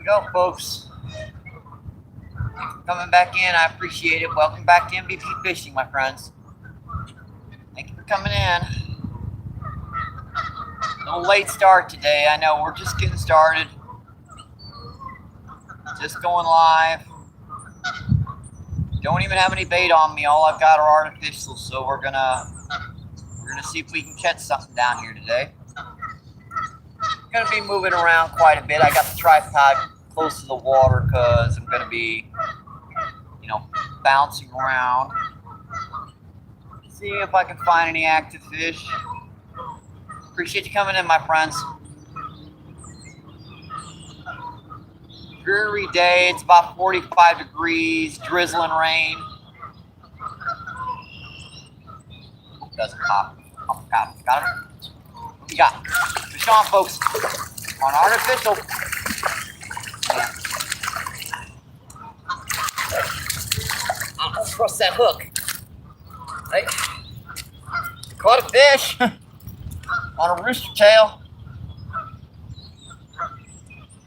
We go, folks. Coming back in, I appreciate it. Welcome back to MBP Fishing, my friends. Thank you for coming in. A little late start today. I know we're just getting started. Just going live. Don't even have any bait on me. All I've got are artificial, so we're gonna see if we can catch something down here today. Gonna be moving around quite a bit. I got the tripod close to the water because I'm gonna be, bouncing around, seeing if I can find any active fish. Appreciate you coming in, my friends. Dreary day. It's about 45 degrees, drizzling rain. Doesn't pop. Oh, got it. What you got? Fish on, folks. On artificial. I'll trust that hook. Right? Caught a fish on a rooster tail.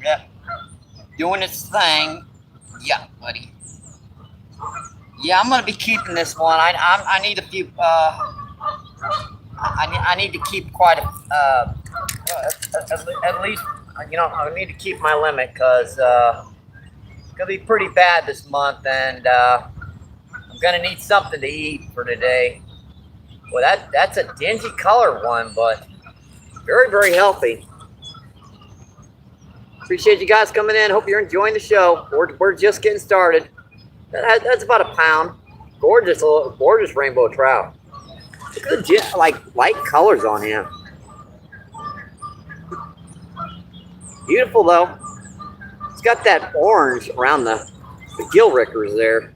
Yeah. Doing its thing. Yeah, buddy. Yeah, I'm gonna be keeping this one. I need a few. I need to keep quite a. At least, I need to keep my limit because it's gonna be pretty bad this month, and I'm gonna need something to eat for today. Well, that's a dingy color one, but very, very healthy. Appreciate you guys coming in. Hope you're enjoying the show. We're just getting started. That's about a pound. Gorgeous rainbow trout. Good, light colors on him. Beautiful though. It's got that orange around the gill rickers there.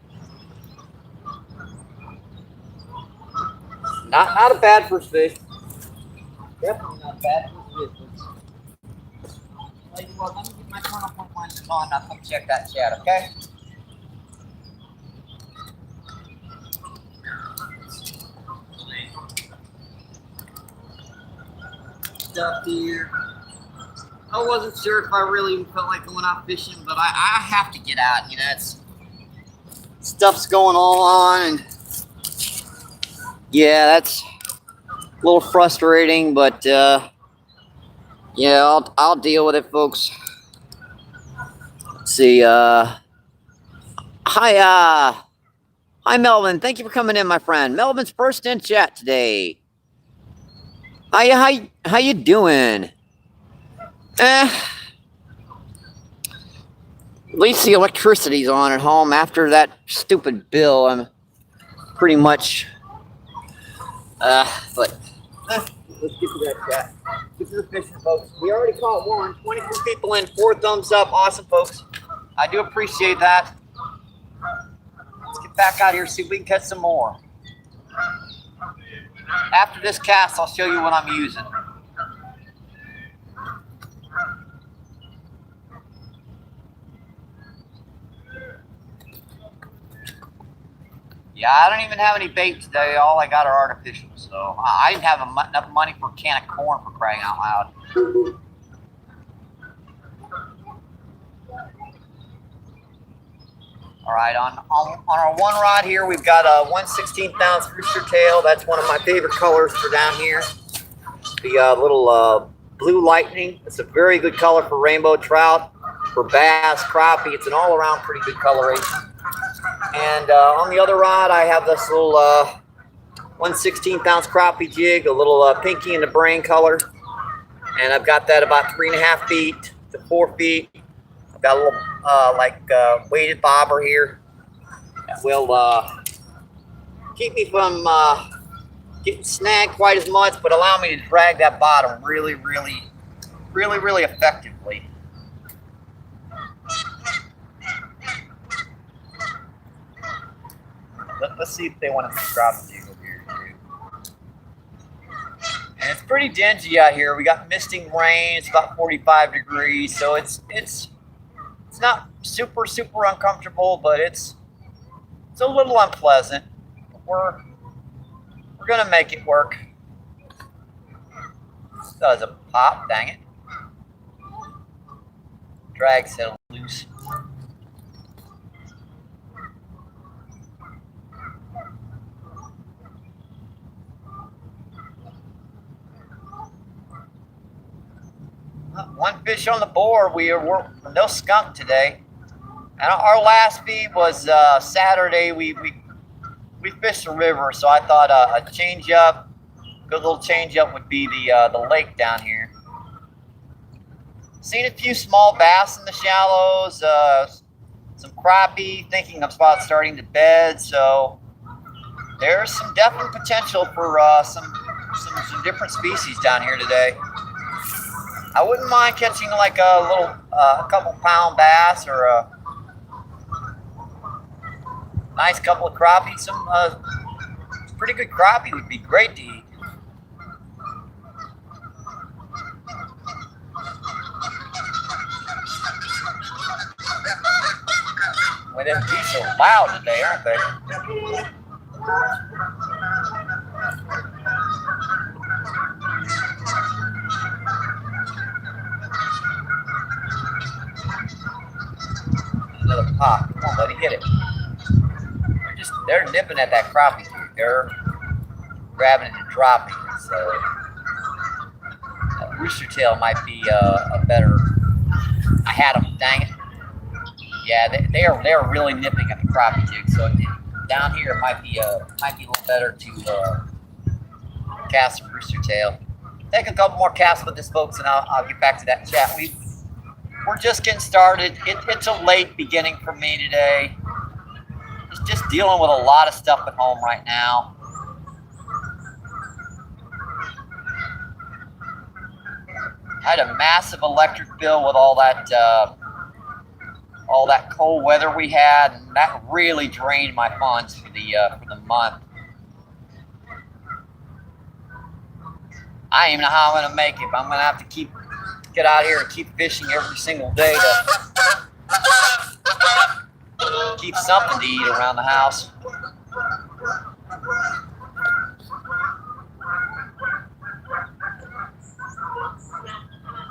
Not a bad first fish. Definitely not bad first fish. Let me get my turn up on and I'll come check that chat, okay? Stuff here. I wasn't sure if I really felt like going out fishing, but I have to get out. Stuff's going on, and yeah, that's a little frustrating, but yeah, I'll deal with it, folks. Let's see. Hi, Melvin. Thank you for coming in, my friend. Melvin's first in chat today. How you doing? At least the electricity's on at home. After that stupid bill, I'm pretty much. But let's get to that chat. Get to the fishing, folks. We already caught one. 24 people in. 4 thumbs up. Awesome, folks. I do appreciate that. Let's get back out here, see if we can catch some more. After this cast, I'll show you what I'm using. Yeah, I don't even have any bait today. All I got are artificial. So I didn't have enough money for a can of corn, for crying out loud. All right, on our one rod here, we've got a 1/16 ounce rooster tail. That's one of my favorite colors for down here. The little blue lightning. It's a very good color for rainbow trout, for bass, crappie. It's an all-around pretty good coloration. And on the other rod, I have this little 1/16 ounce crappie jig, a little pinky in the brain color. And I've got that about 3.5 feet to 4 feet. I've got a little weighted bobber here that will keep me from getting snagged quite as much, but allow me to drag that bottom really, really, really, really effectively. Let's see if they want to grab the jig over here too. And it's pretty dingy out here. We got misting rain. It's about 45 degrees, so it's not super uncomfortable, but it's a little unpleasant. We're gonna make it work. This doesn't pop, dang it. Drag settle. loose. One fish on the board. We're no skunk today. And our last feed was Saturday. We fished the river, so I thought a change up, good little change up would be the lake down here. Seen a few small bass in the shallows, some crappie. Thinking about starting to bed, so there's some definite potential for some different species down here today. I wouldn't mind catching like a little couple pound bass or a nice couple of crappie. Some pretty good crappie would be great to eat. Well, them be so loud today, aren't they? Another pop. Come on, buddy, hit it. They're nipping at that crappie too. They're grabbing it and dropping it. So rooster tail might be a better. I had them. Dang it. Yeah, they're really nipping at the crappie jig. So down here it might be a little better to cast a rooster tail. Take a couple more casts with this, folks, and I'll get back to that chat. We're just getting started. It's a late beginning for me today. Just dealing with a lot of stuff at home right now. I had a massive electric bill with all that cold weather we had, and that really drained my funds for the month. I don't even know how I'm gonna make it, but I'm gonna have to get out here and keep fishing every single day to keep something to eat around the house.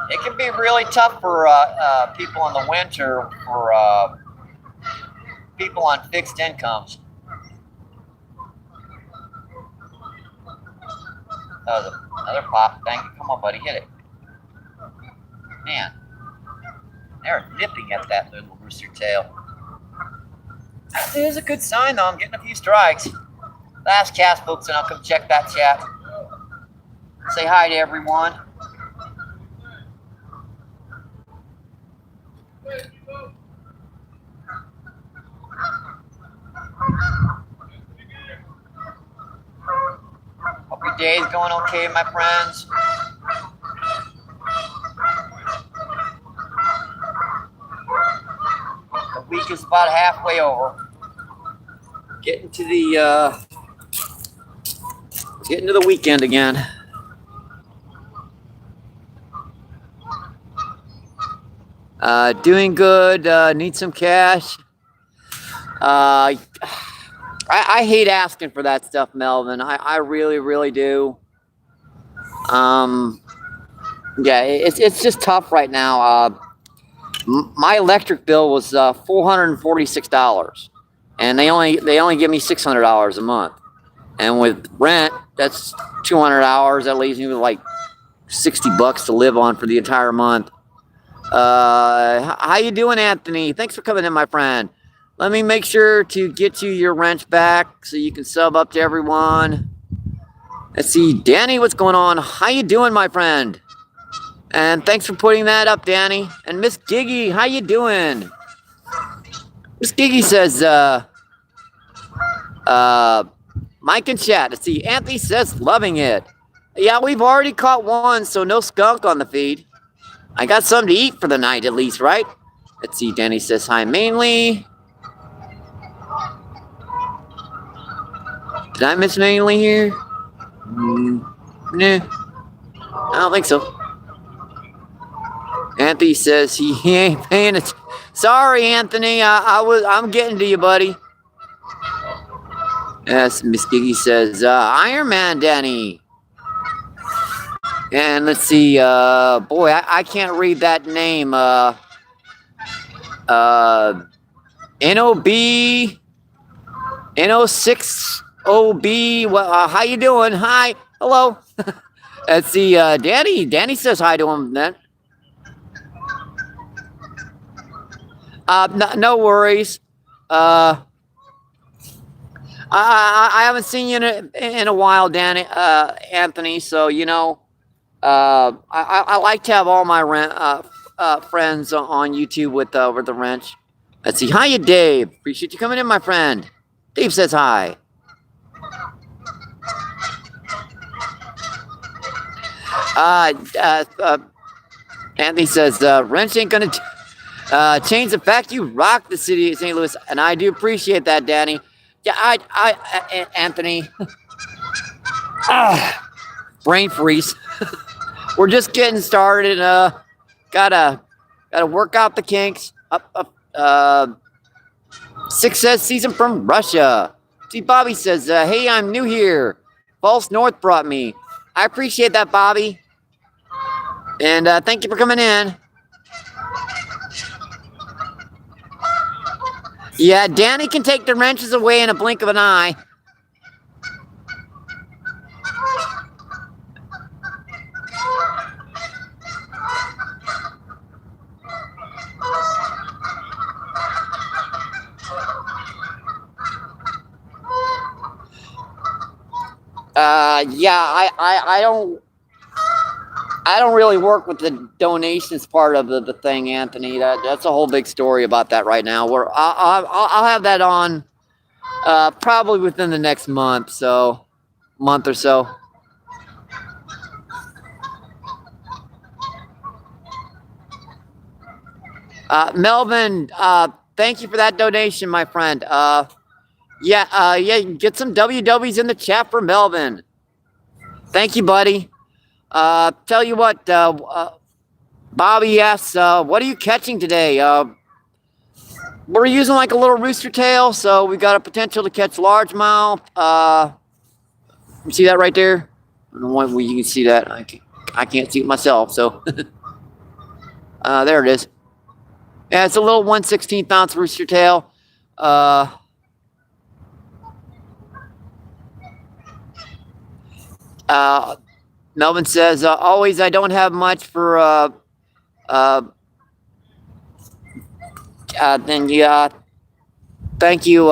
It can be really tough for people in the winter, for people on fixed incomes. That was another pop. Dang it. Come on, buddy. Hit it. Man, they're nipping at that little rooster tail. That is a good sign, though. I'm getting a few strikes. Last cast, folks, and I'll come check that chat. Say hi to everyone. Hope your day is going okay, my friends. The week is about halfway over. Getting to the weekend again. Doing good. Need some cash. I hate asking for that stuff, Melvin. I really, really do. Yeah, it's just tough right now. My electric bill was $446, and they only give me $600 a month. And with rent, that's $200. That leaves me with like $60 to live on for the entire month. How you doing, Anthony? Thanks for coming in, my friend. Let me make sure to get you your wrench back so you can sub up to everyone. Let's see, Danny, what's going on? How you doing, my friend? And thanks for putting that up, Danny. And Miss Giggy, how you doing? Miss Giggy says, Mike and chat. Let's see, Anthony says loving it. Yeah, we've already caught one, so no skunk on the feed. I got something to eat for the night at least, right? Let's see, Danny says hi mainly. Did I miss mainly here? No, I don't think so. Anthony says he ain't paying it. Sorry, Anthony. I'm getting to you, buddy. Yes, Miss Giggy says Iron Man, Danny. And let's see. Boy, I can't read that name. NOB, NO6OB. Well, how you doing? Hi, hello. Let's see. Danny. Danny says hi to him then. No worries. I haven't seen you in a while, Danny, Anthony. So you know, I like to have all my friends on YouTube with the wrench. Let's see. Hiya, Dave. Appreciate you coming in, my friend. Dave says hi. Anthony says wrench ain't gonna change the fact you rock the city of St. Louis, and I do appreciate that, Danny. Yeah, Anthony. Brain freeze. We're just getting started. Gotta work out the kinks. Six says season from Russia. See, Bobby says, hey, I'm new here. False North brought me. I appreciate that, Bobby. And thank you for coming in. Yeah, Danny can take the wrenches away in a blink of an eye. Yeah, I don't really work with the donations part of the thing, Anthony. That's a whole big story about that right now. I'll have that on probably within the next month or so. Melvin, thank you for that donation, my friend. Yeah, get some WWs in the chat for Melvin. Thank you, buddy. Tell you what, Bobby asks, what are you catching today? We're using like a little rooster tail, so we got a potential to catch largemouth. You see that right there? I don't know why you can see that. I can't see it myself, so there it is. Yeah, it's a little 1/16 ounce rooster tail. Melvin says, always I don't have much for then yeah, thank you,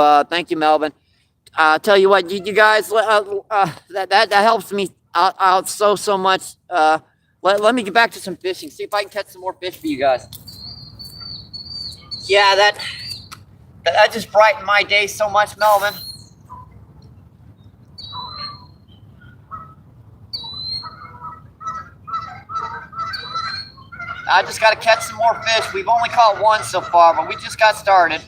Melvin. Tell you what, you guys, that helps me out so much. Let me get back to some fishing. See if I can catch some more fish for you guys. Yeah, that just brightened my day so much, Melvin. I just got to catch some more fish. We've only caught one so far, but we just got started.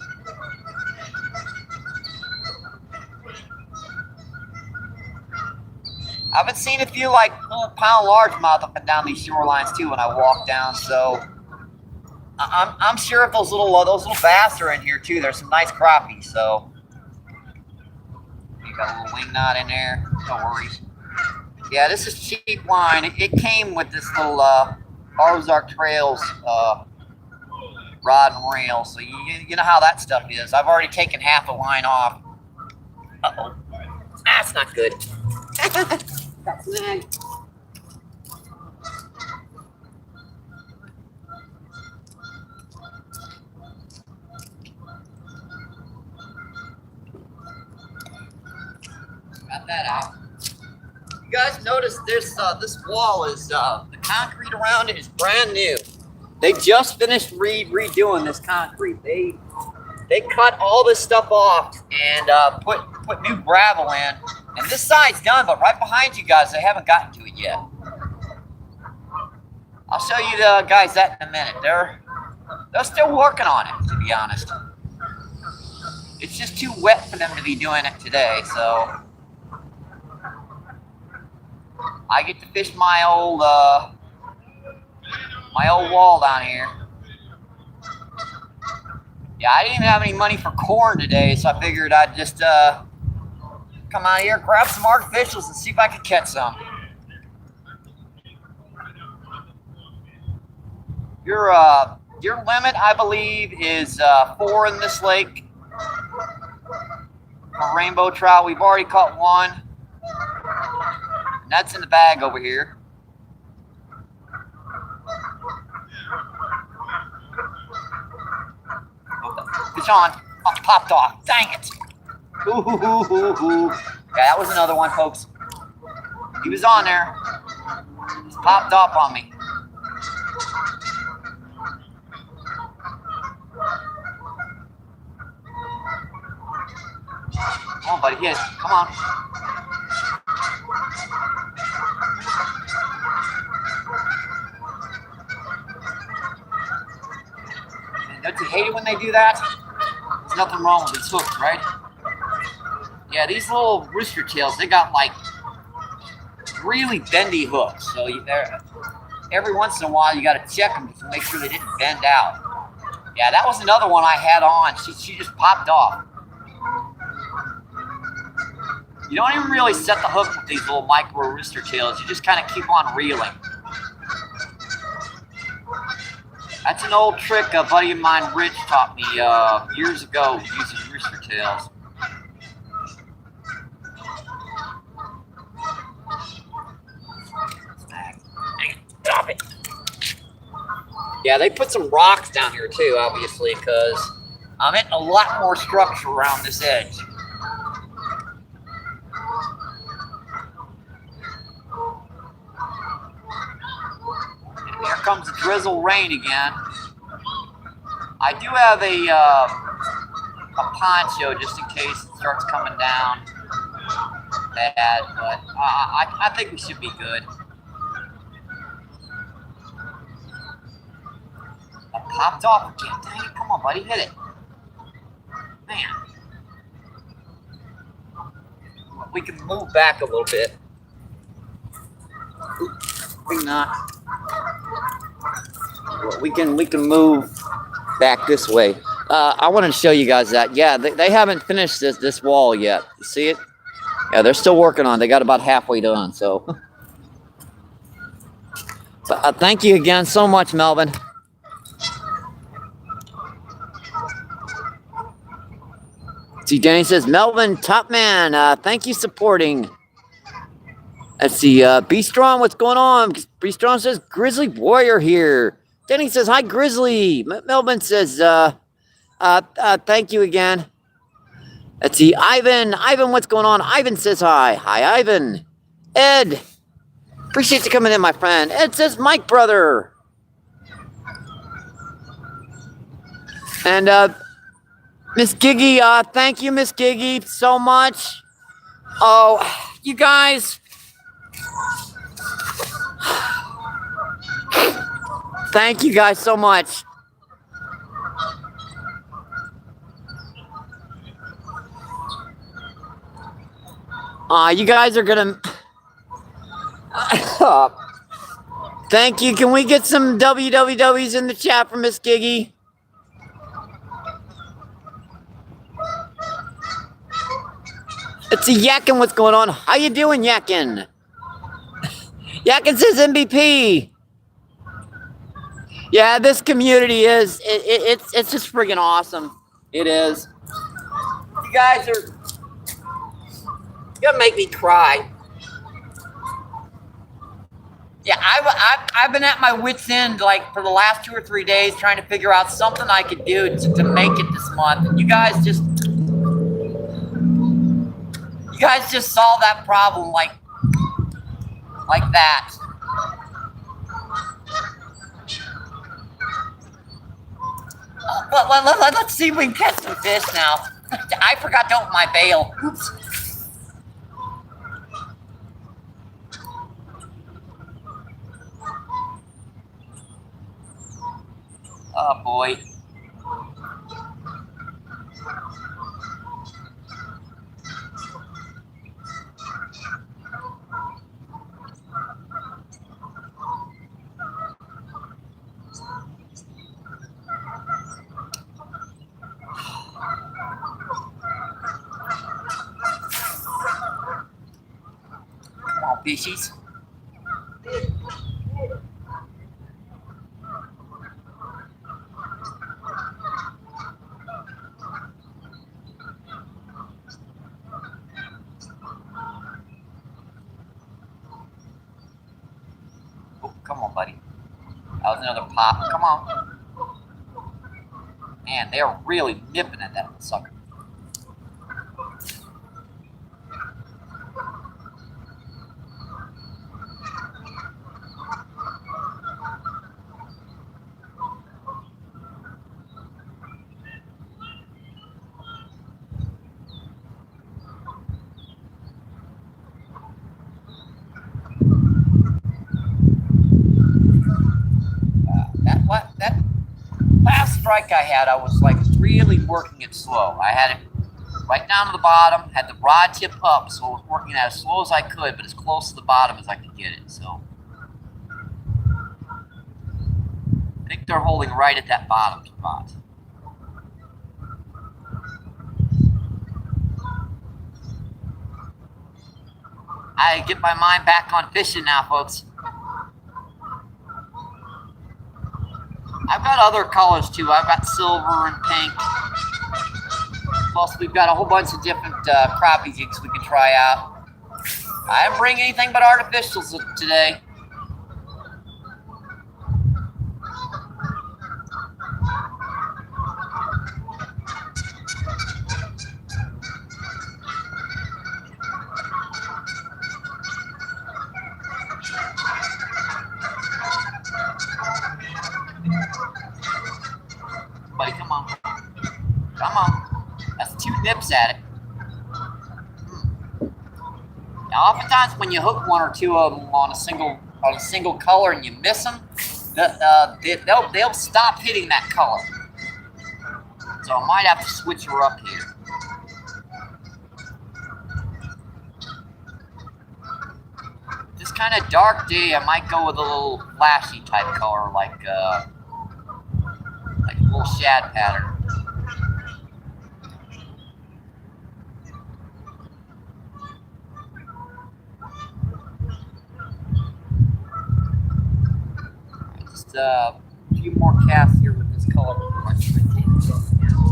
I've been seeing a few like little pound largemouth up and down these shorelines too when I walk down. So I'm sure if those little bass are in here too. There's some nice crappies. So you got a little wing knot in there. No worries. Yeah, this is cheap line. It came with this little Ozark Trails rod and reel. So you know how that stuff is. I've already taken half the line off. Uh-oh. That's not good. That's bad. Got that out. You guys notice this wall is the concrete around it is brand new. They just finished redoing this concrete. They cut all this stuff off and put new gravel in. And this side's done, but right behind you guys, they haven't gotten to it yet. I'll show you the guys that in a minute. They're still working on it, to be honest. It's just too wet for them to be doing it today, so I get to fish my old wall down here. Yeah, I didn't even have any money for corn today, so I figured I'd just come out here, grab some artificials, and see if I could catch some. You're Your limit, I believe, is 4 in this lake for rainbow trout. We've already caught one, and that's in the bag over here. Fish on. Oh, popped off. Dang it. Ooh. Yeah, that was another one, folks. He was on there. Just popped off on me. Come on, buddy. Hit it. Come on. And don't you hate it when they do that? There's nothing wrong with these hooks, right? Yeah, these little rooster tails, they got like really bendy hooks. So every once in a while, you got to check them to make sure they didn't bend out. Yeah, that was another one I had on. She just popped off. You don't even really set the hook with these little micro rooster tails. You just kind of keep on reeling. That's an old trick a buddy of mine, Rich, taught me years ago using rooster tails. Stop it. Yeah, they put some rocks down here too, obviously, because I'm hitting a lot more structure around this edge. And here comes the drizzle rain again. I do have a poncho just in case it starts coming down bad, but I think we should be good. Popped off again. Dang it. Come on, buddy. Hit it. Man. We can move back a little bit. Maybe not. We can move back this way. I wanted to show you guys that. Yeah, they haven't finished this wall yet. You see it? Yeah, they're still working on it. They got about halfway done, so. But, thank you again so much, Melvin. See, Danny says, Melvin, top man, thank you supporting. Let's see, Be Strong, what's going on? Be Strong says, Grizzly Warrior here. Danny says, hi, Grizzly. Melvin says, thank you again. Let's see, Ivan, what's going on? Ivan says hi. Hi, Ivan. Ed, appreciate you coming in, my friend. Ed says, Mike, brother. And, Miss Giggy, thank you, Miss Giggy, so much. Oh, you guys. Thank you guys so much. You guys are gonna. Thank you. Can we get some WWWs in the chat for Miss Giggy? It's a Yakin. What's going on? How you doing, Yakin? Yakin says MVP. Yeah, this community is it's just friggin' awesome. It is. You guys are gonna make me cry. Yeah, I've been at my wit's end like for the last 2 or 3 days trying to figure out something I could do to make it this month. And you guys just solve that problem like that. Let's see if we can catch some fish now. I forgot to open my bail. Oops. Oh boy. Come on, fishies. another pop. Come on. Man, they're really nipping at that sucker. That last strike I had, I was like really working it slow. I had it right down to the bottom, had the rod tip up, so I was working it as slow as I could, but as close to the bottom as I could get it. So I think they're holding right at that bottom spot. I get my mind back on fishing now, folks. I've got other colors too. I've got silver and pink. Plus, we've got a whole bunch of different crappie jigs we can try out. I didn't bring anything but artificials today. Buddy, come on. Come on. That's 2 nips at it. Now, oftentimes when you hook 1 or 2 of them on a single color and you miss them, they'll stop hitting that color. So I might have to switch her up here. This kind of dark day, I might go with a little flashy type color, like a little shad pattern. Just a few more casts here with this color before I switch it up again.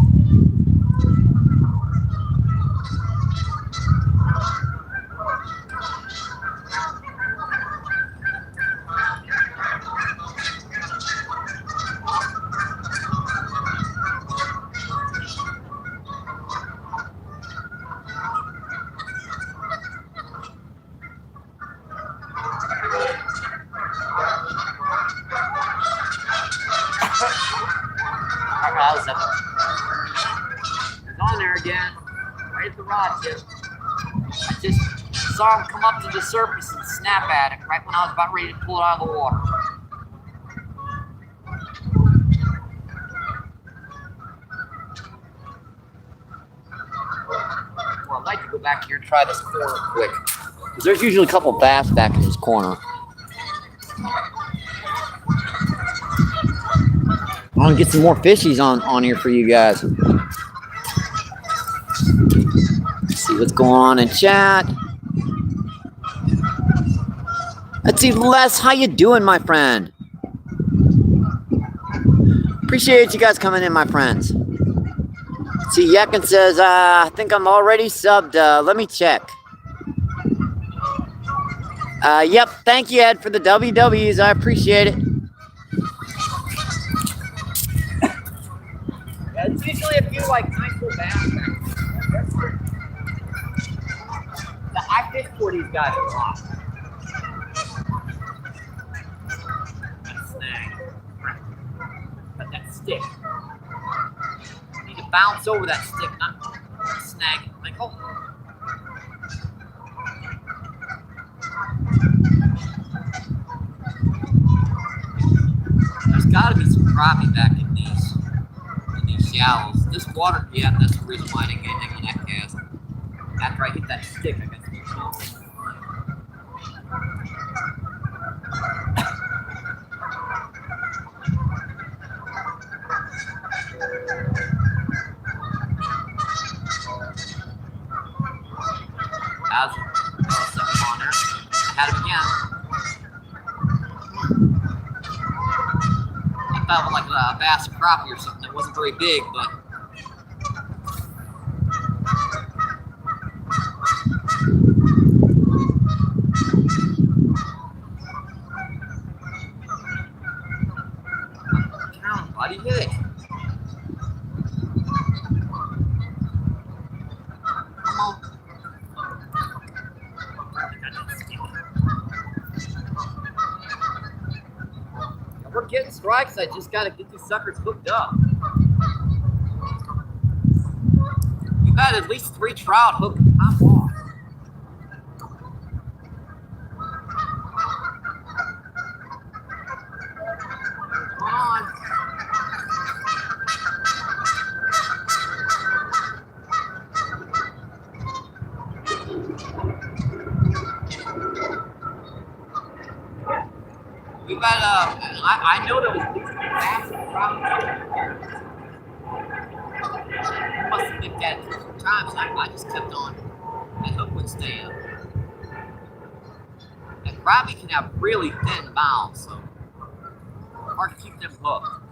It's on there again, right at the rod tip. I just saw him come up to the surface and snap at it right when I was about ready to pull it out of the water. Well, I'd like to go back here and try this corner quick, because there's usually a couple bass back in this corner. I want to get some more fishies on here for you guys. Let's see what's going on in chat. Let's see, Les, how you doing, my friend? Appreciate you guys coming in, my friends. Let's see, Yekin says, I think I'm already subbed. Let me check. Yep, thank you, Ed, for the WWs. I appreciate it. It's usually a few like nice little bass back there. I fish for these guys a lot. That snag. But that stick. You need to bounce over that stick, not snag it. Like, oh. There's gotta be some crappie back in these shallows. This water, yeah, that's the reason why I didn't get anything on that cast. After I hit that stick, I got some trouble. How's it on there? I had him again. I thought it was like a bass crappie or something. It wasn't very big, but getting strikes. I just got to get these suckers hooked up. We've had at least 3 trout hooked top off. Come on. We've had I know there was at least massive trout. I must have looked at it 2 or 3 times. I just kept on. That hook would stay up. And crappie can have really thin mouths, so hard to keep them hooked.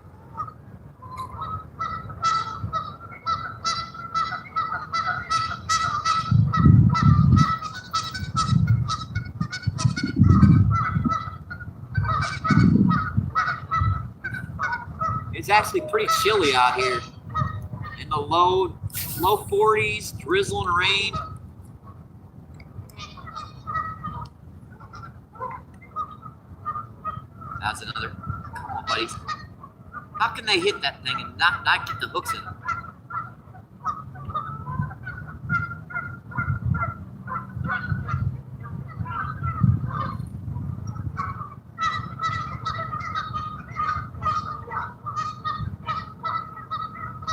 It's actually pretty chilly out here. In the low 40s, drizzling rain. That's another. Come on, buddies. How can they hit that thing and not get the hooks in it?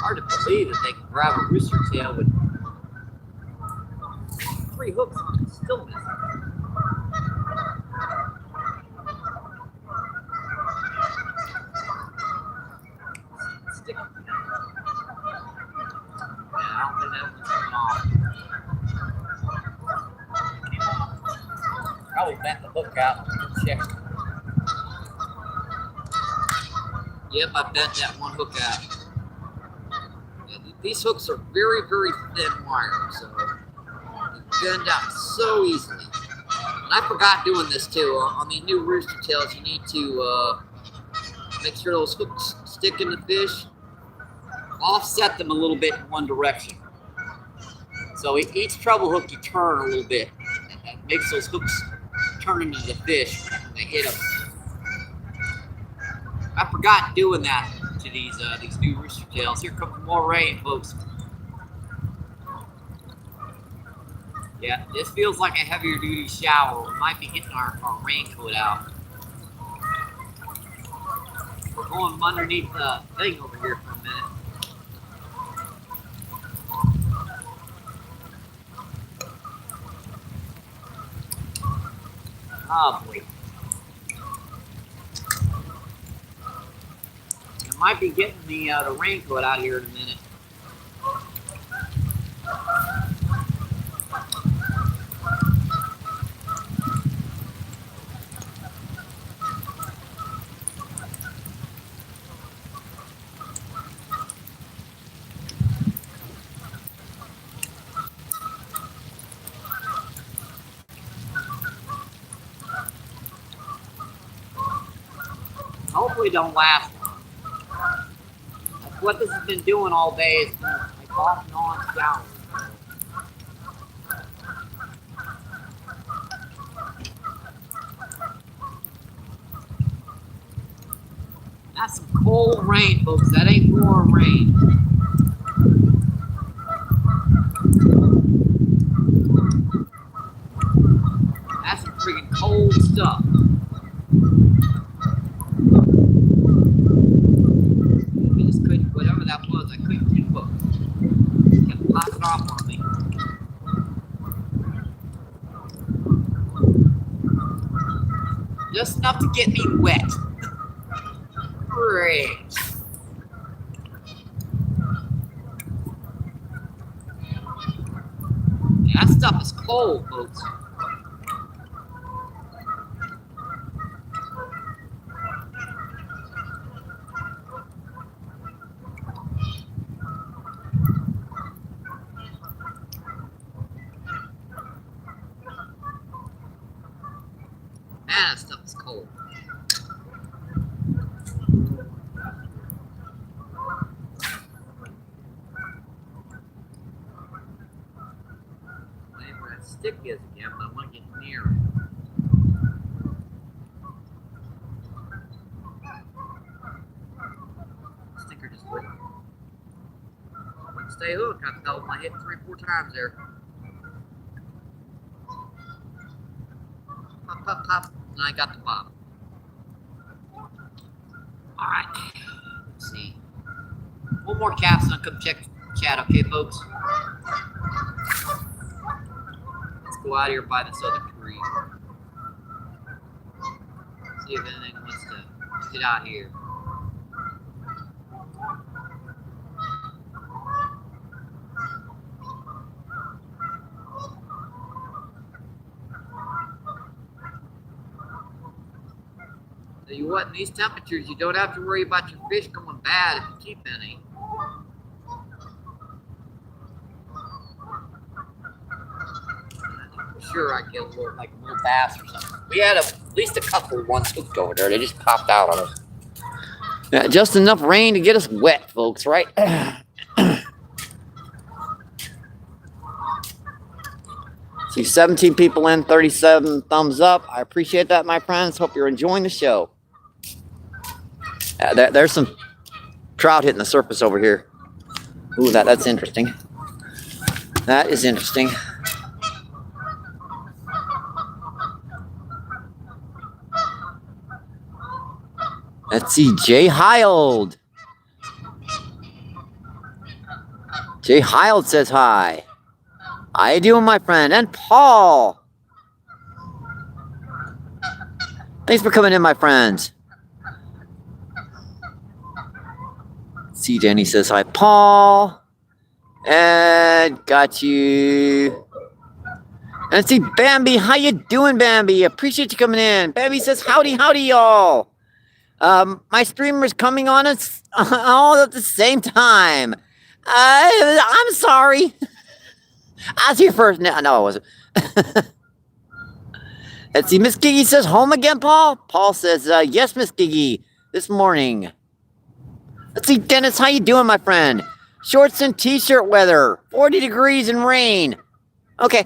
Hard to believe that they can grab a rooster tail with 3 hooks on it, still missing. Stick. Yeah, I don't think that one's coming off. Probably bent the hook out. Check. Yep, I bent that one hook out. These hooks are very, very thin wire, so they bend out so easily. And I forgot doing this too. On these new rooster tails, you need to make sure those hooks stick in the fish. Offset them a little bit in one direction. So each treble hook you turn a little bit. And that makes those hooks turn into the fish when they hit them. I forgot doing that to these new rooster tails. Here comes more rain, folks. Yeah, this feels like a heavier duty shower. We might be getting our raincoat out. We're going underneath the thing over here for a minute. Oh boy. Might be getting the raincoat out here in a minute. Hopefully don't last long. What this has been doing all day is like off and on showers. That's some cold rain, folks. That ain't warm rain. That's some freaking cold stuff. Whatever that was, I couldn't keep up. It kept popping off on me. Just enough to get me wet. Great. Yeah, that stuff is cold, folks. That stuff is cold. Where that stick is again, but I want to get near it. Stay hooked. I felt my hit 3 or 4 times there. Pop, pop, pop. And I got the pop. Alright. Let's see. One more cast and I'll come check the chat, okay, folks? Let's go out here by this other tree. See if anything wants to get out here. Tell you what, in these temperatures, you don't have to worry about your fish going bad if you keep any. For sure, I get a little, like a little bass or something. We had at least a couple ones hooked over there. They just popped out on us. Yeah, just enough rain to get us wet, folks, right? See, 17 people in, 37 thumbs up. I appreciate that, my friends. Hope you're enjoying the show. There's some trout hitting the surface over here. Ooh, that's interesting. That is interesting. Let's see, Jay Heiled. Jay Heiled says hi. How you doing, my friend? And Paul. Thanks for coming in, my friends. See, Jenny says hi, Paul. And got you. And let's see, Bambi. How you doing, Bambi? Appreciate you coming in. Bambi says howdy, howdy, y'all. My streamer's coming on us all at the same time. I'm sorry. I was here first. No, I wasn't. Let's see, Miss Giggy says home again, Paul. Paul says, yes, Miss Giggy, this morning. Let's see, Dennis, how you doing, my friend? Shorts and t-shirt weather, 40 degrees and rain. Okay.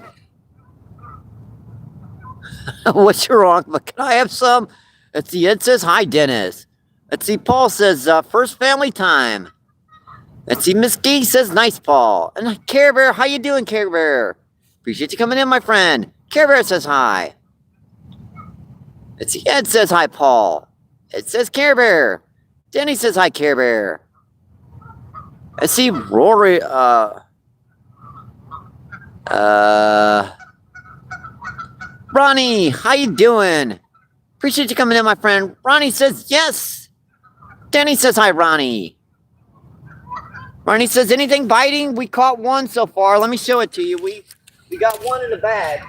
What's wrong? But can I have some? Let's see, Ed says, hi, Dennis. Let's see, Paul says, first family time. Let's see, Miss Gee says, nice, Paul. And Care Bear, how you doing, Care Bear? Appreciate you coming in, my friend. Care Bear says hi. Let's see, Ed says hi, Paul. Ed says Care Bear. Denny says hi, Care Bear. Let's see, Rory, Ronnie, how you doing? Appreciate you coming in, my friend. Ronnie says yes. Denny says hi, Ronnie. Ronnie says, anything biting? We caught one so far. Let me show it to you. We got one in the bag.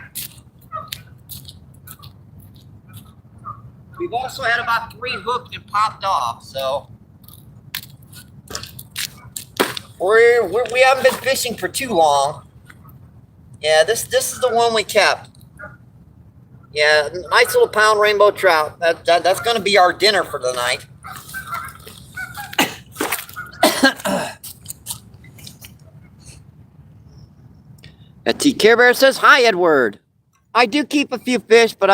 We've also had about 3 hooked and popped off, so we haven't been fishing for too long. Yeah, this is the one we kept. Yeah, nice little pound rainbow trout. That's going to be our dinner for the night. T. Care Bear says, hi, Edward. I do keep a few fish, but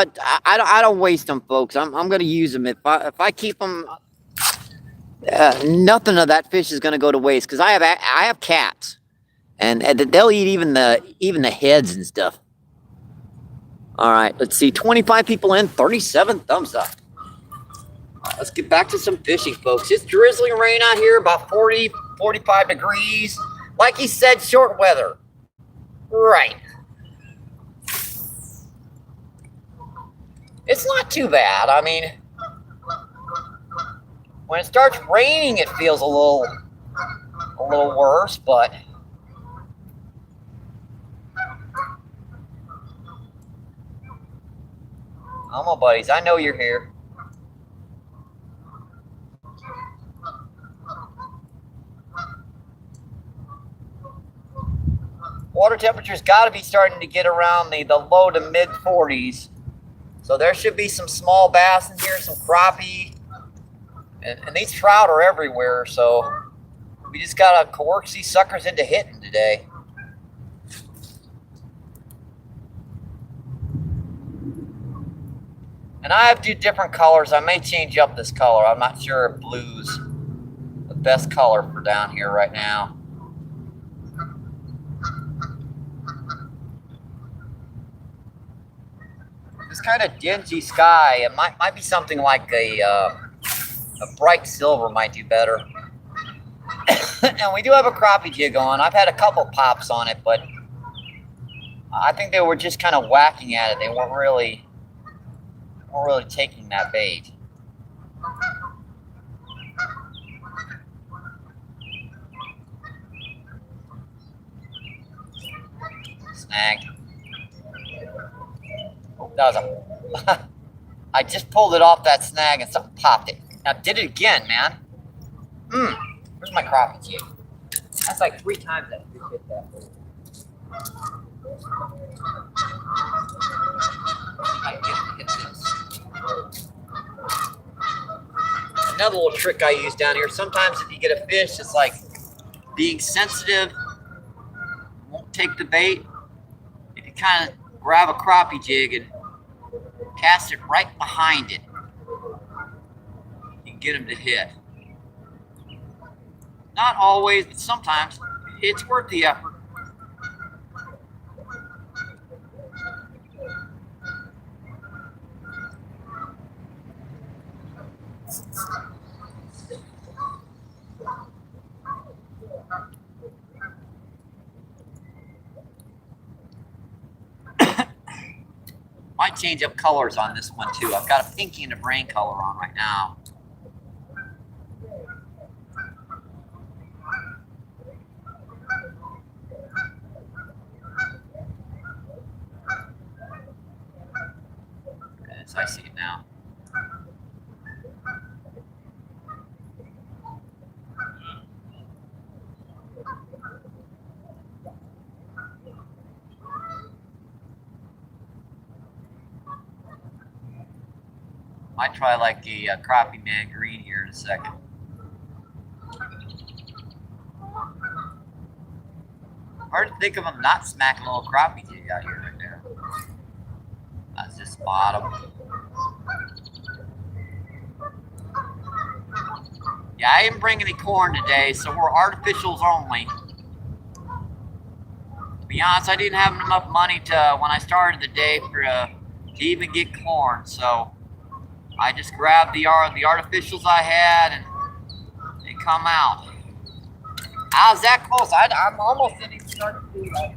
I don't waste them, folks. I'm going to use them. If I keep them, nothing of that fish is going to go to waste because I have cats, and they'll eat even the heads and stuff. All right, let's see. 25 people in, 37 thumbs up. Let's get back to some fishing, folks. It's drizzling rain out here, about 40, 45 degrees. Like he said, short weather. Right. It's not too bad. I mean, when it starts raining, it feels a little worse, but oh, my buddies, I know you're here. Water temperature's got to be starting to get around the low to mid 40s. So there should be some small bass in here, some crappie. And these trout are everywhere, so we just got to coerce these suckers into hitting today. And I have 2 different colors. I may change up this color. I'm not sure if blue's the best color for down here right now. It's kind of dingy sky. It might be something like a bright silver might do better. And we do have a crappie jig on. I've had a couple pops on it, but I think they were just kind of whacking at it. They weren't really taking that bait. Snag. Oh, that was a... I just pulled it off that snag and something popped it. Now did it again, man. Where's my crappie jig? That's like 3 times that fish hit that hole. I get this. Another little trick I use down here. Sometimes if you get a fish, it's like being sensitive, won't take the bait. If you kind of grab a crappie jig and cast it right behind it, you can get them to hit. Not always, but sometimes it's worth the effort. Might change up colors on this one too. I've got a pinky and a brain color on right now. Yes, I see it now. Might try like a crappie man green here in a second. Hard to think of them not smacking a little crappie jig out here right there. That's just bottom. Yeah, I didn't bring any corn today, so we're artificials only. To be honest, I didn't have enough money to when I started the day to even get corn, so I just grabbed the artificials I had and they come out. I was that close. I'm almost didn't even start to do that.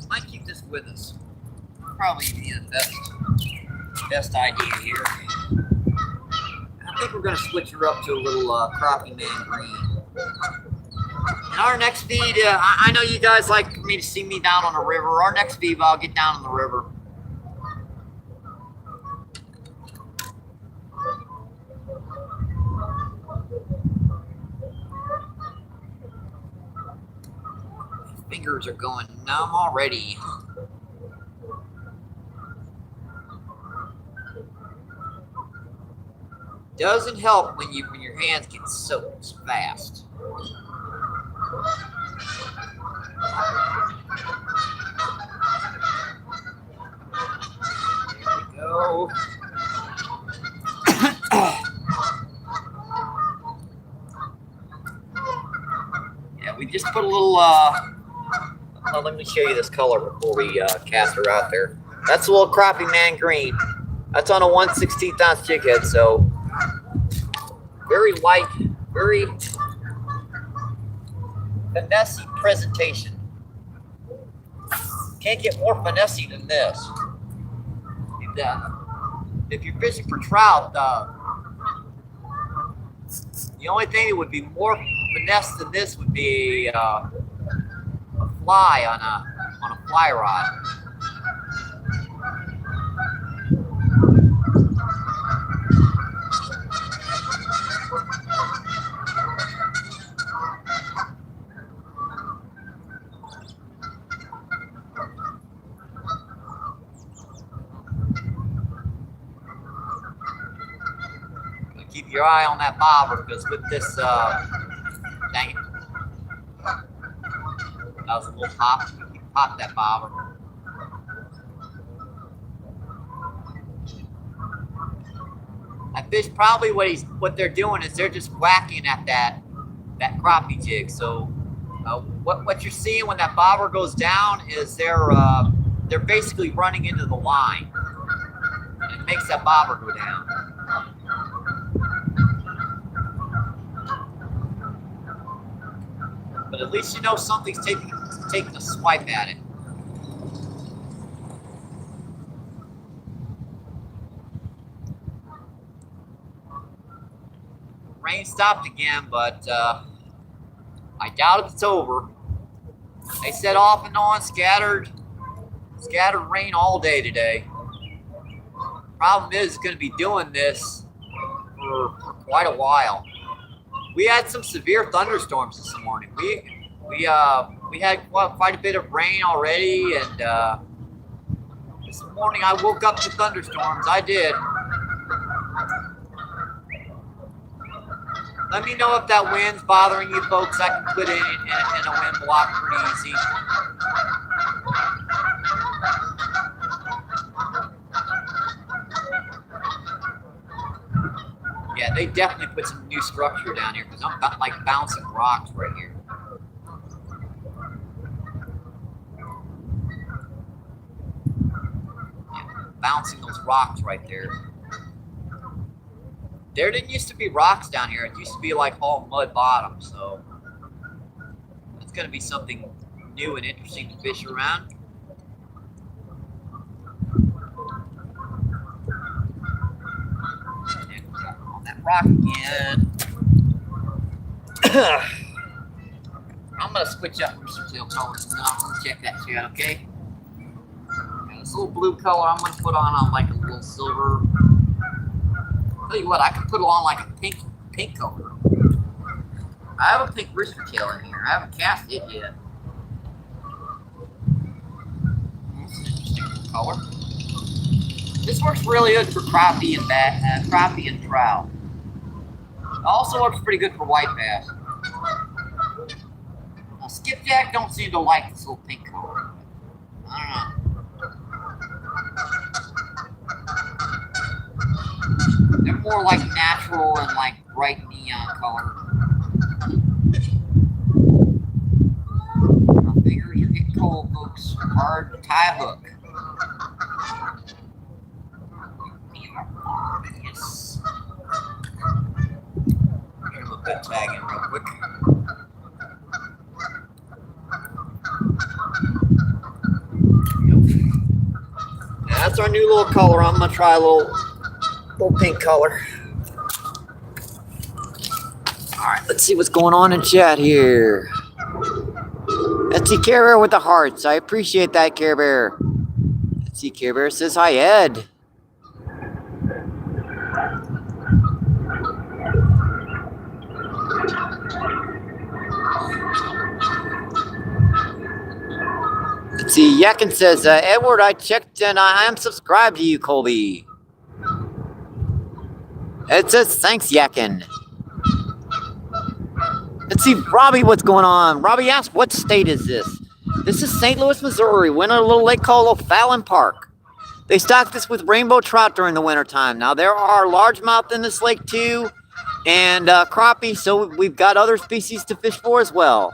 Might keep this with us. Probably be the best idea here. I think we're gonna switch her up to a little crappie man green. In our next feed, I know you guys like me to see me down on the river. Our next feed, I'll get down on the river. Fingers are going numb already. Doesn't help when your hands get soaked fast. There we go. Yeah, we just put a little, well, let me show you this color before we cast her out there. That's a little crappie man green. That's on a 1/16 ounce jig head, so very light, very finesse presentation. Can't get more finesse than this. If you're fishing for trout, the only thing that would be more finesse than this would be a fly on a fly rod. Keep your eye on that bobber, because with this, dang it, that was a little pop. You pop that bobber. I that fish probably what they're doing is they're just whacking at that crappie jig. So what you're seeing when that bobber goes down is they're basically running into the line. And it makes that bobber go down. But at least you know something's taking a swipe at it. Rain stopped again, but I doubt if it's over. They said off and on scattered rain all day today. Problem is, it's going to be doing this for quite a while. We had some severe thunderstorms this morning. We had quite a bit of rain already, and this morning I woke up to thunderstorms. I did. Let me know if that wind's bothering you folks. I can put it in a wind block pretty easy. Yeah, they definitely put some new structure down here because I'm like bouncing rocks right here. Yeah, bouncing those rocks right there. There didn't used to be rocks down here. It used to be like all mud bottom. So it's going to be something new and interesting to fish around. On that rock again. I'm going to switch up rooster tail colors now. I'm going to check that shit out, okay? Now, this little blue color I'm going to put on like a little silver. Tell you what, I could put it on like a pink color. I have a pink rooster tail in here. I haven't cast it yet. That's an interesting color. This works really good for crappie and trout. It also works pretty good for white bass. Now, skipjack don't seem to like this little pink color. I don't know. They're more like natural and like bright neon color. My fingers are getting cold, folks. Hard to tie a hook. Yes. Give him a good tag in real quick. Now that's our new little color. I'm gonna try a little pink color. All right, let's see what's going on in chat here. Let's see, Care Bear with the hearts. I appreciate that, Care Bear. Let's see, Care Bear says hi, Ed. Let's see, Yakin says, Edward, I checked and I am subscribed to you, Colby. It says, thanks, Yakin. Let's see, Robbie, what's going on? Robbie asked, what state is this? This is St. Louis, Missouri. We're in a little lake called O'Fallon Park. They stock this with rainbow trout during the wintertime. Now, there are largemouth in this lake, too, and crappie, so we've got other species to fish for as well.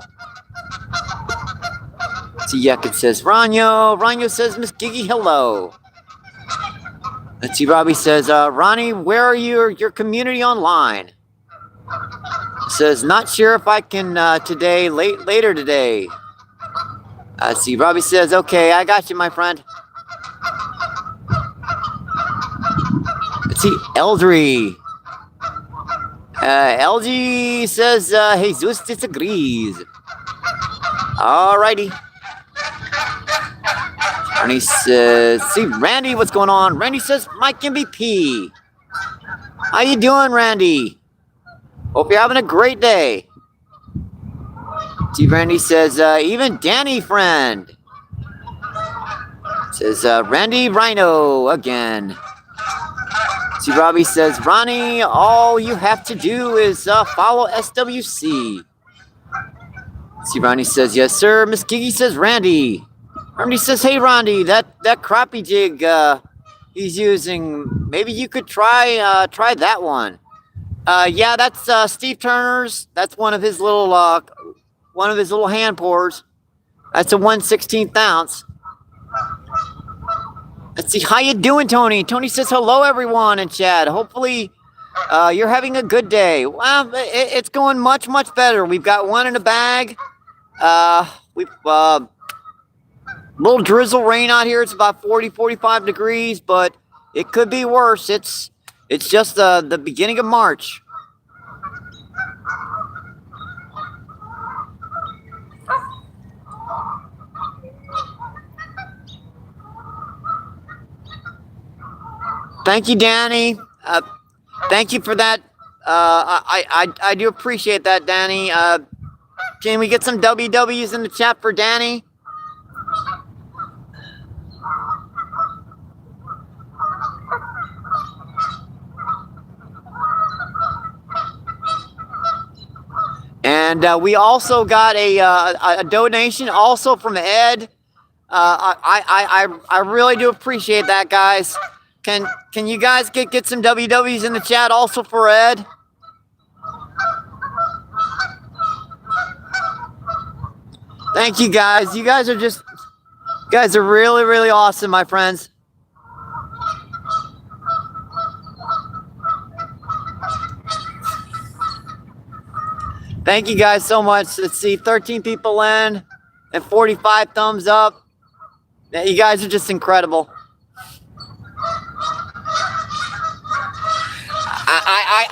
Let's see, Yakin says, Ranyo. Ranyo says, Miss Giggy, hello. Let's see, Robbie says, Ronnie, where are your community online? Says, not sure if I can today, later today. Let's see, Robbie says, okay, I got you, my friend. Let's see, Eldry. LG says, Jesus disagrees. Alrighty. Randy says, see, Randy, what's going on? Randy says, Mike MVP. How you doing, Randy? Hope you're having a great day. See, Randy says, even Danny, friend. Says, Randy Rhino again. See, Robbie says, Ronnie, all you have to do is follow SWC. See, Ronnie says, yes, sir. Miss Giggy says, Randy. Randy says, hey, Randy, that crappie jig he's using. Maybe you could try that one. Yeah, that's Steve Turner's. That's one of his little hand pours. That's a 1/16 ounce. Let's see. How you doing, Tony? Tony says hello, everyone in chat. Hopefully, you're having a good day. Well, it's going much, much better. We've got one in a bag. We've little drizzle rain out here. It's about 40, 45 degrees, but it could be worse. It's just the beginning of March. Thank you, Danny. Thank you for that. I do appreciate that, Danny. Can we get some WWs in the chat for Danny? And we also got a donation also from Ed. I really do appreciate that, guys. Can you guys get some WWs in the chat also for Ed? Thank you, guys. You guys are really, really awesome, my friends. Thank you guys so much. Let's see, 13 people in and 45 thumbs up. You guys are just incredible.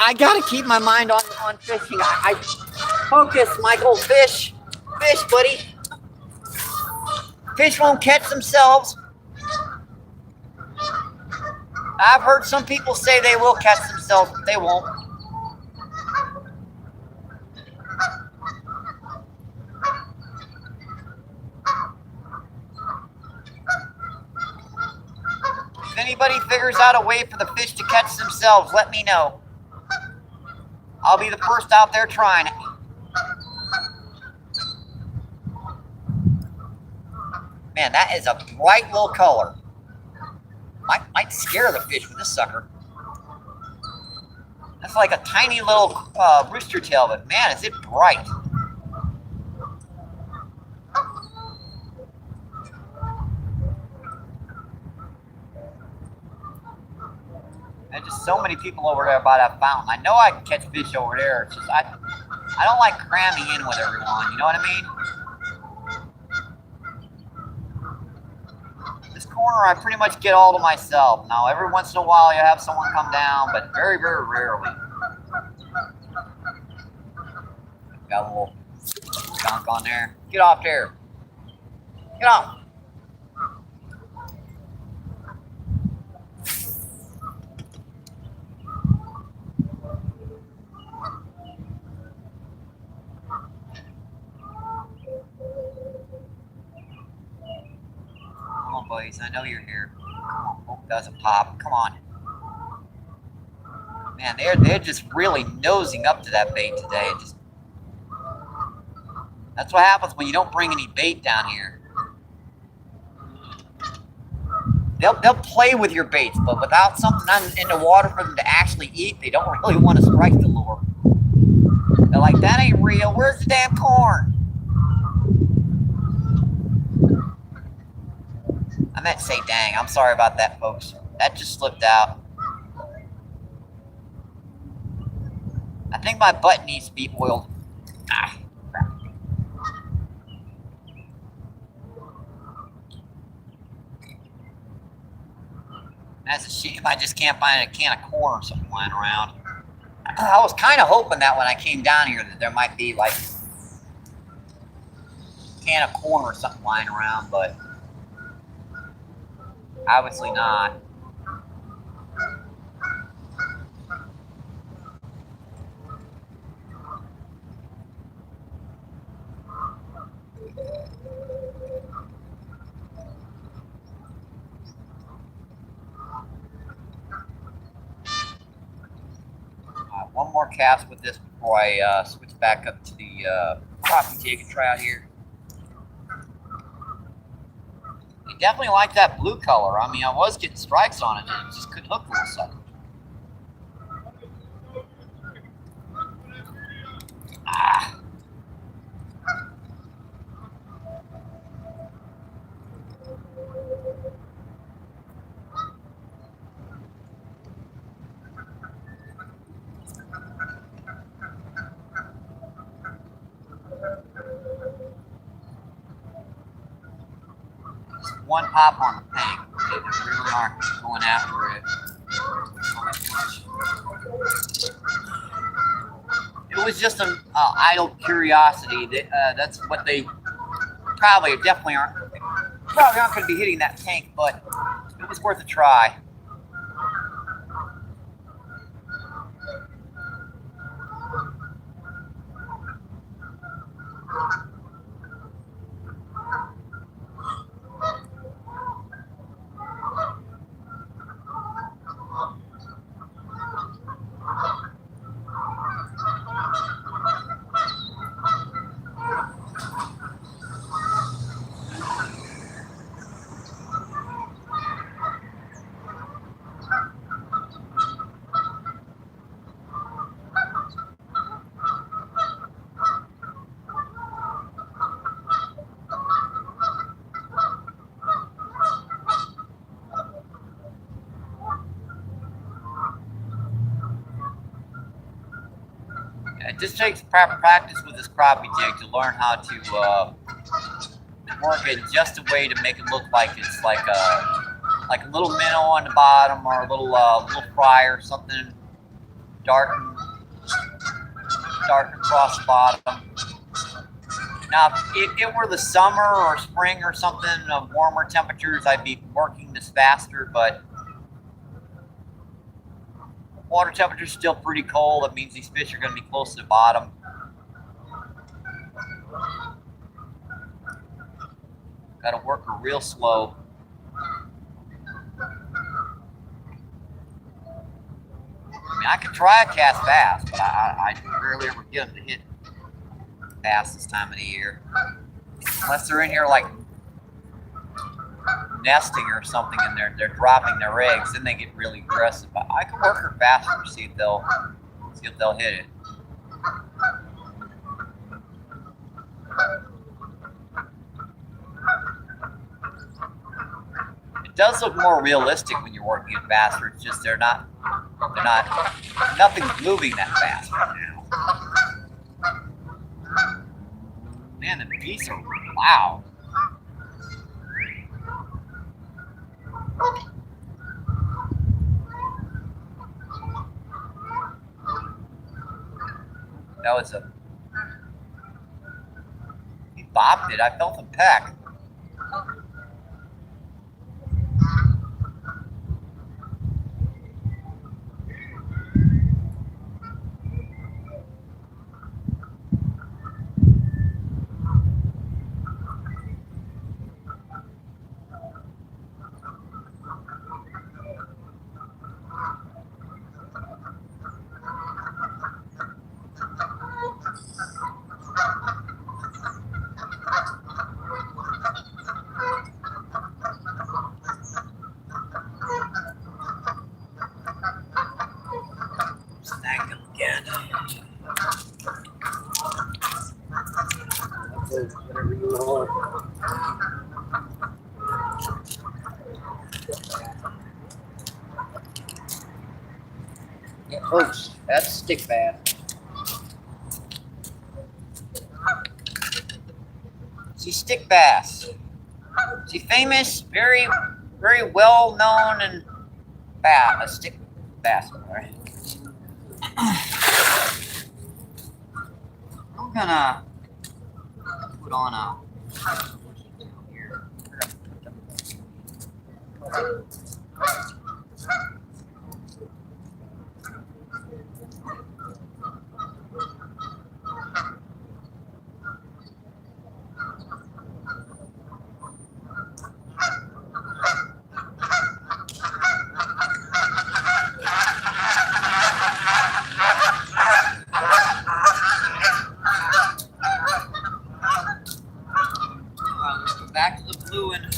I gotta keep my mind on fishing. I focus, Michael. Fish, buddy. Fish won't catch themselves. I've heard some people say they will catch themselves, but they won't. If anybody figures out a way for the fish to catch themselves, let me know. I'll be the first out there trying it. Man, that is a bright little color. Might scare the fish with this sucker. That's like a tiny little rooster tail, but man, is it bright. There's just so many people over there by that fountain. I know I can catch fish over there. It's just I don't like cramming in with everyone. You know what I mean? This corner I pretty much get all to myself. Now every once in a while you have someone come down, but very, very rarely. Got a little gunk on there. Get off there. Get off. Come on, buddies. I know you're here. Come on. Hope it doesn't pop. Come on. Man, they're just really nosing up to that bait today. That's what happens when you don't bring any bait down here. They'll play with your baits, but without something in the water for them to actually eat, they don't really want to strike the lure. They're like, that ain't real. Where's the damn corn? I meant to say dang. I'm sorry about that, folks. That just slipped out. I think my butt needs to be oiled. Ah, crap. That's a shame. I just can't find a can of corn or something lying around. I was kind of hoping that when I came down here that there might be like a can of corn or something lying around, but obviously not. One more cast with this before I switch back up to the crappie jig and try out here. Definitely like that blue color. I mean, I was getting strikes on it, and it just couldn't hook for a second. Ah. One pop on the tank. They really aren't going after it. It was just an idle curiosity. That's what they probably definitely aren't. Probably aren't going to be hitting that tank, but it was worth a try. It just takes practice with this crappie jig to learn how to work it just a way to make it look like it's like a little minnow on the bottom, or a little fry or something dark across the bottom. Now, if it were the summer or spring or something of warmer temperatures, I'd be working this faster, but water temperature is still pretty cold. That means these fish are going to be close to the bottom. Got to work her real slow. I mean, I could try a cast bass, but I rarely ever get them to hit bass this time of the year. Unless they're in here like nesting or something, and they're dropping their eggs, then they get really aggressive. But I can work her faster, see if they'll hit it. It does look more realistic when you're working it faster. It's just nothing's moving that fast right now. Man, the beasts are loud. That was he bopped it. I felt him peck. Whatever you want. Yeah, folks, that's stick bass. She's stick bass. She's famous, very, very well known, and a stick bass. Right? I'm gonna put on a here. Back to the blue one.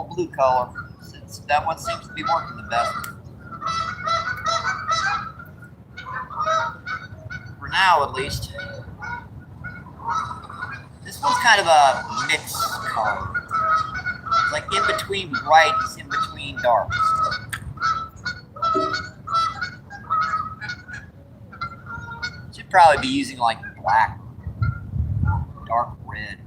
all blue color. Since that one seems to be working the best. For now, at least. This one's kind of a mixed color. It's like in between bright, it's in between dark. Should probably be using like black, dark red.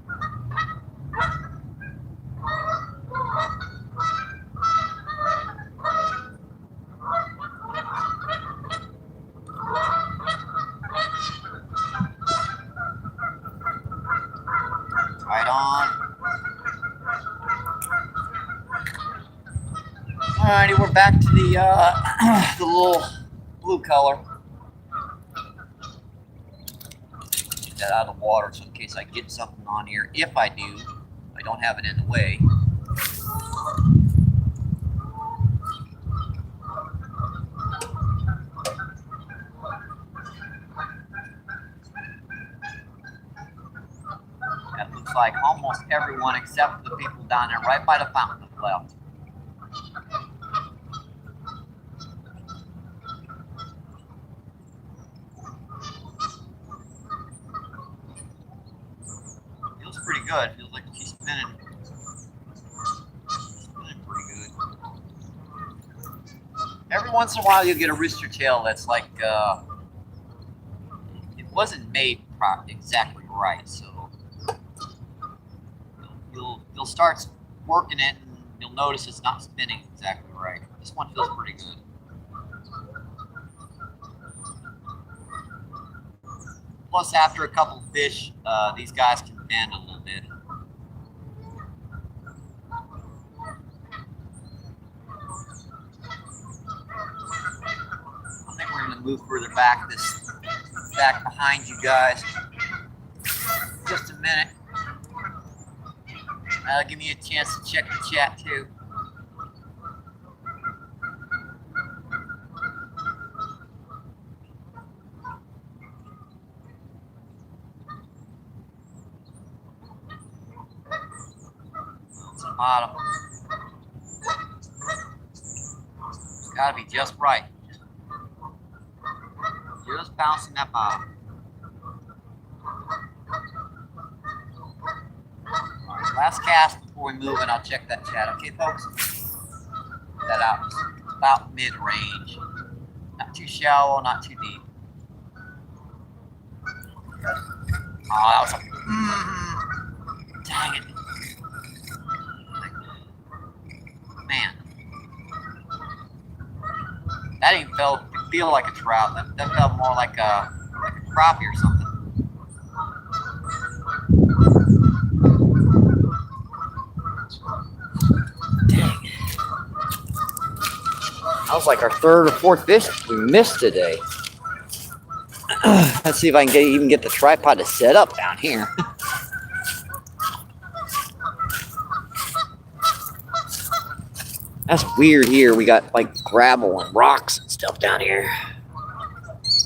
Right on. Alrighty, we're back to the little blue color. Get that out of the water so in case I get something on here. If I do, I don't have it in the way. That looks like almost everyone except for the people down there right by the fountain have left. Feels pretty good. Feels like she's spinning. Spinning pretty good. Every once in a while you'll get a rooster tail that's like it wasn't made exactly right, so you'll start working it and you'll notice it's not spinning exactly right. This one feels pretty good. Plus, after a couple fish, these guys can bend a little bit. I think we're going to move further back behind you guys. Just a minute. That'll give me a chance to check the chat too. It's the bottom. It's got to be just right. Just bouncing that bottom. Last cast before we move, and I'll check that chat. Okay, folks? Get that out. It's about mid-range. Not too shallow, not too deep. Oh, that was a... dang it. Man. That didn't feel like a trout. That felt more like a crappie or something. That was like our third or fourth fish we missed today. Let's see if I can even get the tripod to set up down here. That's weird here. We got like gravel and rocks and stuff down here.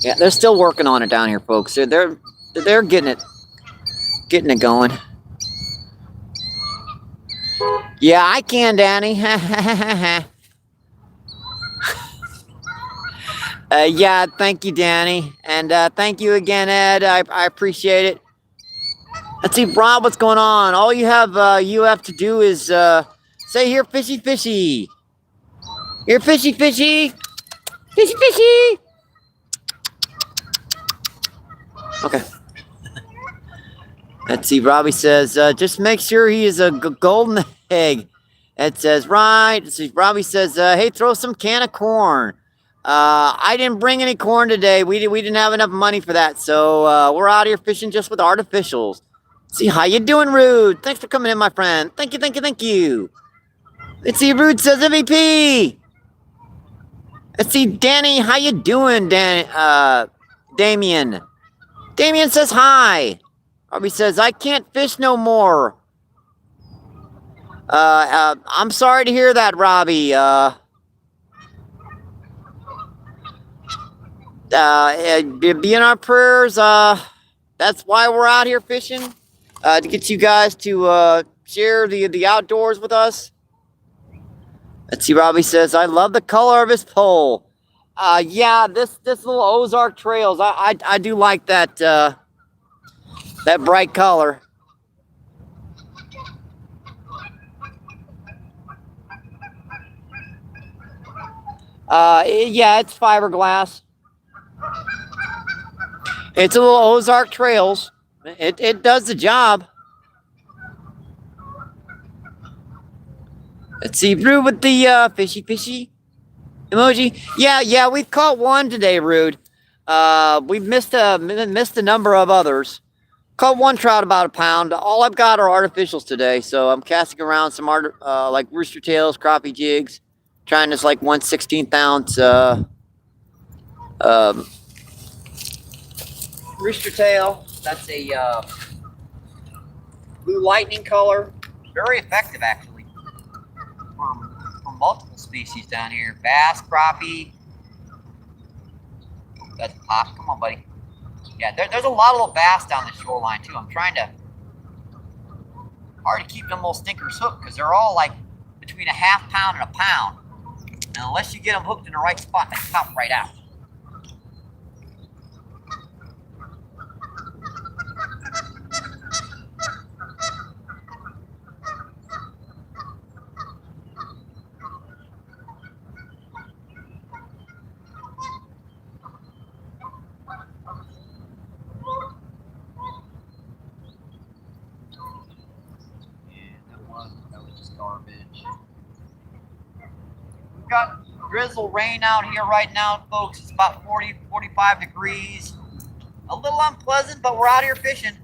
Yeah, they're still working on it down here, folks. They're getting it going. Yeah, I can, Danny. Yeah, thank you, Danny. And thank you again, Ed. I appreciate it. Let's see, Rob, what's going on? All you have to do is say, here, fishy, fishy. Here, fishy, fishy. Fishy, fishy. Okay. Let's see, Robbie says, just make sure he is a golden egg. It says, right. Let's see, Robbie says, hey, throw some can of corn. I didn't bring any corn today. We didn't have enough money for that. So we're out here fishing just with artificials. See, how you doing, Rude? Thanks for coming in, my friend. Thank you, thank you, thank you. Let's see, Rude says MVP. Let's see, Danny, how you doing, Damien? Damien says hi. Robbie says, I can't fish no more. I'm sorry to hear that, Robbie. Be in our prayers. That's why we're out here fishing. To get you guys to share the outdoors with us. Let's see, Robbie says, I love the color of his pole. Yeah, this little Ozark Trails, I do like that that bright color. Yeah, it's fiberglass. It's a little Ozark Trails. It does the job. Let's see, Rude with the fishy emoji. Yeah, we've caught one today, Rude. We've missed a number of others. Caught one trout about a pound. All I've got are artificials today, so I'm casting around some like rooster tails, crappie jigs, trying this like 1/16 ounce rooster tail. That's a blue lightning color. Very effective, actually, for multiple species down here. Bass, crappie. That's pop. Come on, buddy. Yeah, there's a lot of little bass down the shoreline, too. I'm trying to hard to keep them little stinkers hooked because they're all like between a half pound and a pound. And unless you get them hooked in the right spot, they pop right out. That was just garbage. We've got drizzle rain out here right now, folks. It's about 40, 45 degrees. A little unpleasant, but we're out here fishing.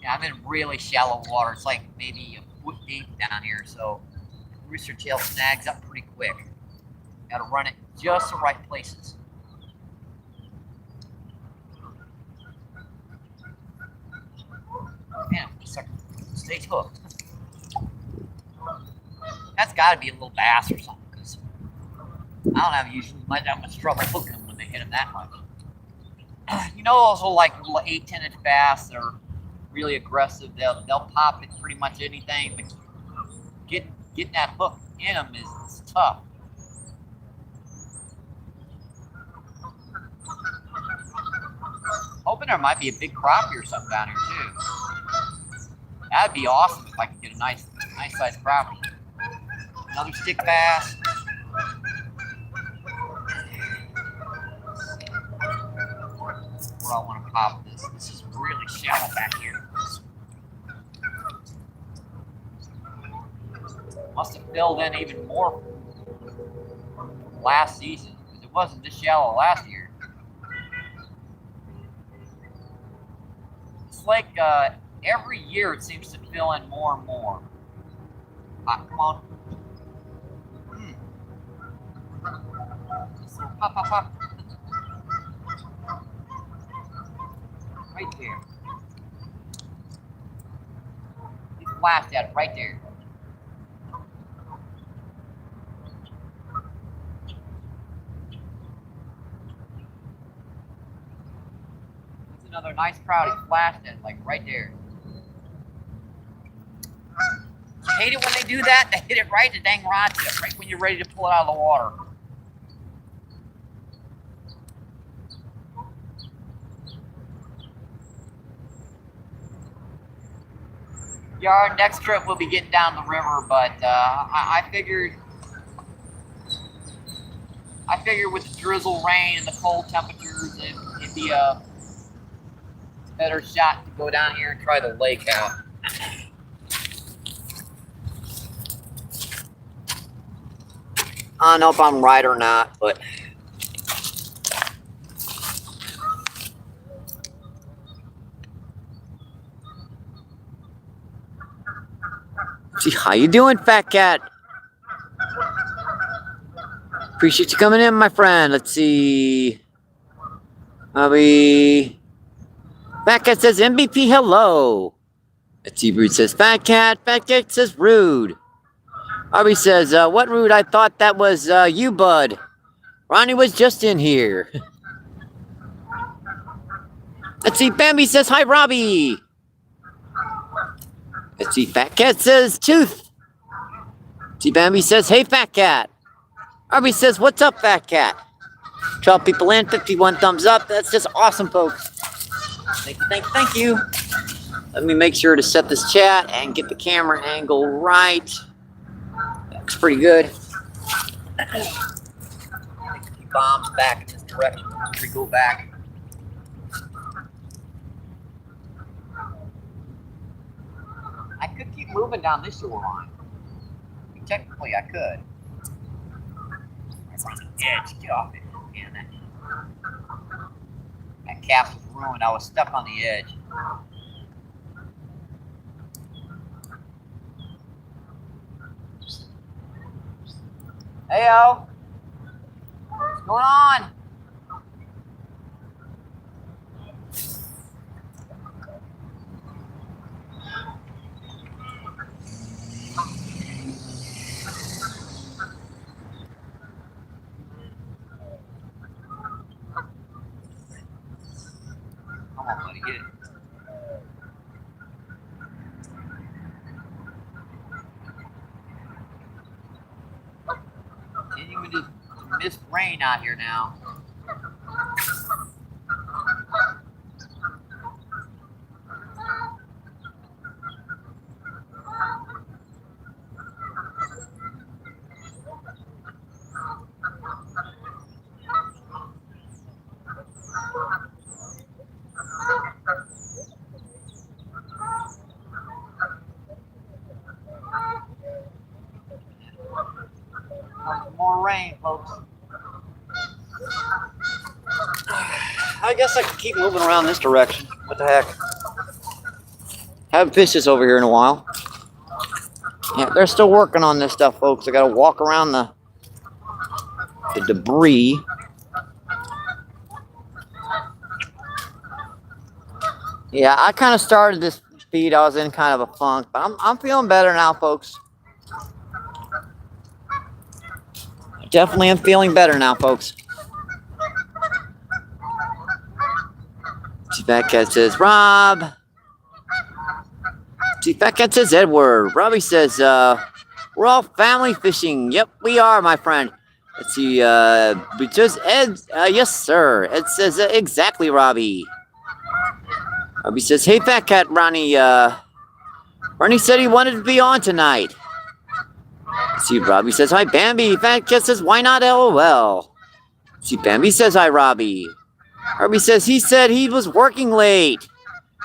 Yeah, I'm in really shallow water. It's like maybe a foot deep down here, so rooster tail snags up pretty quick. Got to run it just the right places. Man, stays hooked. That's got to be a little bass or something, because I don't have usually that much trouble hooking them when they hit them that much. You know, those little 8, 10 inch bass, they're really aggressive. They'll pop at pretty much anything, but getting that hook in them is tough. Hoping there might be a big crappie or something down here too. That'd be awesome if I could get a nice sized crappie. Another stick bass. Where I want to pop this. This is really shallow back here. Must have filled in even more from last season, because it wasn't this shallow last year. It's like every year it seems to fill in more and more. Come on. Just pop. Right there. You flashed at it right there. That's another nice trout. He flashed at it, like right there. I hate it when they do that. They hit it right in the dang rod tip, right when you're ready to pull it out of the water. Yeah, our next trip we'll be getting down the river, but I figured with the drizzle rain and the cold temperatures, it'd be a better shot to go down here and try the lake out. I don't know if I'm right or not, but see, how you doing, fat cat? Appreciate you coming in, my friend. Let's see. Fat cat says MVP hello. Let's see, Rude says fat cat. Fat cat says rude. Arby says, what Rude? I thought that was you, bud. Ronnie was just in here. Let's see, Bambi says hi, Robbie. Let's see, Fat Cat says tooth. Let's see, Bambi says hey, Fat Cat. Robbie says what's up, Fat Cat. 12 people in, 51 thumbs up. That's just awesome, folks. Thank you. Let me make sure to set this chat and get the camera angle right. Looks pretty good. Bombs back in this direction. We go back. I could keep moving down this shoreline. Technically, I could. It's on the edge. Get off it. Man, that cast was ruined. I was stuck on the edge. Heyo! What's going on? Come on, buddy, get it. Continuing to miss rain out here now. More rain, folks. I guess I can keep moving around this direction. What the heck? Haven't fished this over here in a while. Yeah, they're still working on this stuff, folks. I gotta walk around the debris. Yeah, I kind of started this feed. I was in kind of a funk, but I'm feeling better now, folks. Definitely am feeling better now, folks. See, Fat Cat says Rob. See, Fat Cat says Edward. Robbie says we're all family fishing. Yep, we are, my friend. Let's see, just Ed. Yes, sir. Ed says exactly, Robbie. Robbie says, hey, Fat Cat, Ronnie. Ronnie said he wanted to be on tonight. See, Robbie says, hi, Bambi. Fat Cat says, why not LOL? See, Bambi says, hi, Robbie. Robbie says, he said he was working late.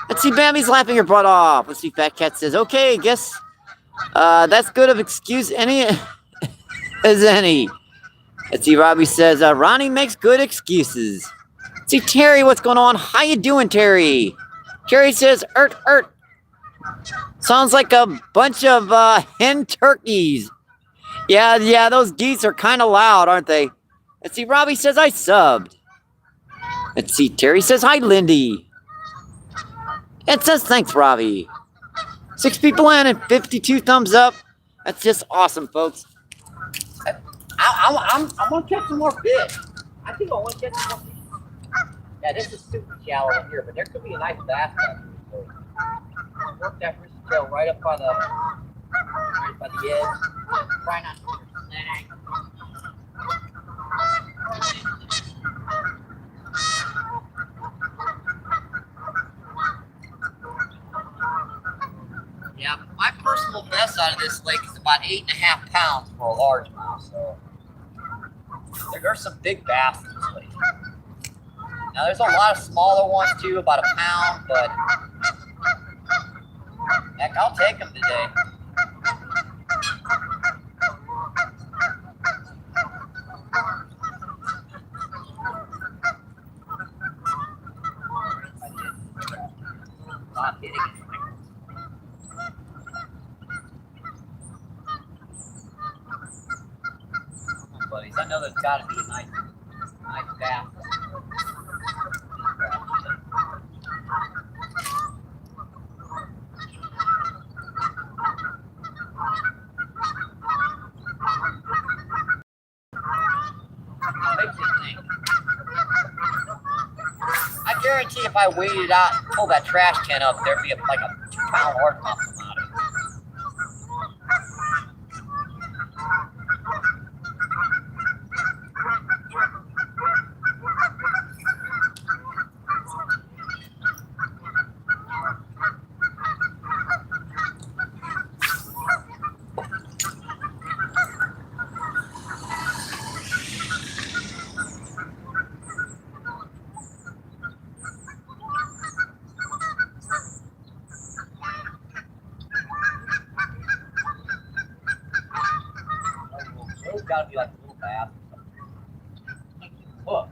Let's see, Bambi's laughing her butt off. Let's see, Fat Cat says, okay, guess that's good of excuse any as any. Let's see, Robbie says, Ronnie makes good excuses. Let's see, Terry, what's going on? How you doing, Terry? Terry says, ert. Sounds like a bunch of hen turkeys. Yeah, those geese are kind of loud, aren't they? Let's see, Robbie says, I subbed. Let's see, Terry says, hi, Lindy. It says, thanks, Robbie. 6 people in and 52 thumbs up. That's just awesome, folks. I want to catch some more fish. I think I want to catch some more fish. Yeah, this is super shallow in here, but there could be a nice bass back here. So work that fish tail right up by the edge. Try not to snag. Yeah, my personal best out of this lake is about 8.5 pounds for a largemouth. So there's some big bass in this lake. Now there's a lot of smaller ones too, about a pound, but heck, I'll take them today. Not hitting it. Buddies, I know there's got to be a nice bass. makes you think. I guarantee if I waited out and pulled that trash can up, there'd be like a 2-pound largemouth come out of it. Those gotta be like a little bass or something. Look.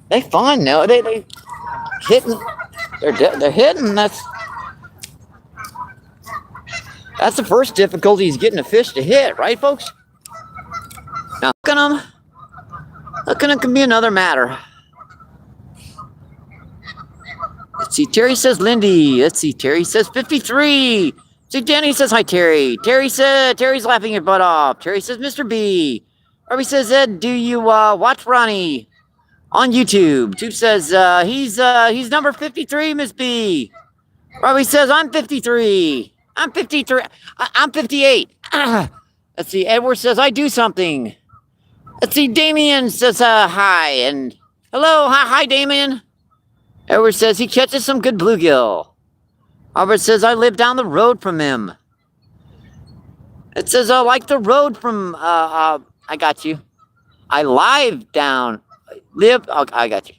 They fun now. They hitting. They're hitting. That's the first difficulty is getting a fish to hit, right, folks? Now hooking them can be another matter. Let's see. Terry says Lindy. Let's see. Terry says 53. See, Danny says hi, Terry. Terry's laughing your butt off. Terry says Mr. B. Robbie says Ed, do you watch Ronnie on YouTube? Tube says he's number 53, Miss B. Robbie says I'm 53. I'm 53. I'm 58. Let's see. Edward says I do something. Let's see. Damien says hi and hello. Hi, Damien. Edward says he catches some good bluegill. Robert says I live down the road from him. It says like the road from I got you. I live. Oh, I got you.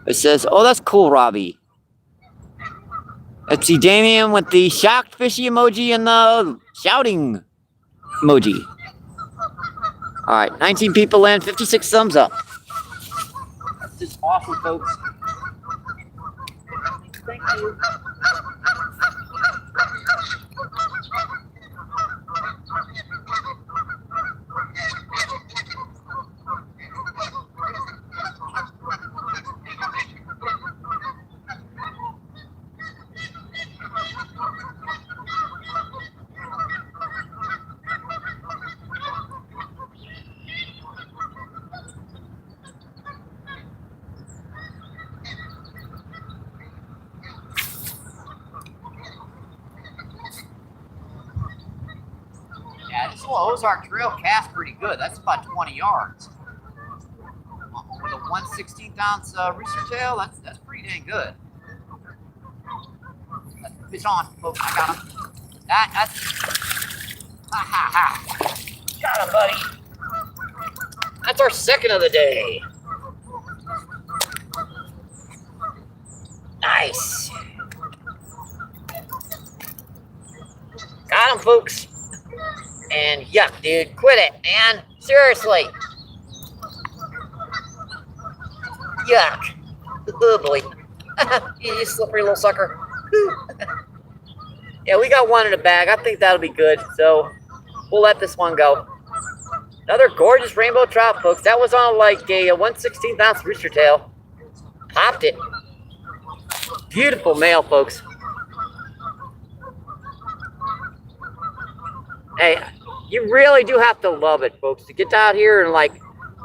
It says, oh, that's cool, Robbie. Let's see, Damien with the shocked fishy emoji and the shouting emoji. All right, 19 people in, 56 thumbs up. That's just awesome, folks. Thank you. Yeah, this little Ozark Trail cast pretty good. That's about 20 yards. With a 1/16 ounce rooster tail, that's pretty dang good. Fish on, folks. I got him. That's ha ha ha. Got him, buddy. That's our second of the day. Nice. Got him, folks. And yuck, dude, quit it, man. Seriously. Yuck. Oh boy. You slippery little sucker. Yeah, we got one in the bag. I think that'll be good. So we'll let this one go. Another gorgeous rainbow trout, folks. That was on like a 1/16 ounce rooster tail. Popped it. Beautiful male, folks. Hey, you really do have to love it, folks, to get out here and like,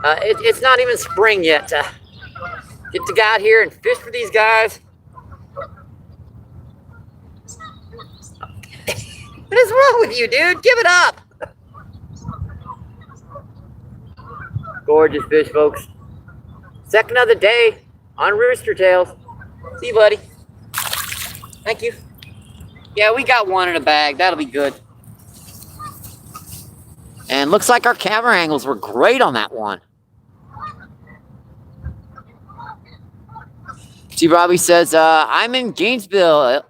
it's not even spring yet. Get to go out here and fish for these guys. What is wrong with you, dude? Give it up. Gorgeous fish, folks. Second of the day on rooster tails. See you, buddy. Thank you. Yeah, we got one in a bag. That'll be good. And looks like our camera angles were great on that one. See, Robbie says, I'm in Gainesville.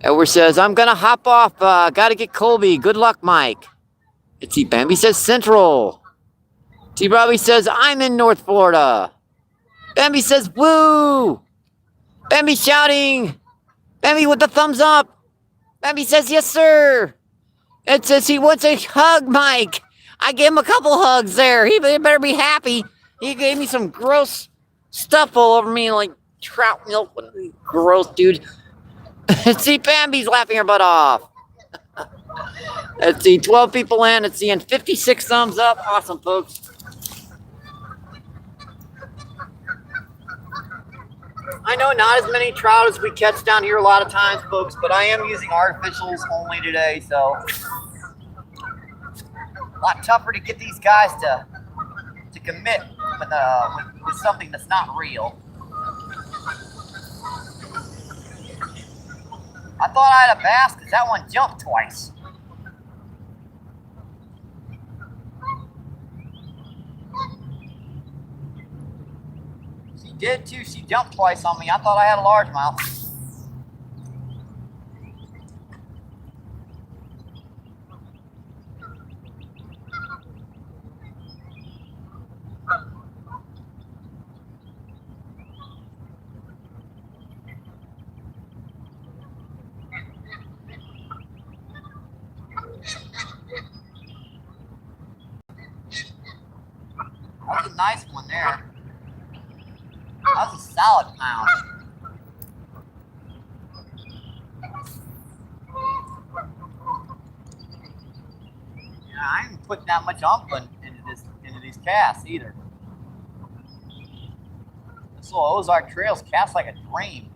Edward says, I'm going to hop off. Got to get Colby. Good luck, Mike. Let's see, Bambi says Central. See, Robbie says, I'm in North Florida. Bambi says, woo. Bambi shouting. Bambi with the thumbs up. Bambi says, yes, sir. It says he wants a hug, Mike. I gave him a couple hugs there. He better be happy. He gave me some gross stuff all over me, like trout milk. Gross, dude. See, Bambi's laughing her butt off. Let's see, 12 people in. Let's see, and 56 thumbs up. Awesome, folks. I know not as many trout as we catch down here a lot of times, folks, but I am using artificials only today, so a lot tougher to get these guys to commit with something that's not real. I thought I had a bass because that one jumped twice. She did too. She jumped twice on me. I thought I had a largemouth. That was a nice one there. That was a solid pound. Yeah, I ain't putting that much ump into these casts either. This little Ozark Trails casts like a dream.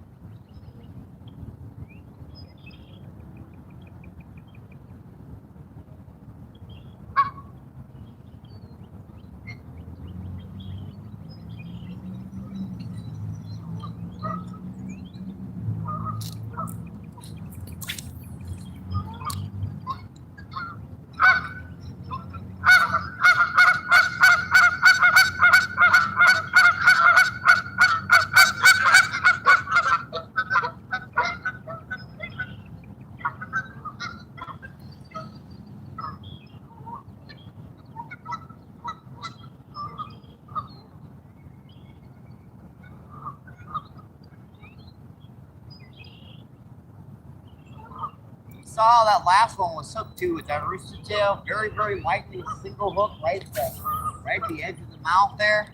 Saw that last one was hooked too with that rooster tail, very, very lightly, single hook right at the edge of the mouth there.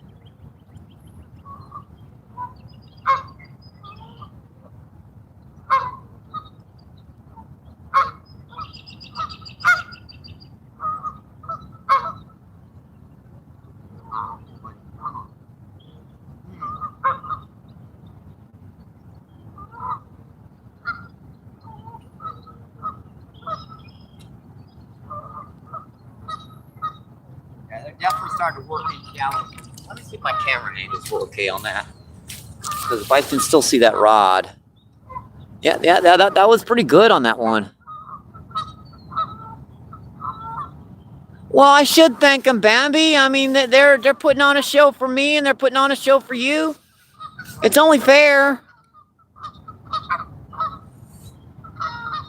Yeah, they're definitely starting to work in shallow. Let me see if my camera angles were okay on that, because if I can still see that rod. Yeah, that was pretty good on that one. Well, I should thank them, Bambi. I mean, they're putting on a show for me, and they're putting on a show for you. It's only fair.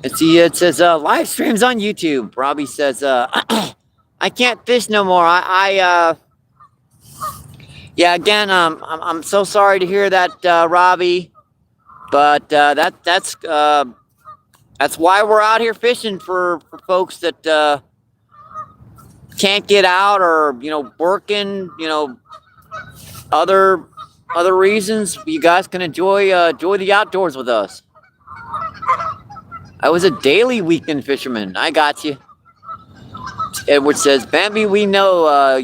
Let's see, it says live streams on YouTube. Robbie says, I can't fish no more. Yeah, again, I'm so sorry to hear that, Robbie. But that's why we're out here fishing for folks that can't get out, or working, other reasons. You guys can enjoy the outdoors with us. I was a daily weekend fisherman. I got you. Edward says, Bambi, we know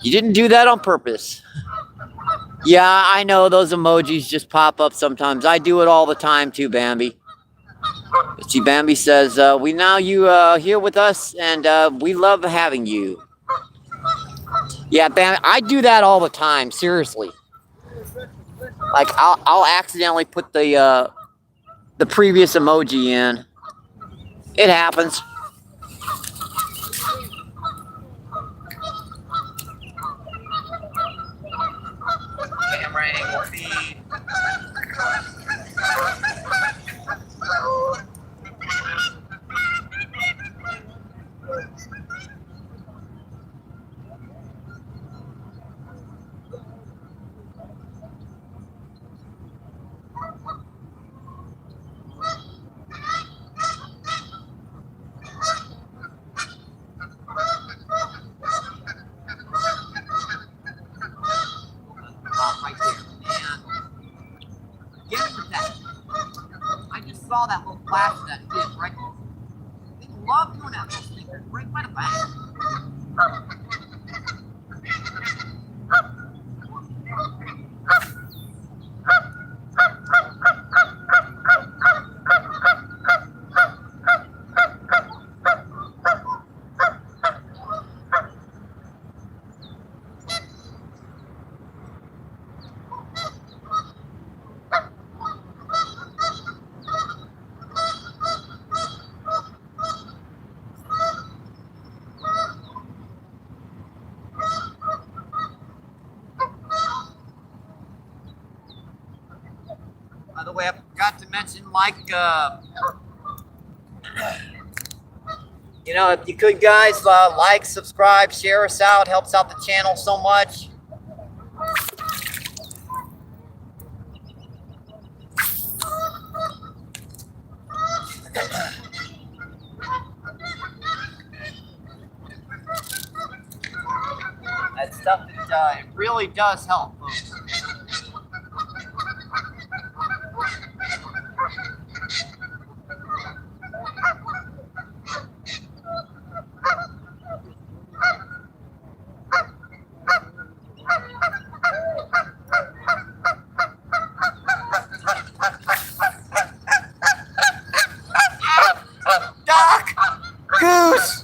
you didn't do that on purpose. Yeah, I know those emojis just pop up sometimes. I do it all the time too, Bambi. See, Bambi says, we now you here with us, and we love having you. Yeah, Bambi, I do that all the time, seriously. Like, I'll accidentally put the previous emoji in. It happens. Camera angle feed. love doing that. Those things are right by the back. By the way, I forgot to mention, you know, if you could, guys, like, subscribe, share us out. Helps out the channel so much. That stuff, it really does help, folks. Goose!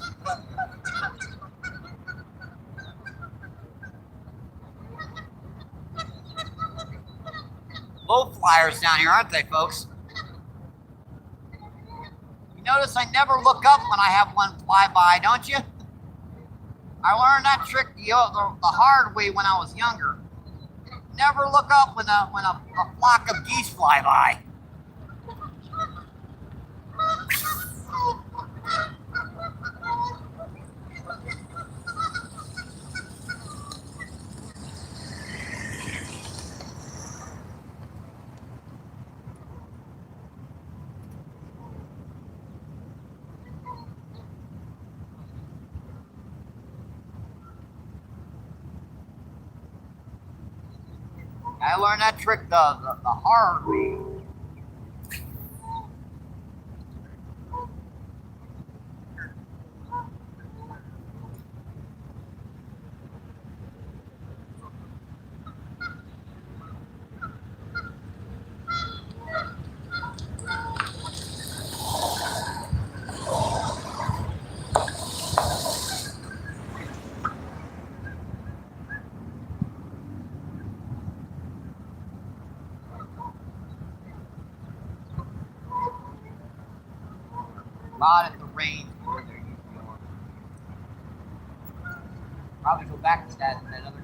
Low flyers down here, aren't they, folks? You notice I never look up when I have one fly by, don't you? I learned that trick the hard way when I was younger. Never look up when a flock of geese fly by. I learned that trick the hard way. Not at the range where they're usually on. Probably go back to that other.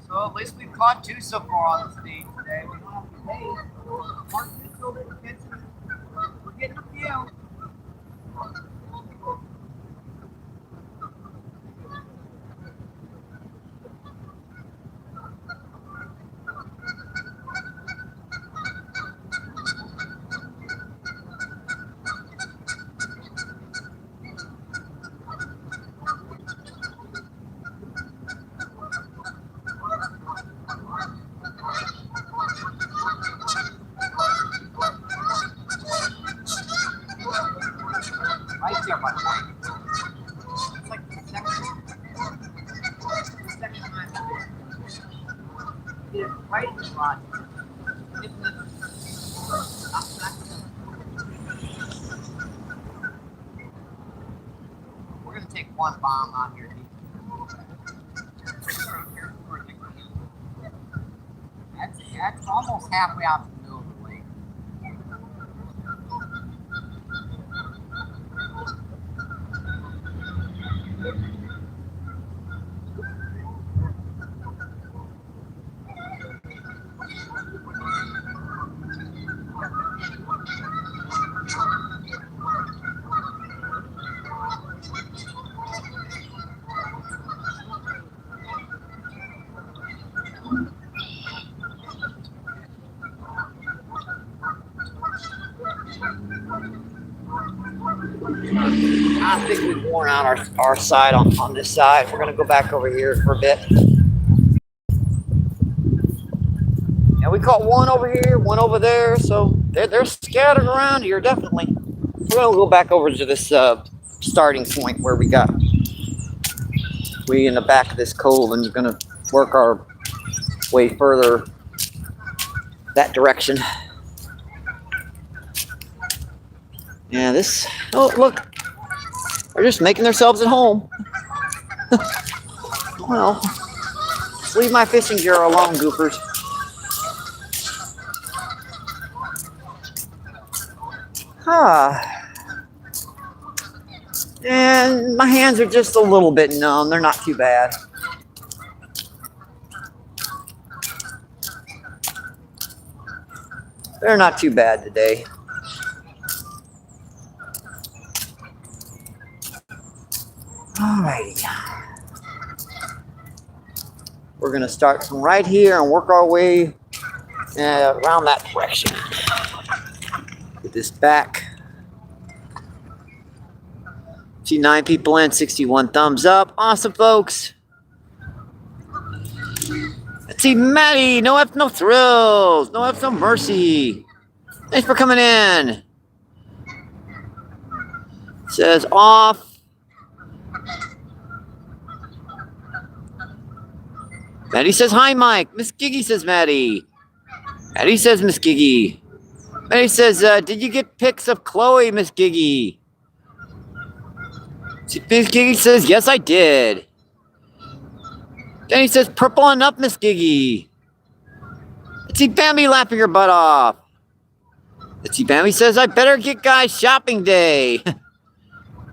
So at least we've caught two so far on the stage today. We don't have to pay. Mark this over the kitchen. We're getting a few. Right there, my friend. It's like the second time. Get it right in the rod. We're gonna take one bomb out here. That's almost halfway out to the middle of the lake. I think we've worn out our side on this side. We're gonna go back over here for a bit. And we caught one over here, one over there, so they're scattered around here, definitely. We're gonna go back over to this starting point where we in the back of this cove, and we're gonna work our way further that direction. Yeah, oh look, they're just making themselves at home. Well, just leave my fishing gear alone, goofers. And my hands are just a little bit numb. They're not too bad. They're not too bad today. Alrighty. We're gonna start from right here and work our way around that direction. Get this back. See 9 people in, 61 thumbs up. Awesome, folks. Let's see Maddie. No F, no thrills. No F, no mercy. Thanks for coming in. Says off. Maddie says hi, Mike. Miss Giggy says Maddie. Maddie says Miss Giggy. Maddie says, did you get pics of Chloe, Miss Giggy? Miss Giggy says, yes, I did. Danny says, purple on up, Miss Giggy. Let's see Bambi laughing her butt off. Let's see Bambi says, I better get guys shopping day.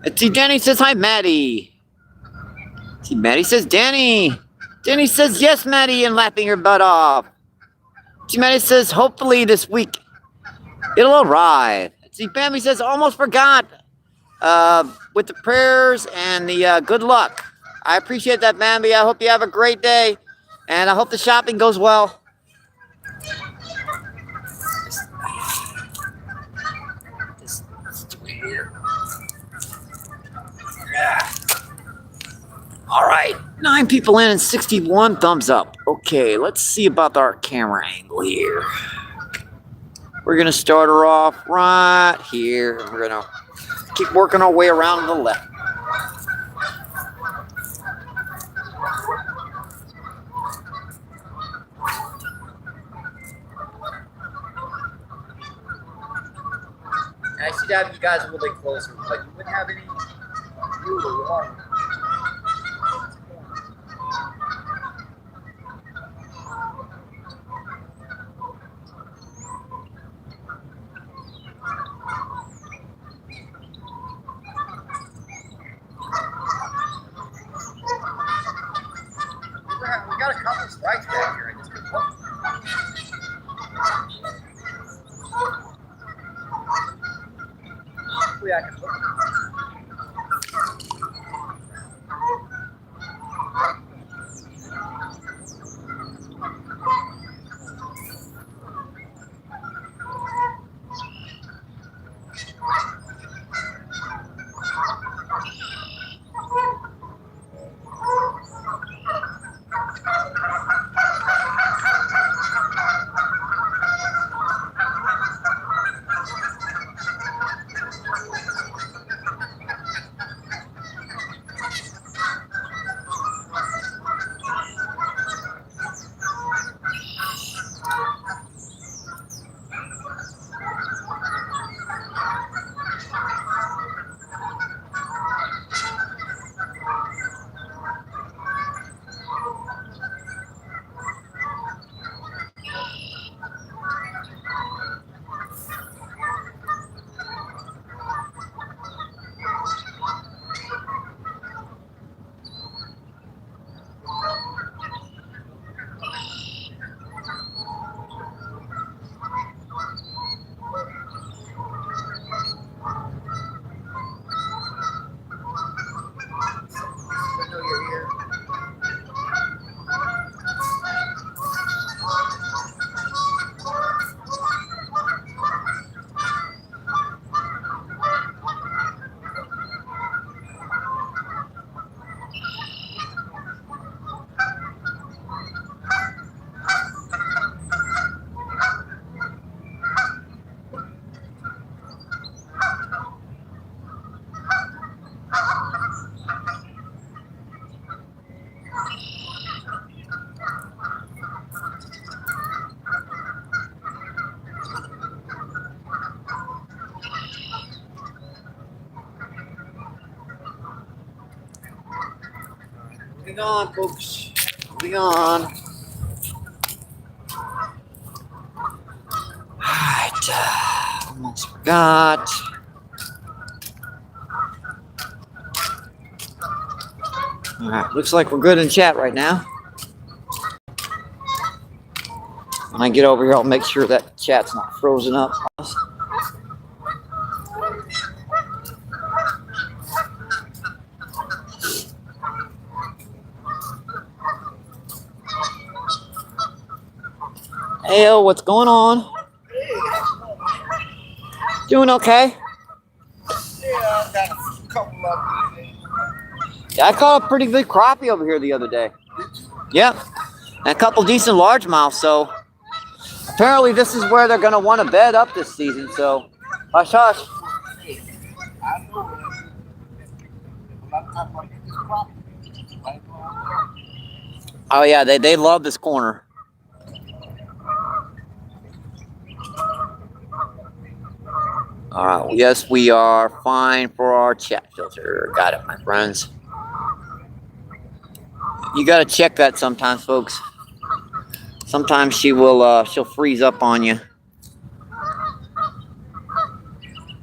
Let's see Danny says, hi, Maddie. Let's see Maddie says, Danny. Danny says, yes, Maddie, and laughing her butt off. Let's see Maddie says, hopefully this week it'll arrive. Let's see Bambi says, almost forgot. With the prayers and the good luck. I appreciate that, Bambi. I hope you have a great day, and I hope the shopping goes well. All right, 9 people in and 61 thumbs up. Okay, let's see about our camera angle here. We're gonna start her off right here. We're gonna keep working our way around to the left. I should have you guys a little bit closer, but you wouldn't have any view of the water. We got a couple strikes back here. I just been looking. Hopefully I can look. Moving on, folks. Moving on. Alright, almost forgot. Alright, looks like we're good in chat right now. When I get over here, I'll make sure that chat's not frozen up. Hey, what's going on? Doing okay? Yeah, I got a couple of them. Yeah, I caught a pretty good crappie over here the other day. Yep, and a couple decent largemouth. So apparently, this is where they're gonna want to bed up this season. So hush, hush. I know it. When I'm talking about this crop, right now, Oh yeah, they love this corner. All right. Well, yes, we are fine for our chat filter. Got it, my friends. You gotta check that sometimes, folks. Sometimes she'll freeze up on you.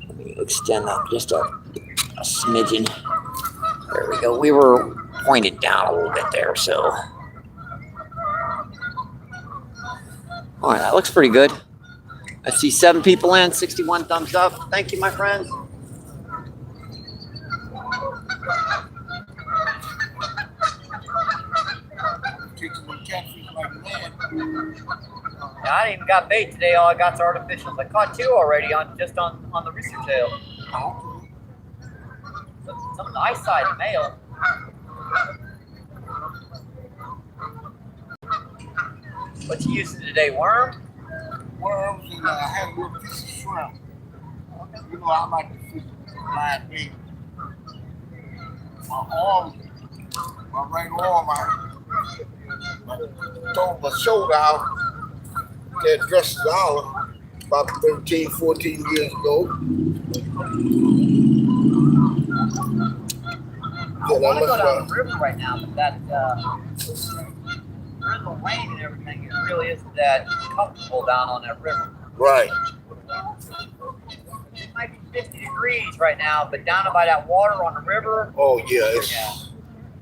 Let me extend that just a smidgen. There we go. We were pointed down a little bit there, so. All right, that looks pretty good. I see 7 people in, 61 thumbs up. Thank you, my friends. catching them catfish like mad. Yeah, I ain't even got bait today. All I got's artificials. I caught 2 already on the rooster tail. Okay. Some nice size male. What you using today? Worm? Worms and I had a little piece of shrimp. You know, I like to fish live bait. My arm, my right arm, I tore my shoulder out. That dress is out about 13, 14 years ago. I want to go down the river right now, but that river rain and everything, it really isn't that comfortable down on that river. Right. It might be 50 degrees right now, but down by that water on the river, Oh yeah, it's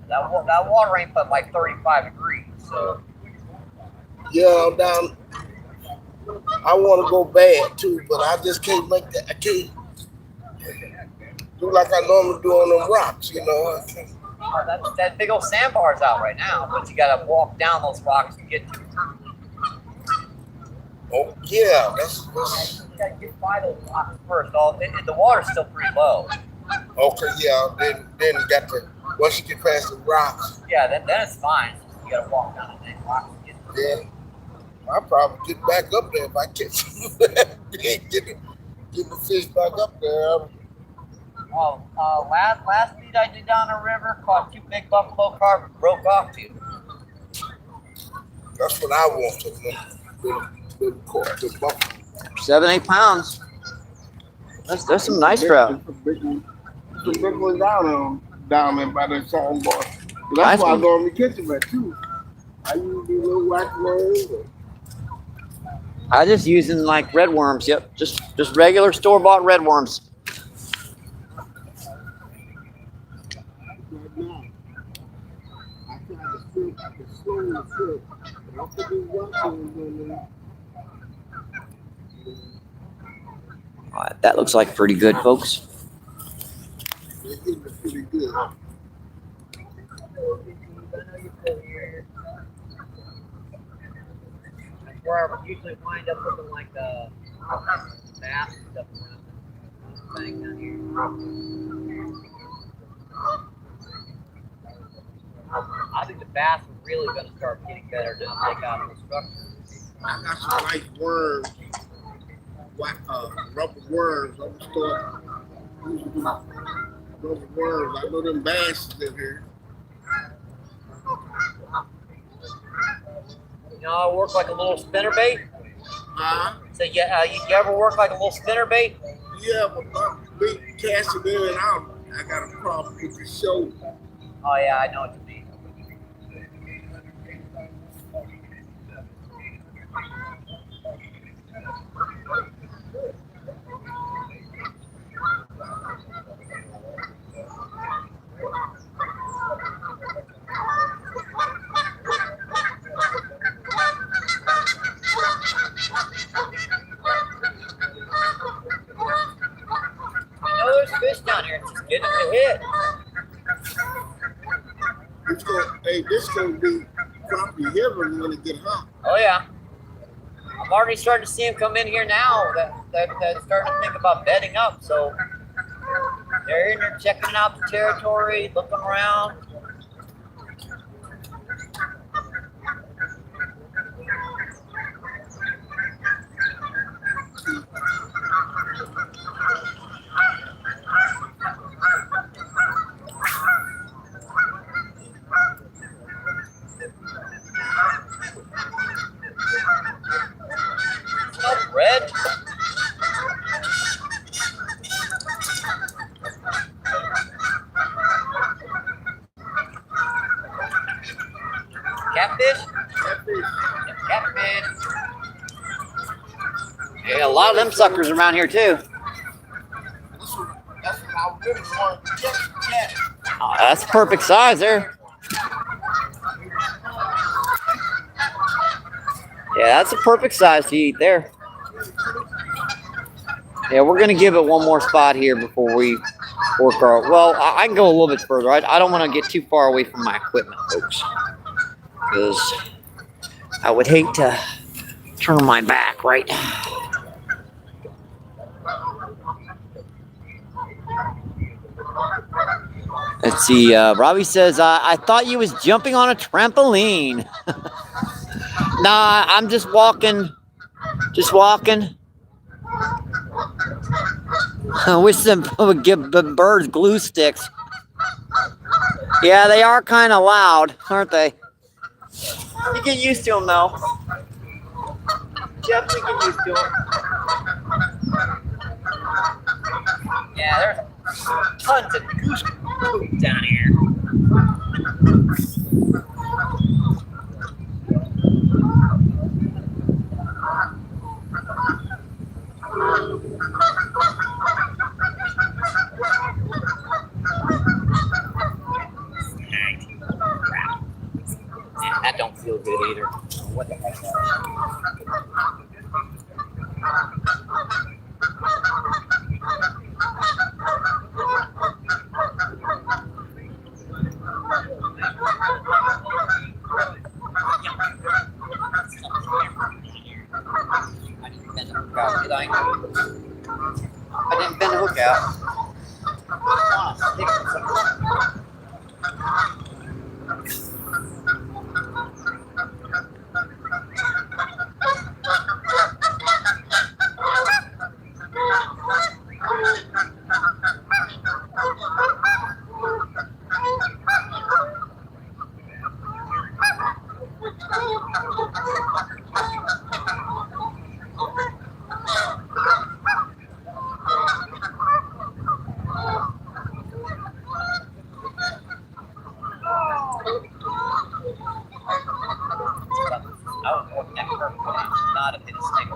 that water ain't but like 35 degrees. So yeah. I'm down. I want to go bad too, but I just can't make that. I can't do like I normally do on them rocks, you know. that big old sandbar's out right now, but you got to walk down those rocks to get to it. Oh yeah, that's You got to get by those rocks first. The water's still pretty low. okay. Yeah, then got to once you get past the rocks. Yeah, then it's fine. You got to walk down the rocks to get to it. Yeah, I'll probably get back up there if I catch get the fish back up there. Well, last feed I did down the river, caught 2 big buffalo carp and broke off 2. That's what I want to know. The buffalo. 7-8 pounds. That's some nice trout. Some big ones down there by the sandbar. That's Nice why I one. normally catch them at too. I usually little white worms. I just using like red worms. Yep, just regular store-bought red worms. Right now, I try to strip, to slow the strip. I put these white worms in there. All right, that looks like pretty good, folks. They're getting it pretty good. Where I usually wind up looking like a bass and stuff around the thing down here. I think the bass are really going to start getting better to take out the structure. I got some nice worms, white rubber worms. I'm gonna start using rubber worms. I know them bass live here. You know, I work like a little spinnerbait. So yeah, you ever work like a little spinnerbait? Yeah, but my big casting in and out, I got a problem with the shoulder. Oh yeah, I know what you mean. also be crappie heavy when it get hot. Oh yeah. I'm already starting to see them come in here now that starting to think about bedding up. So they're in there checking out the territory, looking around. Smells red. Catfish? Catfish. Yeah, a lot of them suckers around here too. That's what I really want to catch. Oh, that's perfect size there. Yeah, that's a perfect size to eat there. Yeah, we're gonna give it one more spot here before we work our. Well, I can go a little bit further. I don't want to get too far away from my equipment, folks, because I would hate to turn my back. Right. Let's see. Robbie says, "I thought you was jumping on a trampoline." Nah, I'm just walking. Just walking. I wish them would give the birds glue sticks. Yeah, they are kind of loud, aren't they? You get used to them, though. Definitely get used to them. Yeah, there's tons of goose poop down here. Yeah, that don't feel good either. What the heck is that? I didn't bend the hook out. Not a hit a snake.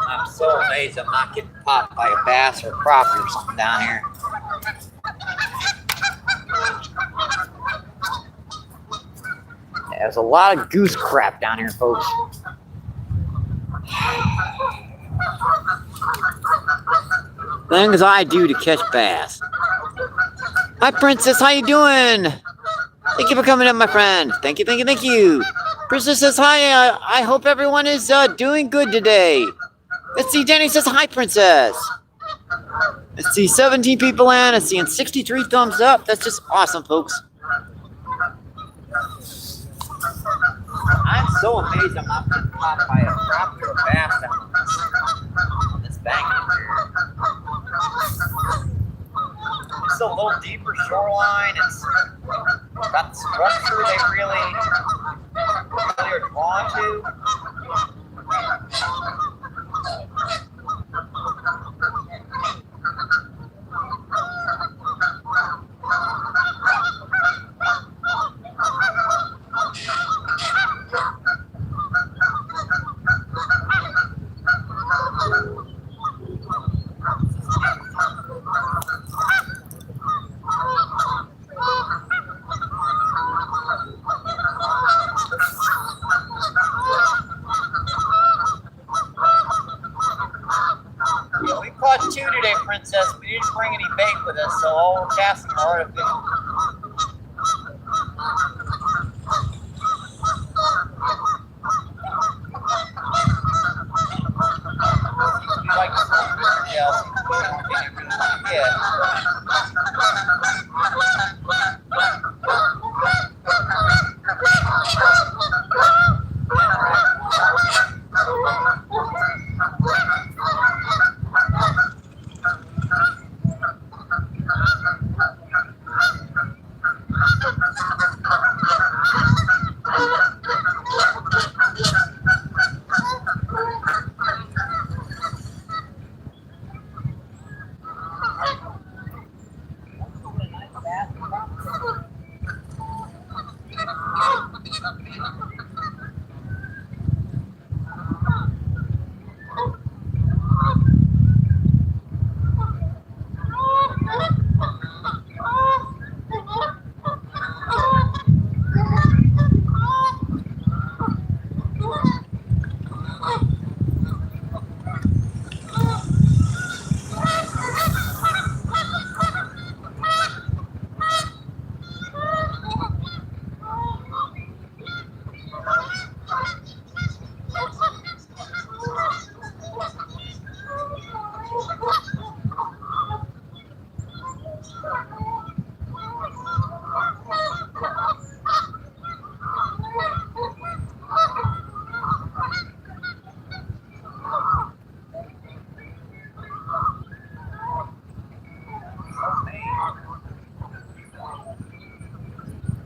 I'm so amazed I'm not getting caught by a bass or a crappie or something down here. Yeah, there's a lot of goose crap down here, folks. Things I do to catch bass. Hi, Princess. How you doing? Thank you for coming up, my friend. Thank you, thank you, thank you. Princess says hi. I hope everyone is doing good today. Let's see. Danny says hi, Princess. Let's see. 17 people in. Let's see. And 63 thumbs up. That's just awesome, folks. I'm so amazed I'm not getting caught by a crappie or a bass on this bank here. It's a little deeper shoreline. It's got the structure they really are drawn to. We caught 2 today, Princess. We didn't bring any bait with us, so all we're casting are artificial. You like the yeah, yeah.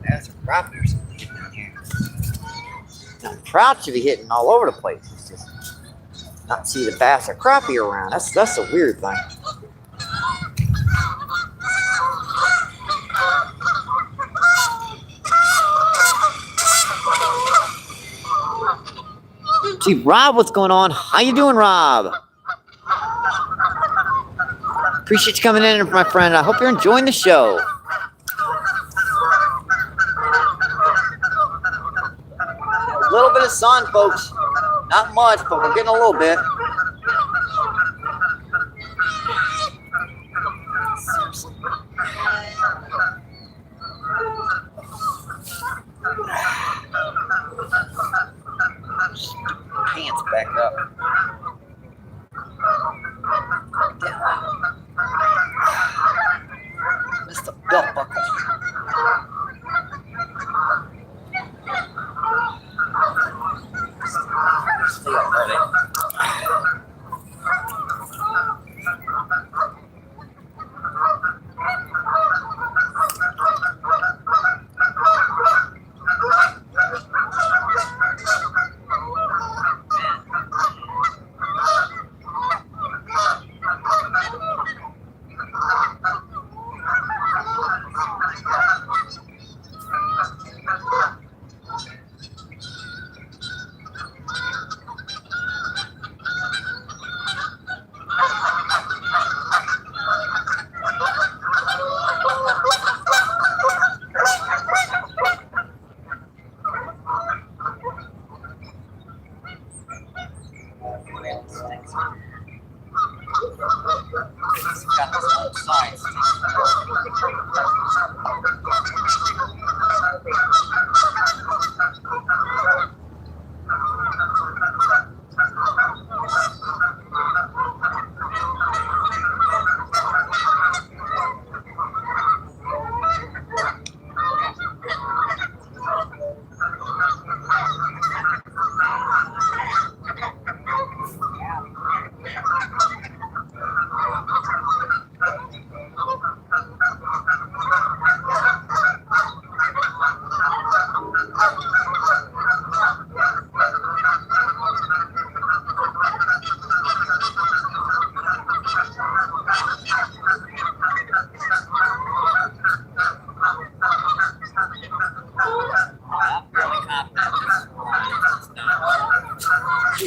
That's a crappie or something down here. Now, trout should be hitting all over the place. It's just not see the bass or crappie around. That's a weird thing. See, Rob, what's going on? How you doing, Rob? Appreciate you coming in, my friend. I hope you're enjoying the show. A little bit of sun, folks. Not much, but we're getting a little bit. Seriously. Pants back up. Missed the belt buckle. Stay up, buddy. Got this on sides.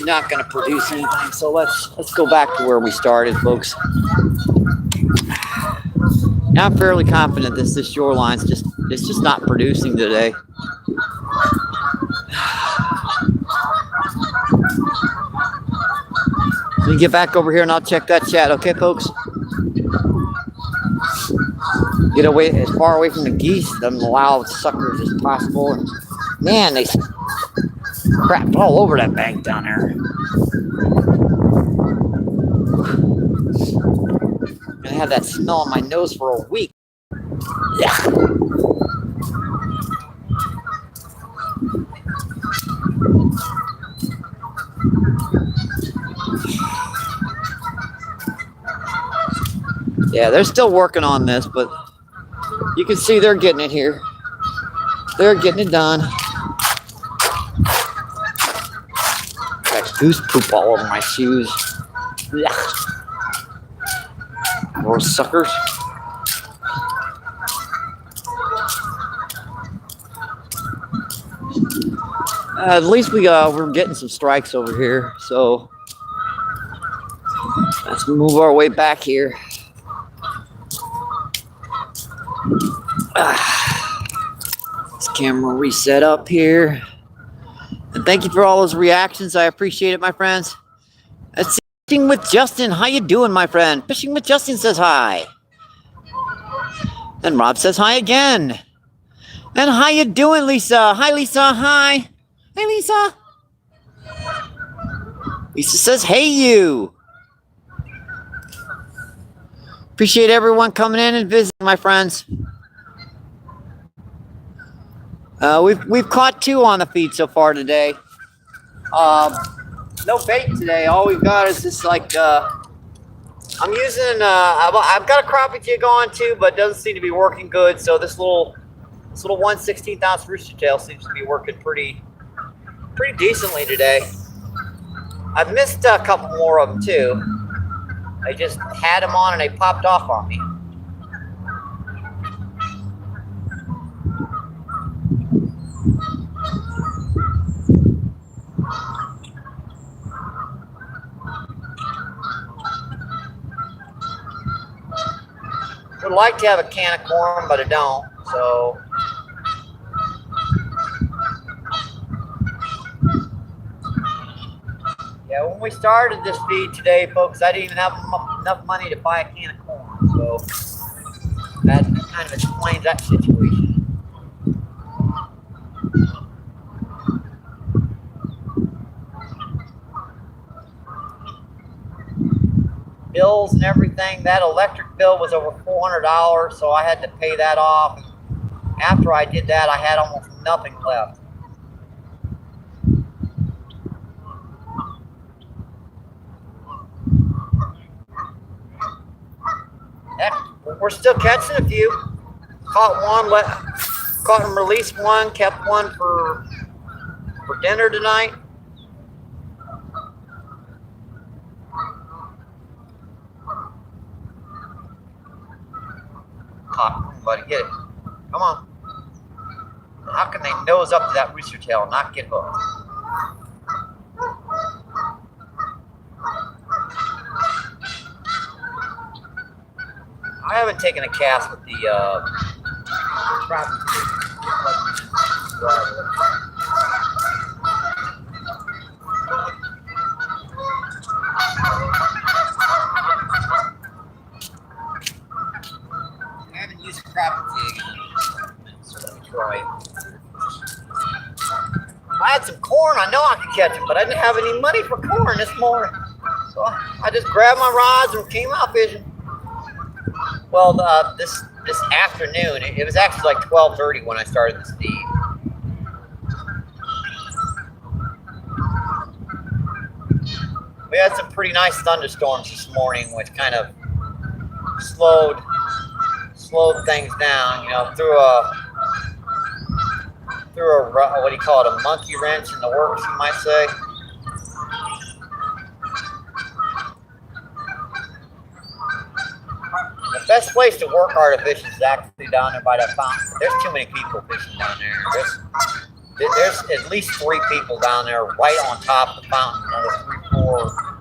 not going to produce anything. So let's go back to where we started, folks. Now I'm fairly confident this shoreline's just not producing today. Let me get back over here and I'll check that chat, okay, folks? Get away as far away from the geese, them loud suckers as possible. And man, they crapped all over that bank down there. I had that smell on my nose for a week. Yeah. Yeah, they're still working on this, but you can see they're getting it here. They're getting it done. Got goose poop all over my shoes. Yeah. More suckers. At least we're getting some strikes over here, so let's move our way back here. This camera reset up here. And thank you for all those reactions. I appreciate it, my friends. Let's see. Fishing with Justin. How you doing, my friend? Fishing with Justin says hi. And Rob says hi again. And how you doing, Lisa? Hi, Lisa. Hi. Hey, Lisa. Lisa says, hey, you. Appreciate everyone coming in and visiting, my friends. We've caught 2 on the feed so far today. No bait today. All we've got is just like I'm using. I've got a crappie jig on too, but it doesn't seem to be working good. So this little 1/16 ounce rooster tail seems to be working pretty decently today. I've missed a couple more of them too. I just had them on and they popped off on me. Would like to have a can of corn, but I don't, so. Yeah, when we started this feed today, folks, I didn't even have enough money to buy a can of corn, so that kind of explains that situation. Bills and everything, that electric bill was over $400, so I had to pay that off. After I did that, I had almost nothing left. Heck, we're still catching a few. Caught one, caught and released one, kept one for dinner tonight. Come on, buddy, get it. Come on. How can they nose up to that rooster tail and not get hooked? I haven't taken a cast with the crappie. I haven't used a crappie jig, so let me try it. If I had some corn, I know I could catch them, but I didn't have any money for corn this morning. So I just grabbed my rods and came out fishing. Well, this afternoon, it was actually like 12:30 when I started this feed. We had some pretty nice thunderstorms this morning, which kind of slowed things down. You know, threw a what do you call it, a monkey wrench in the works, you might say. The best place to work artificial is actually down there by that fountain. There's too many people fishing down there. There's at least 3 people down there right on top of the fountain. Another 3, 4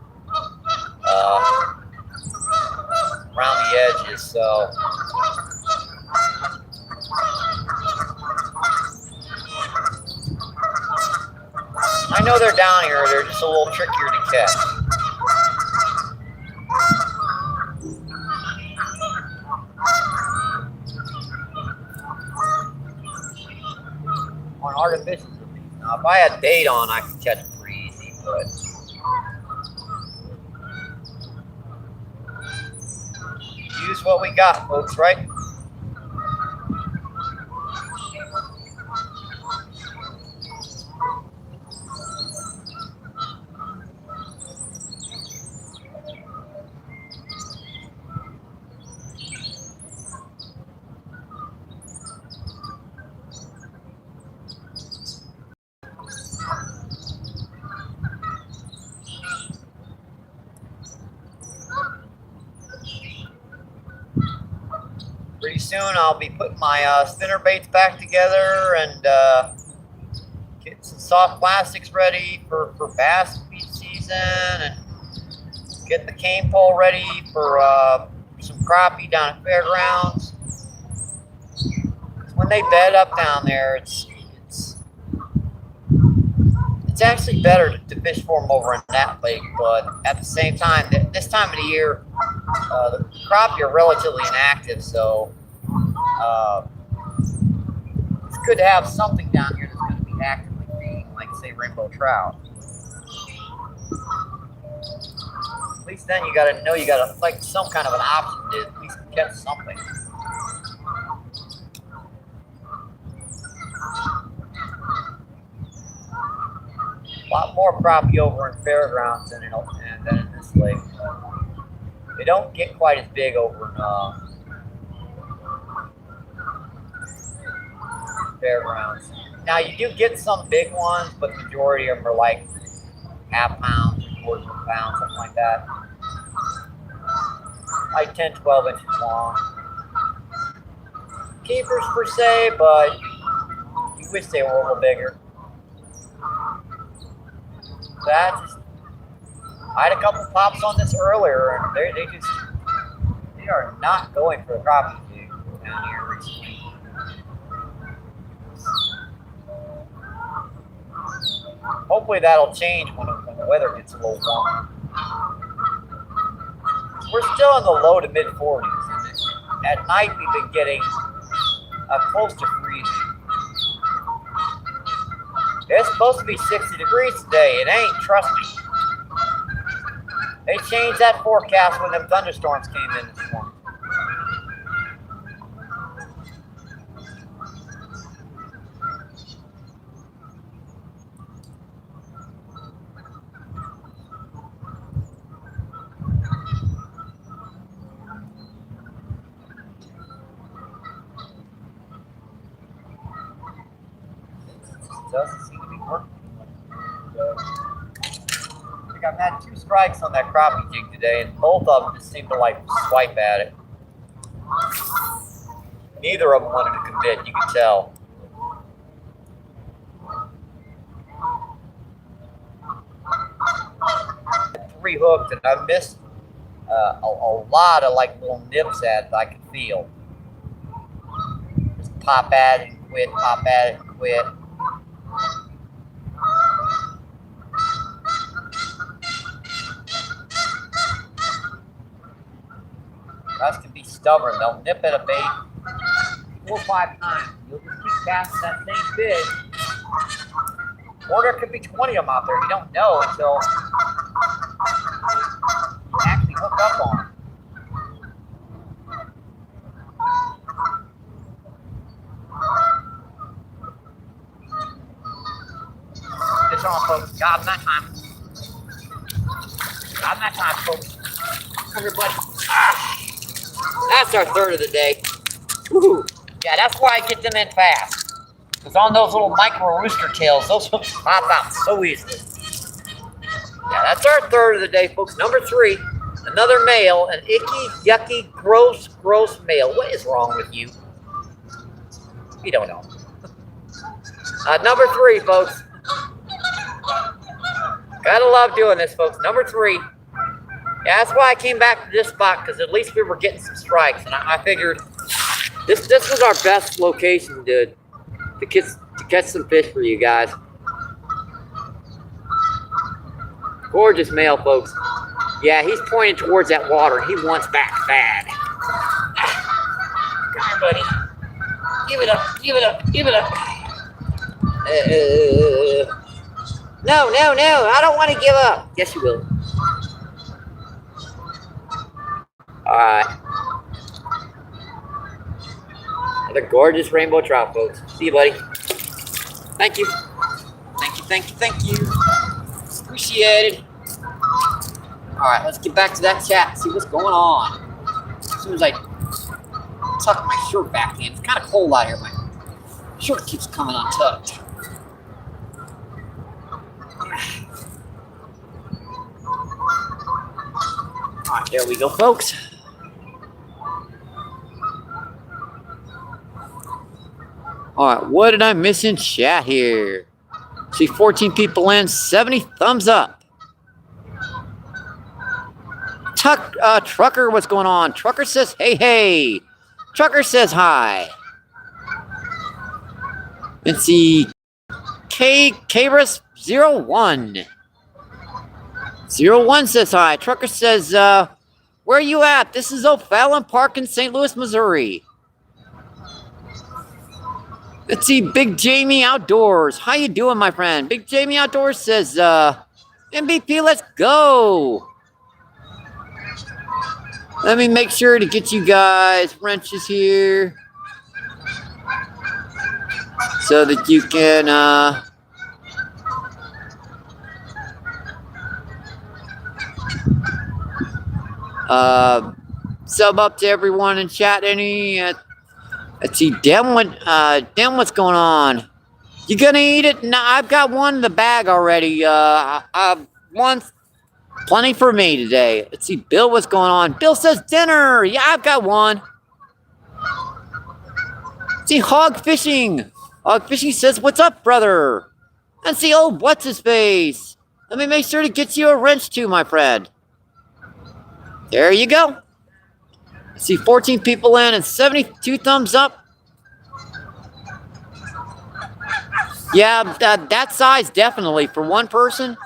around the edges. So I know they're down here. They're just a little trickier to catch. On artificial release. Now, if I had bait on, I could catch them pretty easy, but use what we got, folks, right? Pretty soon I'll be putting my spinner baits back together and getting some soft plastics ready for bass feed season and getting the cane pole ready for some crappie down at fairgrounds. When they bed up down there, it's actually better to fish for them over in that lake, but at the same time, this time of the year, the crappie are relatively inactive, so it's good to have something down here that's going to be actively feeding, like say rainbow trout. At least then you got to know you got to like some kind of an option to at least catch something. A lot more crappie over in fairgrounds than in this lake. They don't get quite as big over in fairgrounds. Now you do get some big ones, but the majority of them are like half pound, 3/4 pound, something like that. Like 10, 12 inches long. Keepers per se, but you wish they were a little bigger. I had a couple pops on this earlier, and they are not going for a crappie jig down here recently. Hopefully that'll change when the weather gets a little warmer. We're still in the low to mid 40s. At night we've been getting close to freezing. It's supposed to be 60 degrees today. It ain't, trust me. They changed that forecast when them thunderstorms came in this morning. Doesn't seem to be working. I think I've had 2 strikes on that crappie jig today, and both of them just seem to like swipe at it. Neither of them wanted to commit, you can tell. Three hooked, and I missed a lot of like little nips at it I could feel. Just pop at it and quit, pop at it and quit. Guys can be stubborn. They'll nip at a bait 4 or 5 times. You'll just keep casting that same fish. Or there could be 20 of them out there. You don't know until you actually hook up on them. Fish on, folks. Got him that time. Got him that time, folks. Come here, buddy. Ah. That's our third of the day. Woohoo. Yeah, that's why I get them in fast. Because on those little micro rooster tails, those hooks pop out so easily. Yeah, that's our third of the day, folks. Number 3, another male, an icky, yucky, gross male. What is wrong with you? We don't know. Number 3, folks. Gotta love doing this, folks. Number 3. Yeah, that's why I came back to this spot, because at least we were getting some strikes, and I figured this was our best location, dude, to catch some fish for you guys. Gorgeous male, folks. Yeah, he's pointing towards that water. He wants back bad. Come here, buddy. Give it up. Give it up. Give it up. No, no, no. I don't want to give up. Yes, you will. All right. Another gorgeous rainbow trout, folks. See you, buddy. Thank you. Thank you, thank you, thank you. Appreciate it. All right, let's get back to that chat, see what's going on. As soon as I tuck my shirt back in, it's kind of cold out here. My shirt keeps coming untucked. All right, there we go, folks. All right, what did I miss in chat here? See 14 people in, 70 thumbs up. Trucker, what's going on? Trucker says, hey, hey. Trucker says hi. Let's see. Kbris01. 01 says hi. Trucker says, where are you at? This is O'Fallon Park in St. Louis, Missouri. Let's see, Big Jamie Outdoors. How you doing, my friend? Big Jamie Outdoors says, MVP, let's go. Let me make sure to get you guys wrenches here so that you can sub up to everyone in chat. Let's see, Dan, what's going on? You gonna eat it? No, I've got one in the bag already. One's plenty for me today. Let's see, Bill, what's going on? Bill says dinner. Yeah, I've got one. Let's see, Hog Fishing. Hog Fishing says, what's up, brother? Let's see, oh, what's his face? Let me make sure to get you a wrench too, my friend. There you go. Let's see, 14 people in and 72 thumbs up. Yeah, that size definitely for one person.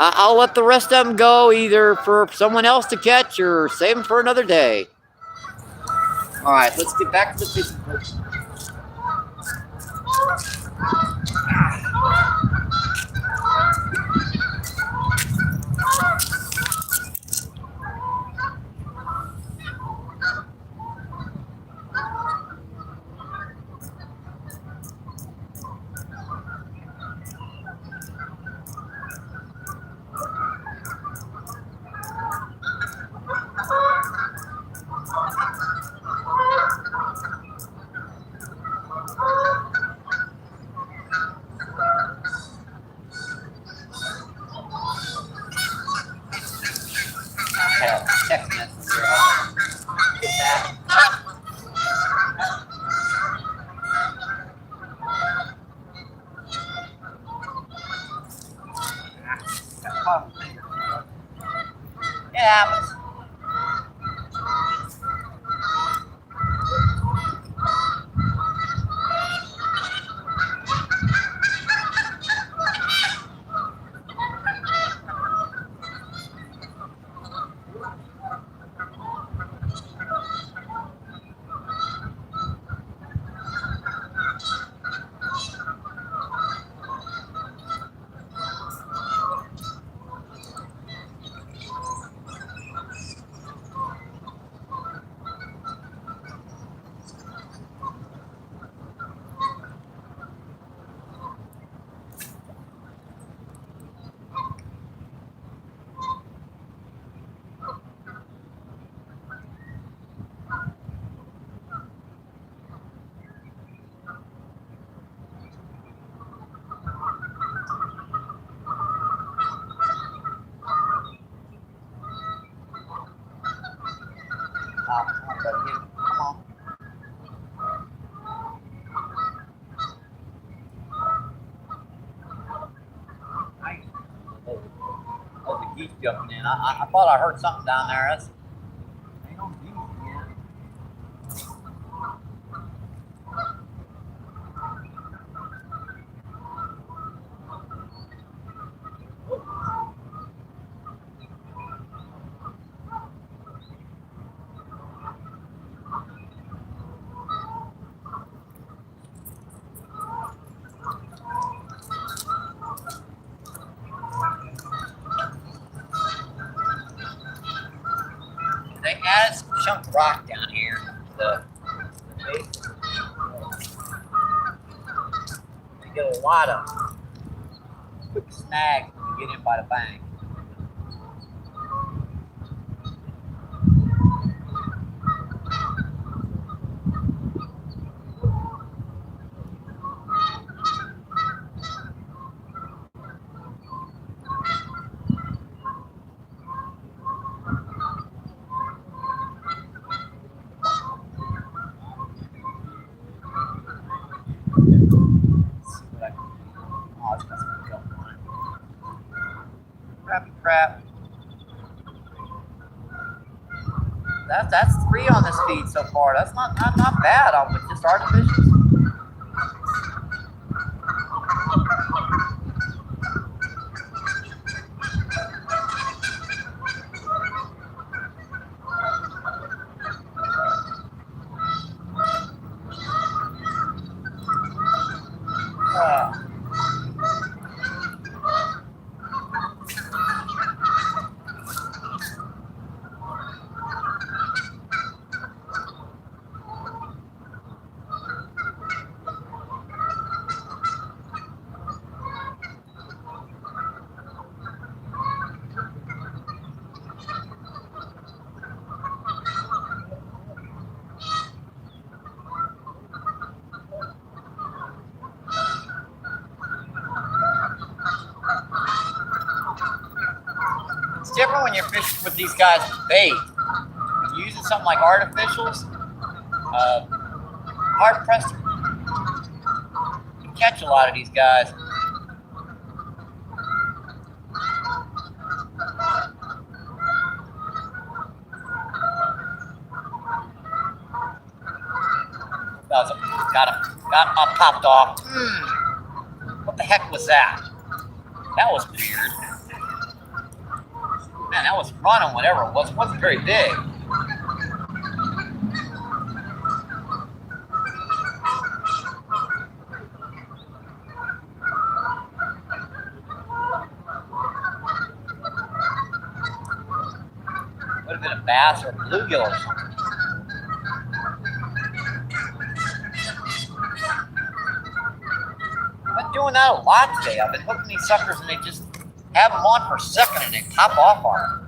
I'll let the rest of them go either for someone else to catch or save them for another day. All right, let's get back to the fishing. Text message. Get that. Yeah. Come on. man. I thought I heard something down there. That's ain't no view, man. They added some chunk rock down here. The base. They get a lot of quick snags when you get in by the bank. Oh, it's got some gum on it. Crappie crap. That's 3 on this feed so far. That's not bad on with just artificials. It's different when you're fishing with these guys with bait. When you're using something like artificials, hard pressed to catch a lot of these guys. Got him, popped off. What the heck was that? That was weird. Man, that was running, whatever it was. It wasn't very big. Would have been a bass or a bluegill or something. I've been doing that a lot today. I've been hooking these suckers and they just have them on for a second and they pop off on them.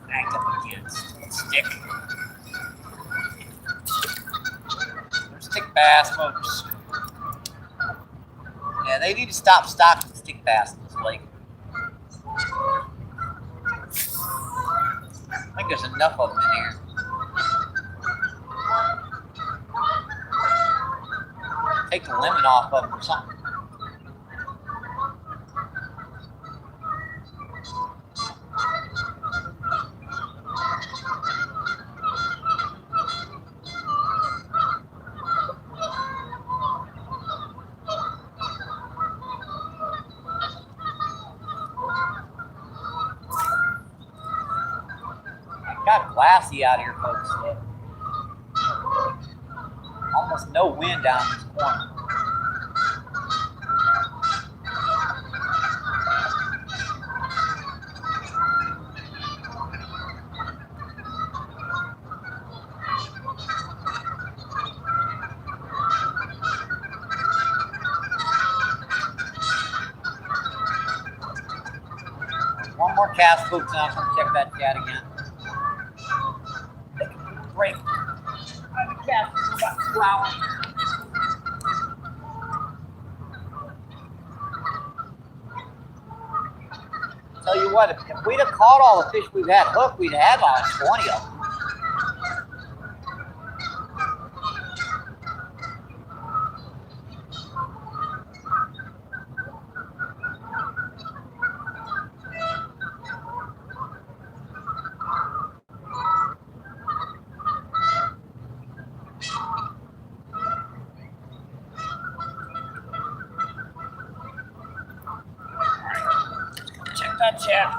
Snagged up against stick. They're stick bass, folks. Yeah, they need to stop stocking stick bass in this lake. I think there's enough of them in here. Take the lemon off of them or something. Got glassy out here, folks. Look. Almost no wind down this corner. One more cast, folks, and I'm going to check that cat again. Break. The cast is about 2 hours. Tell you what, if we'd have caught all the fish we've had hooked, we'd have had like 20 of them. Gotcha.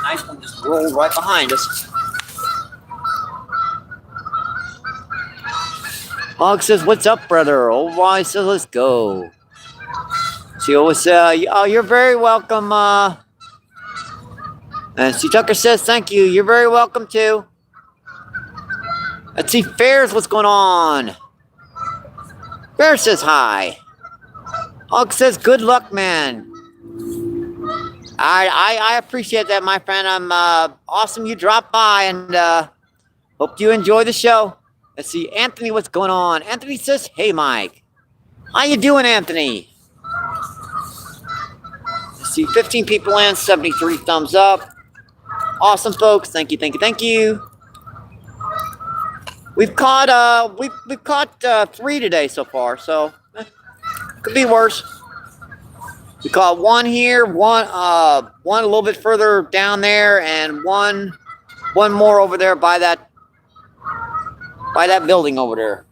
Nice one just rolled right behind us. Hog says, "What's up, brother?" Old Y says, "Let's go." She always says, "Oh, you're very welcome." And C Tucker says, "Thank you. You're very welcome too." Let's see, Fairs, what's going on? Bear says hi. Hog says, "Good luck, man." I appreciate that, my friend. I'm awesome you dropped by, and hope you enjoy the show. Let's see, Anthony, what's going on? Anthony says, "Hey, Mike." How you doing, Anthony? Let's see, 15 people in, 73 thumbs up. Awesome, folks. Thank you, thank you, thank you. We've caught we've caught 3 today so far, so could be worse. We caught 1 here, one a little bit further down there, and one more over there by that building over there.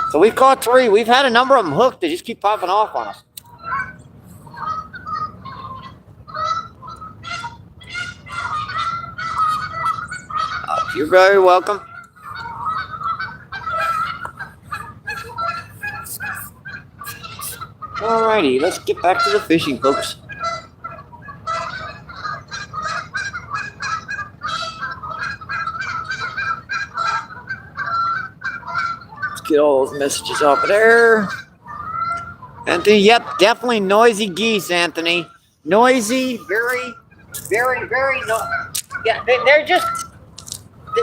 So we've caught 3. We've had a number of them hooked. They just keep popping off on us. You're very welcome. Alrighty, let's get back to the fishing, folks. Let's get all those messages off of there. Anthony, yep, definitely noisy geese, Anthony. Noisy, very, very, very yeah, they're just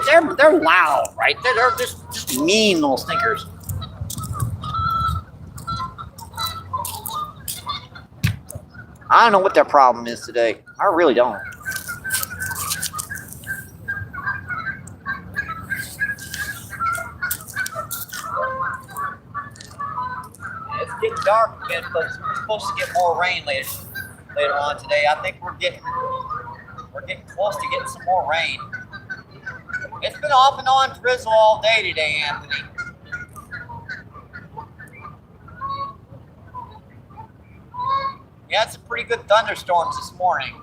they're loud, right? They're just mean little stinkers. I don't know what their problem is today. I really don't. It's getting dark again, but we're supposed to get more rain later on today. I think we're getting close to getting some more rain. It's been off and on drizzle all day today, Anthony. We had some pretty good thunderstorms this morning.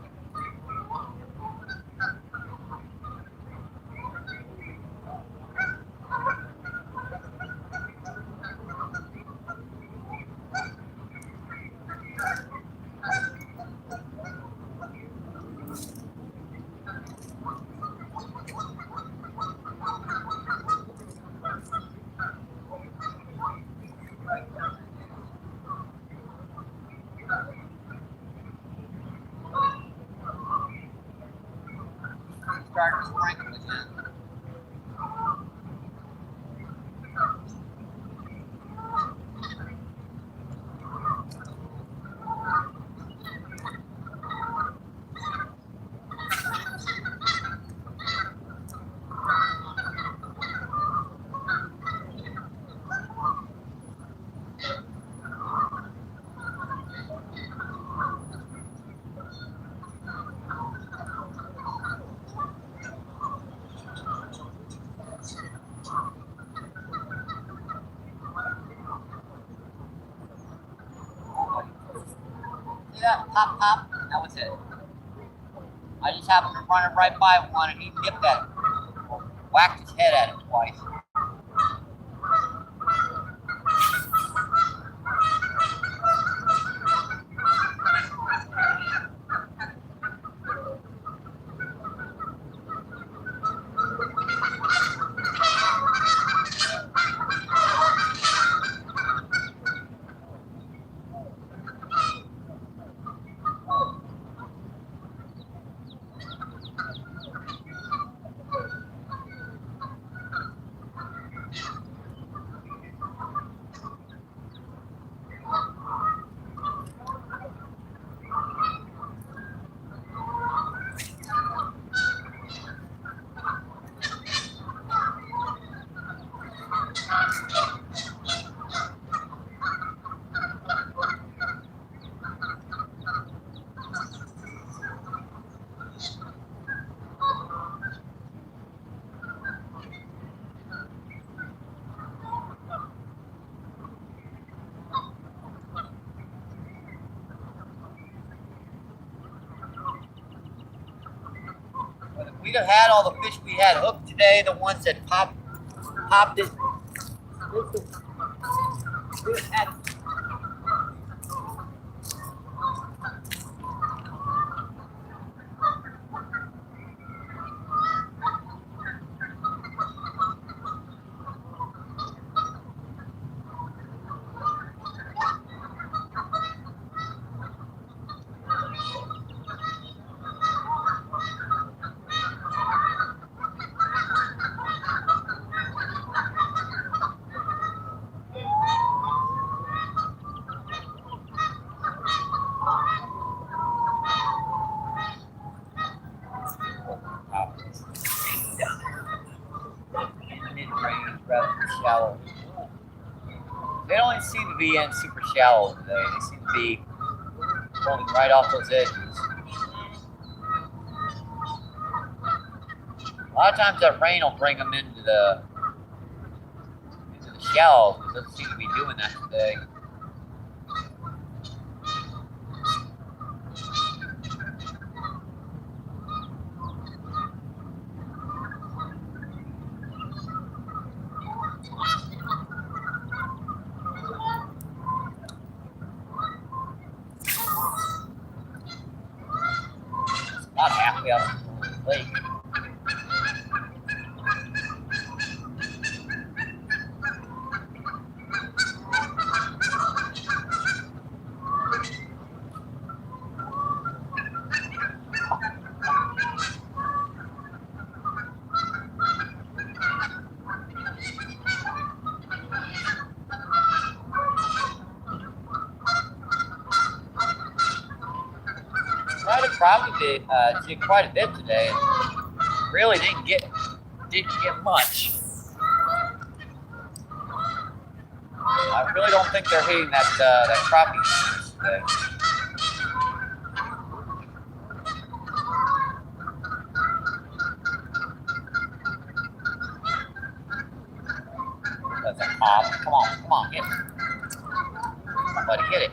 Starting to sprinkle again. See that? Pop, pop. That was it. I just happened to run it right by one and he nipped at it. Whacked his head at it twice. we'd have had all the fish we had hooked today, the ones that popped it. We'd have had rather shallow. They don't seem to be in super shallow today. They seem to be pulling right off those edges. A lot of times that rain will bring them into the shallows. It doesn't seem to be doing that today. About halfway out the lake. Probably did quite a bit today. Really didn't get much. I really don't think they're hitting that crappie today. That's a pop. Come on, hit it. Somebody hit it.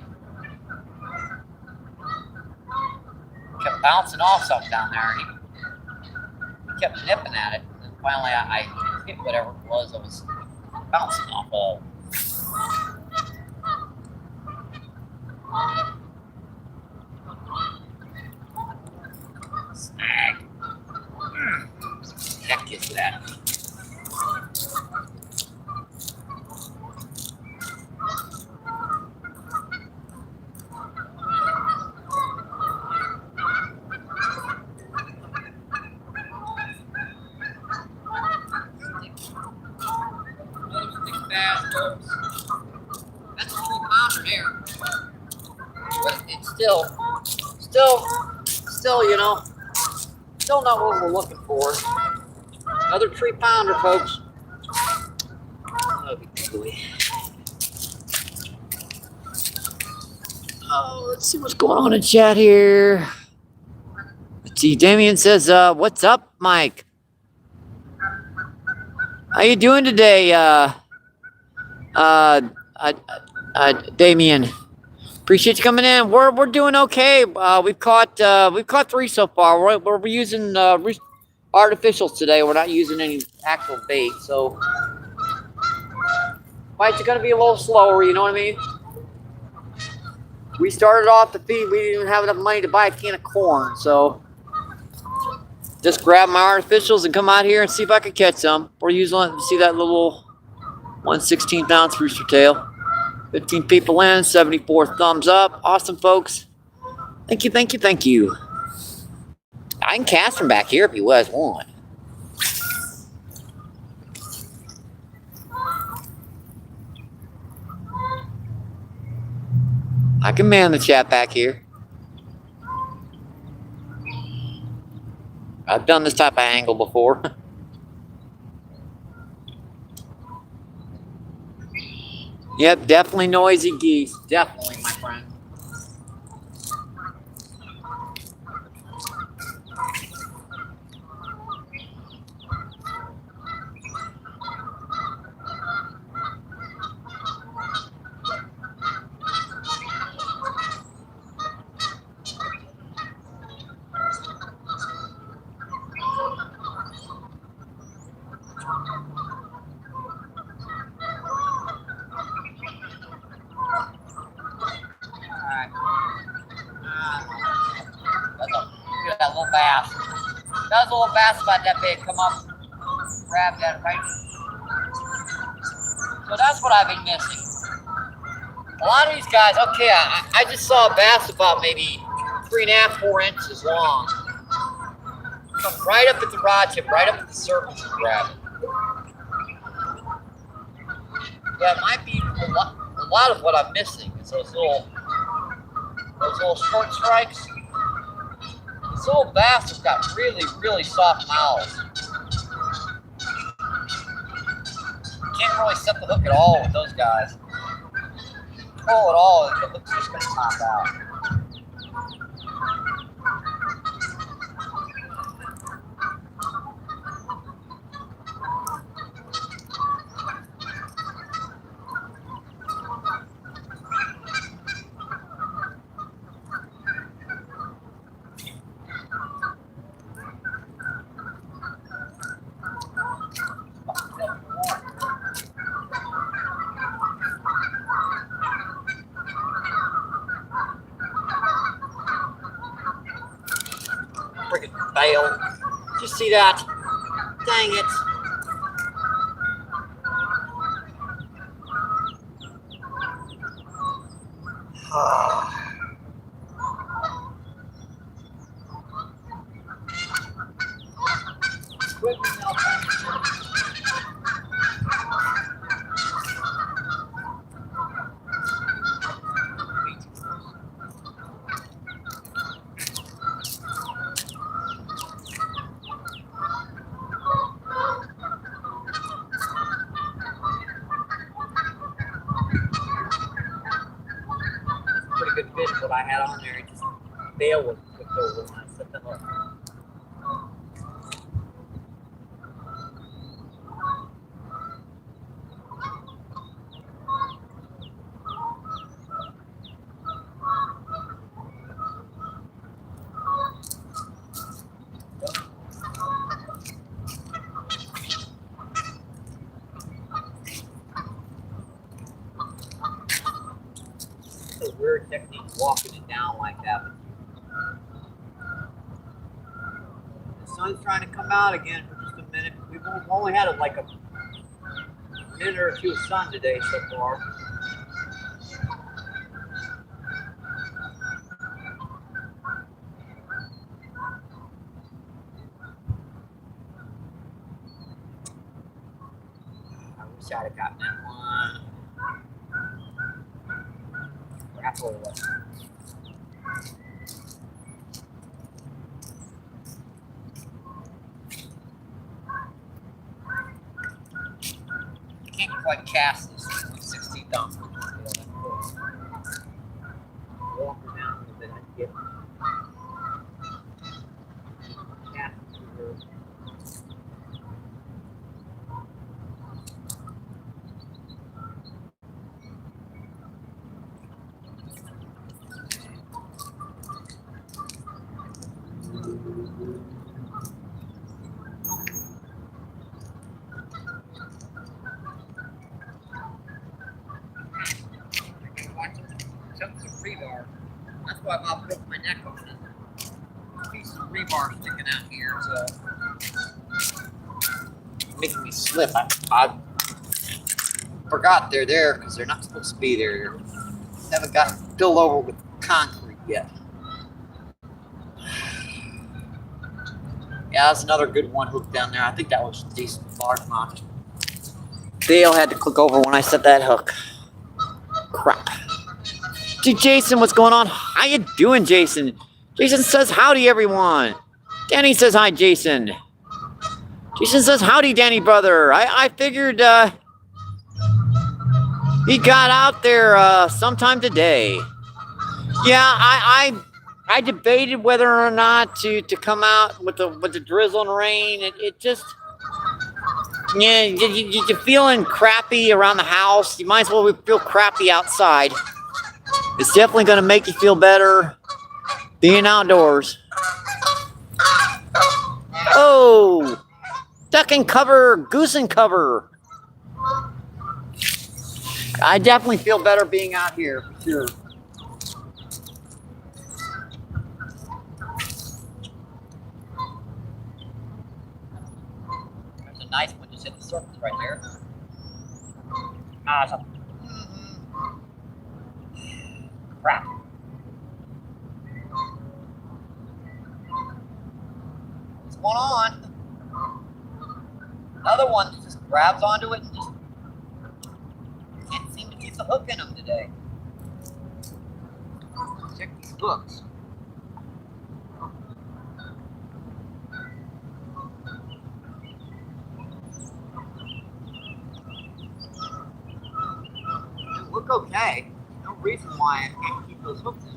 Kept bouncing off something down there, and he kept nipping at it. And finally, I hit whatever it was I was bouncing off of. Snag. Heck is that? That's a 3-pounder there. But it's still, you know, still not what we're looking for. Another 3-pounder, folks. Oh, let's see what's going on in chat here. Let's see, Damien says, what's up, Mike? How you doing today, Damien? Appreciate you coming in. We're doing okay. We've caught 3 so far. We're using artificials today. We're not using any actual bait, so bites are gonna be a little slower. You know what I mean? We started off the feed. We didn't even have enough money to buy a can of corn, so just grab my artificials and come out here and see if I can catch some. We're using, see that little 1/16 ounce rooster tail. 15 people in, 74 thumbs up. Awesome, folks. Thank you, thank you, thank you. I can cast from back here if you guys want. I can man the chat back here. I've done this type of angle before. Yep, definitely noisy geese. Definitely, my friend. That was a little bass about that big. Come up, grab that right. So that's what I've been missing. A lot of these guys, okay, I just saw a bass about maybe 3.5, 4 inches long. Come right up at the rod tip, right up at the surface and grab it. Yeah, it might be a lot of what I'm missing is those little short strikes. This little bass has got really, really soft mouths. Can't really set the hook at all with those guys. Pull it all, and the hook's just gonna pop out. Freaking fail. Did you see that? Dang it. Quit me now, pretty good fish what I had on there. It just bail was cooked over when I set them up. It's a weird technique walking it down like that. The sun's trying to come out again for just a minute. We've only had like a minute or two of sun today so far. I wish I'd have gotten that one. Grapple it. Can't quite cast this with 16 thumbs. Walk her down a little bit. I get cast to her. Chunks of rebar. That's why I broke my neck on this. Piece of rebar sticking out here, so making me slip. I forgot they're there because they're not supposed to be there. Haven't got filled over with concrete yet. Yeah, that's another good one hook down there. I think that was a decent largemouth. Dale had to click over when I set that hook. Crap. Dude, Jason, what's going on? How you doing, Jason? Jason says howdy, everyone. Danny says hi, Jason. Jason says howdy, Danny, brother. I figured he got out there sometime today. Yeah, I debated whether or not to come out with the drizzle and rain. It just, yeah, you're feeling crappy around the house. You might as well feel crappy outside. It's definitely going to make you feel better being outdoors. Oh, duck and cover, goose and cover. I definitely feel better being out here, for sure. Circles right there. It's a crap. What's going on? Another one just grabs onto it and just can't seem to keep the hook in them today. Check these hooks. They look okay. No reason why I can't keep those hooks in.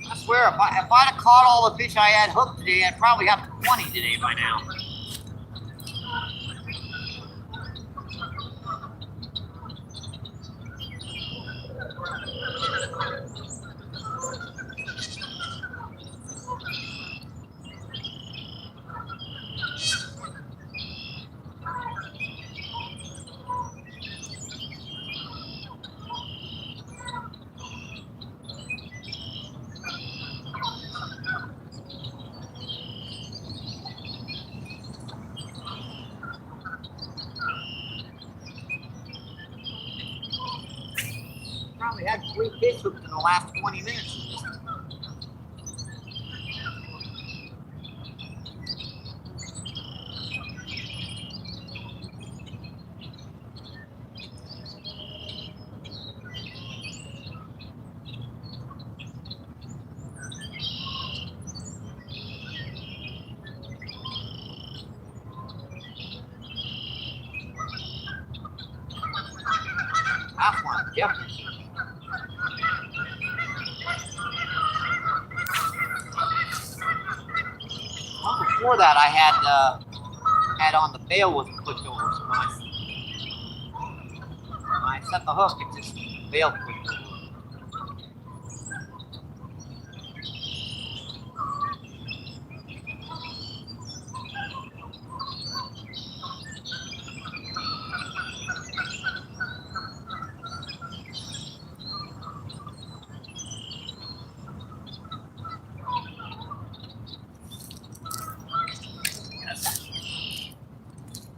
I swear, if I'd have caught all the fish I had hooked today, I'd probably have 20 today by now. Probably had 3 fish hooked in the last 20 minutes. That's one, yep. Well, before that, I had on the bail was clicked over, so when I set the hook, it just bail clicked over.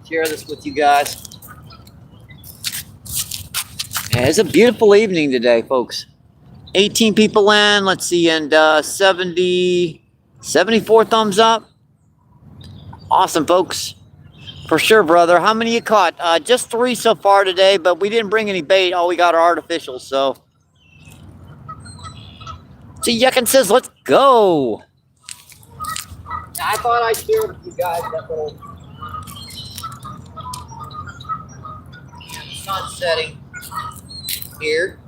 Share this with you guys. Yeah, it's a beautiful evening today, folks. 18 people in, let's see, and 74 thumbs up. Awesome, folks. For sure, brother. How many you caught? Just 3 so far today, but we didn't bring any bait. All we got are artificial, so. See, Yuckin says, let's go. I thought I'd share with you guys that little sun setting here.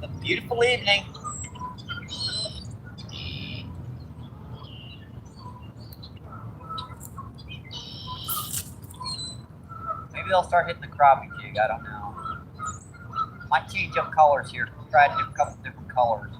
A beautiful evening. Maybe they'll start hitting the crappie jig. I don't know. Might change up colors here. Try to do a couple different colors.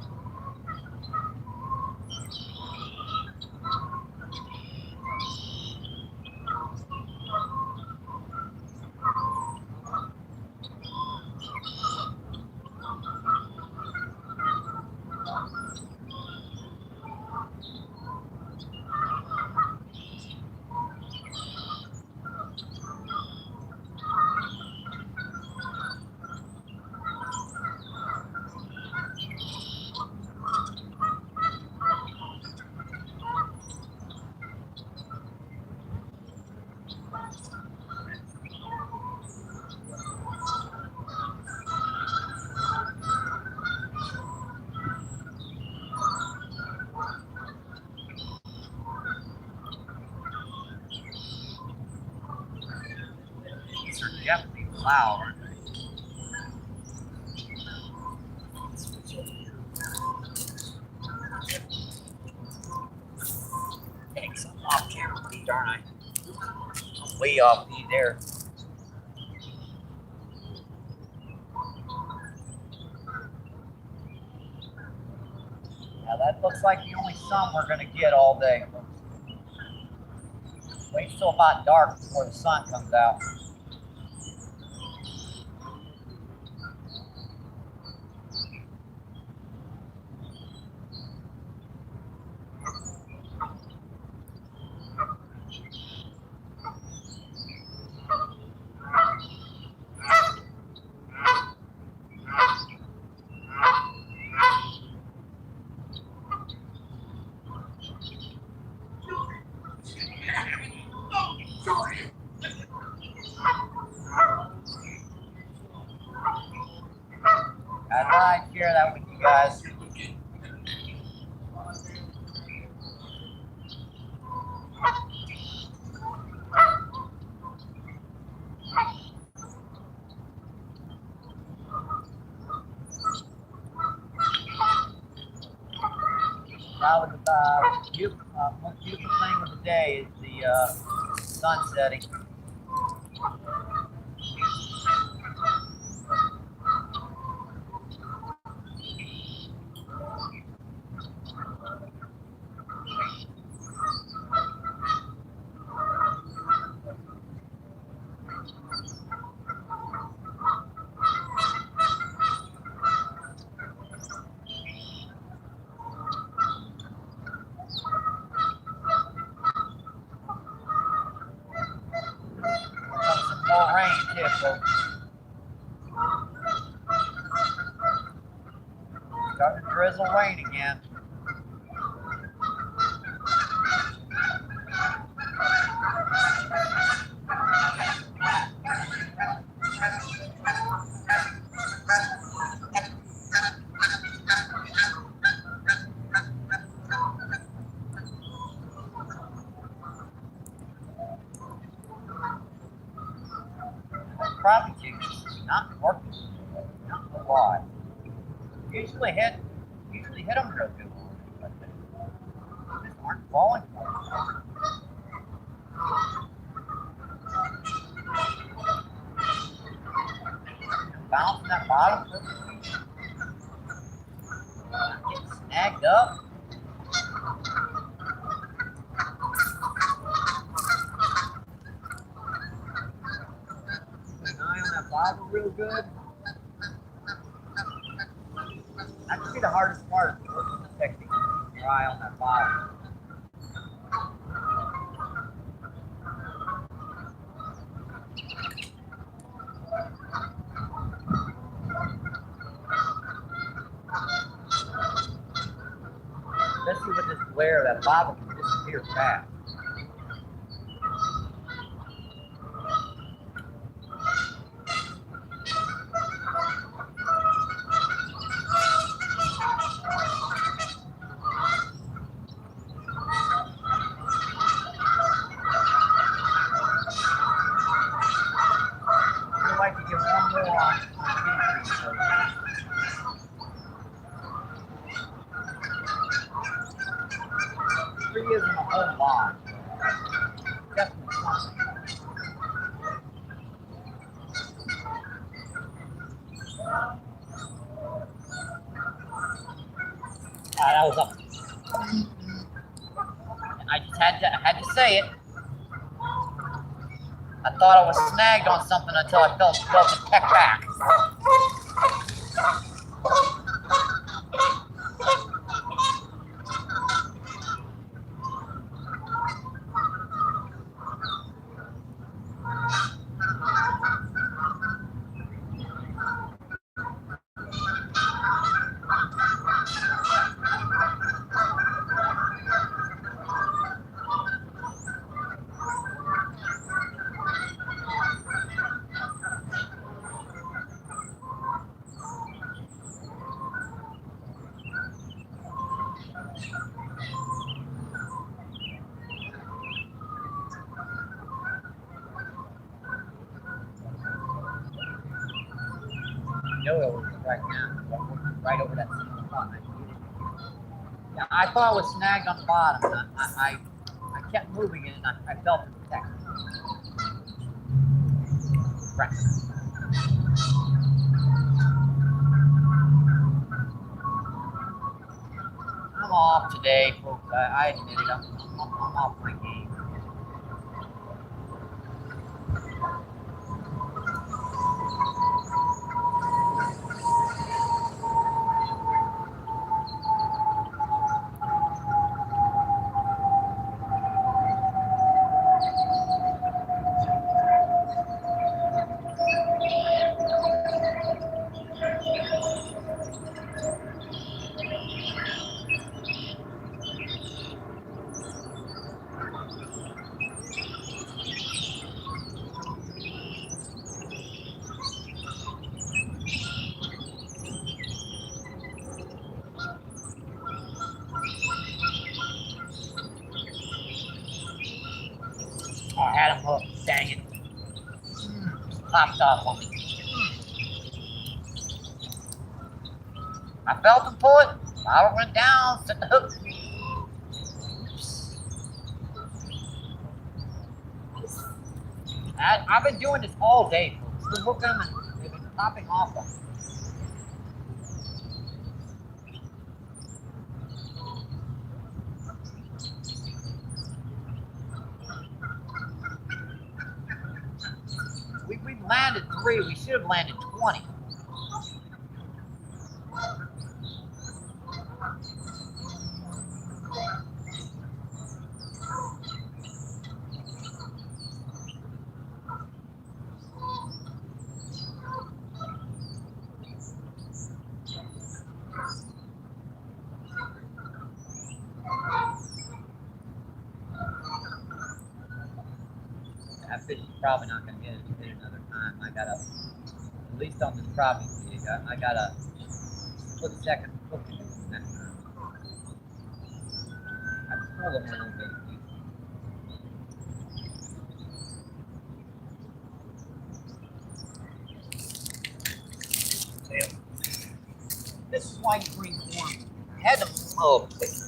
These are definitely loud, aren't they? aren't I? I'm way off feed there. Now that looks like the only sun we're gonna get all day. Wait till about dark before the sun comes out. I thought I'd share that with you guys. Now the most beautiful thing of the day is the sun setting. Some more rain too, folks. Starting to drizzle rain again. Crappie jigs is not working. Not know why. Usually hit them real good. But they just aren't falling for it. Bouncing that bottom. Getting snagged up. Keep an eye on that bobber real good. That could be the hardest part of working the technique. Keep your eye on that bobber. Especially with this glare, that bobber can disappear fast. I'd like to get one more on three isn't a whole lot. Definitely something. That was up. I just had to say it. I thought I was snagged on something until I felt the peck back. No, it was right now. Right over that single spot. Yeah, I thought I was snagged on the bottom. I kept moving it, and I felt it protect. Right. I'm off today, folks. I admit it. I'm off my game. Oh, I had him hooked. Dang it. Popped off on me. I felt him pull it. Bottle went down. Set the hook. I've been doing this all day, folks. Been hooking them and they've been popping off them. We've landed 3. We should have landed 20. That fish is probably not going to get it another time. I got to, at least on this crappie jig, I got a split second hook in it that time. I pulled him a little bit. This is why you bring corn. Head them. Oh, please.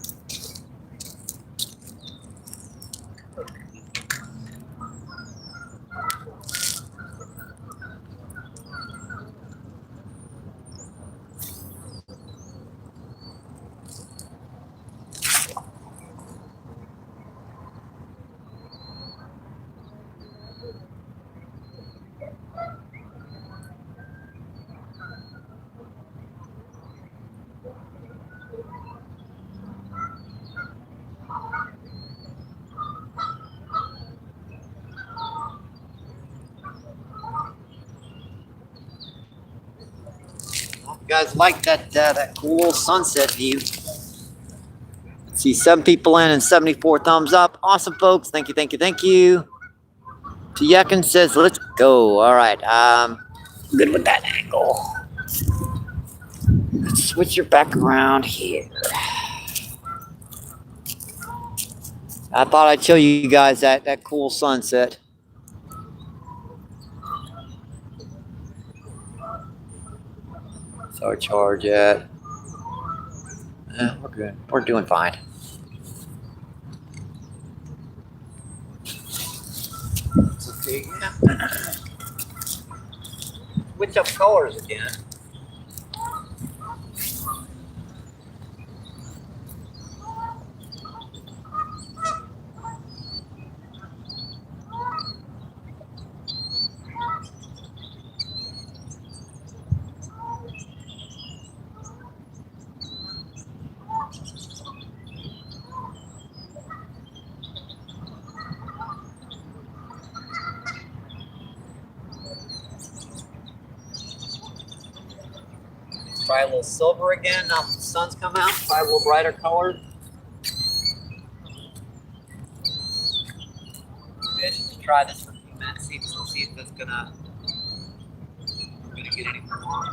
You guys like that cool little sunset view? Let's see, 7 people in and 74 thumbs up. Awesome, folks. Thank you, thank you, thank you. Tiyakin says, let's go. All right. Good with that angle. Let's switch your back around here. I thought I'd show you guys that cool sunset. So charge at. We're good. We're doing fine. Okay. Switch up colors again. Try a little silver again. Now the sun's come out. Try a little brighter color. Fish. Let's try this for a few minutes. See if that's gonna get any more.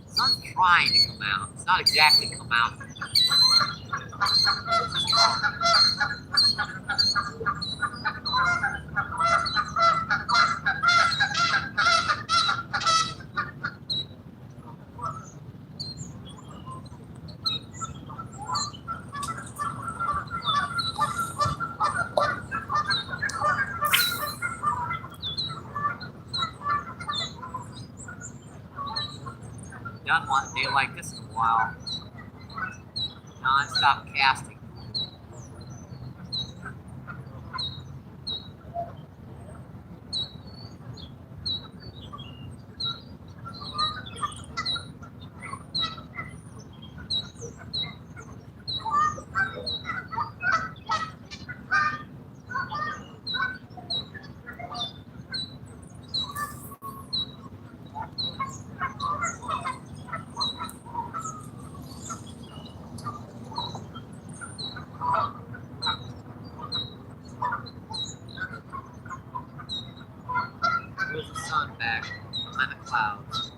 The sun's trying to come out. It's not exactly come out. done one day like this in a while. Non-stop casting. There's the sun back behind the clouds.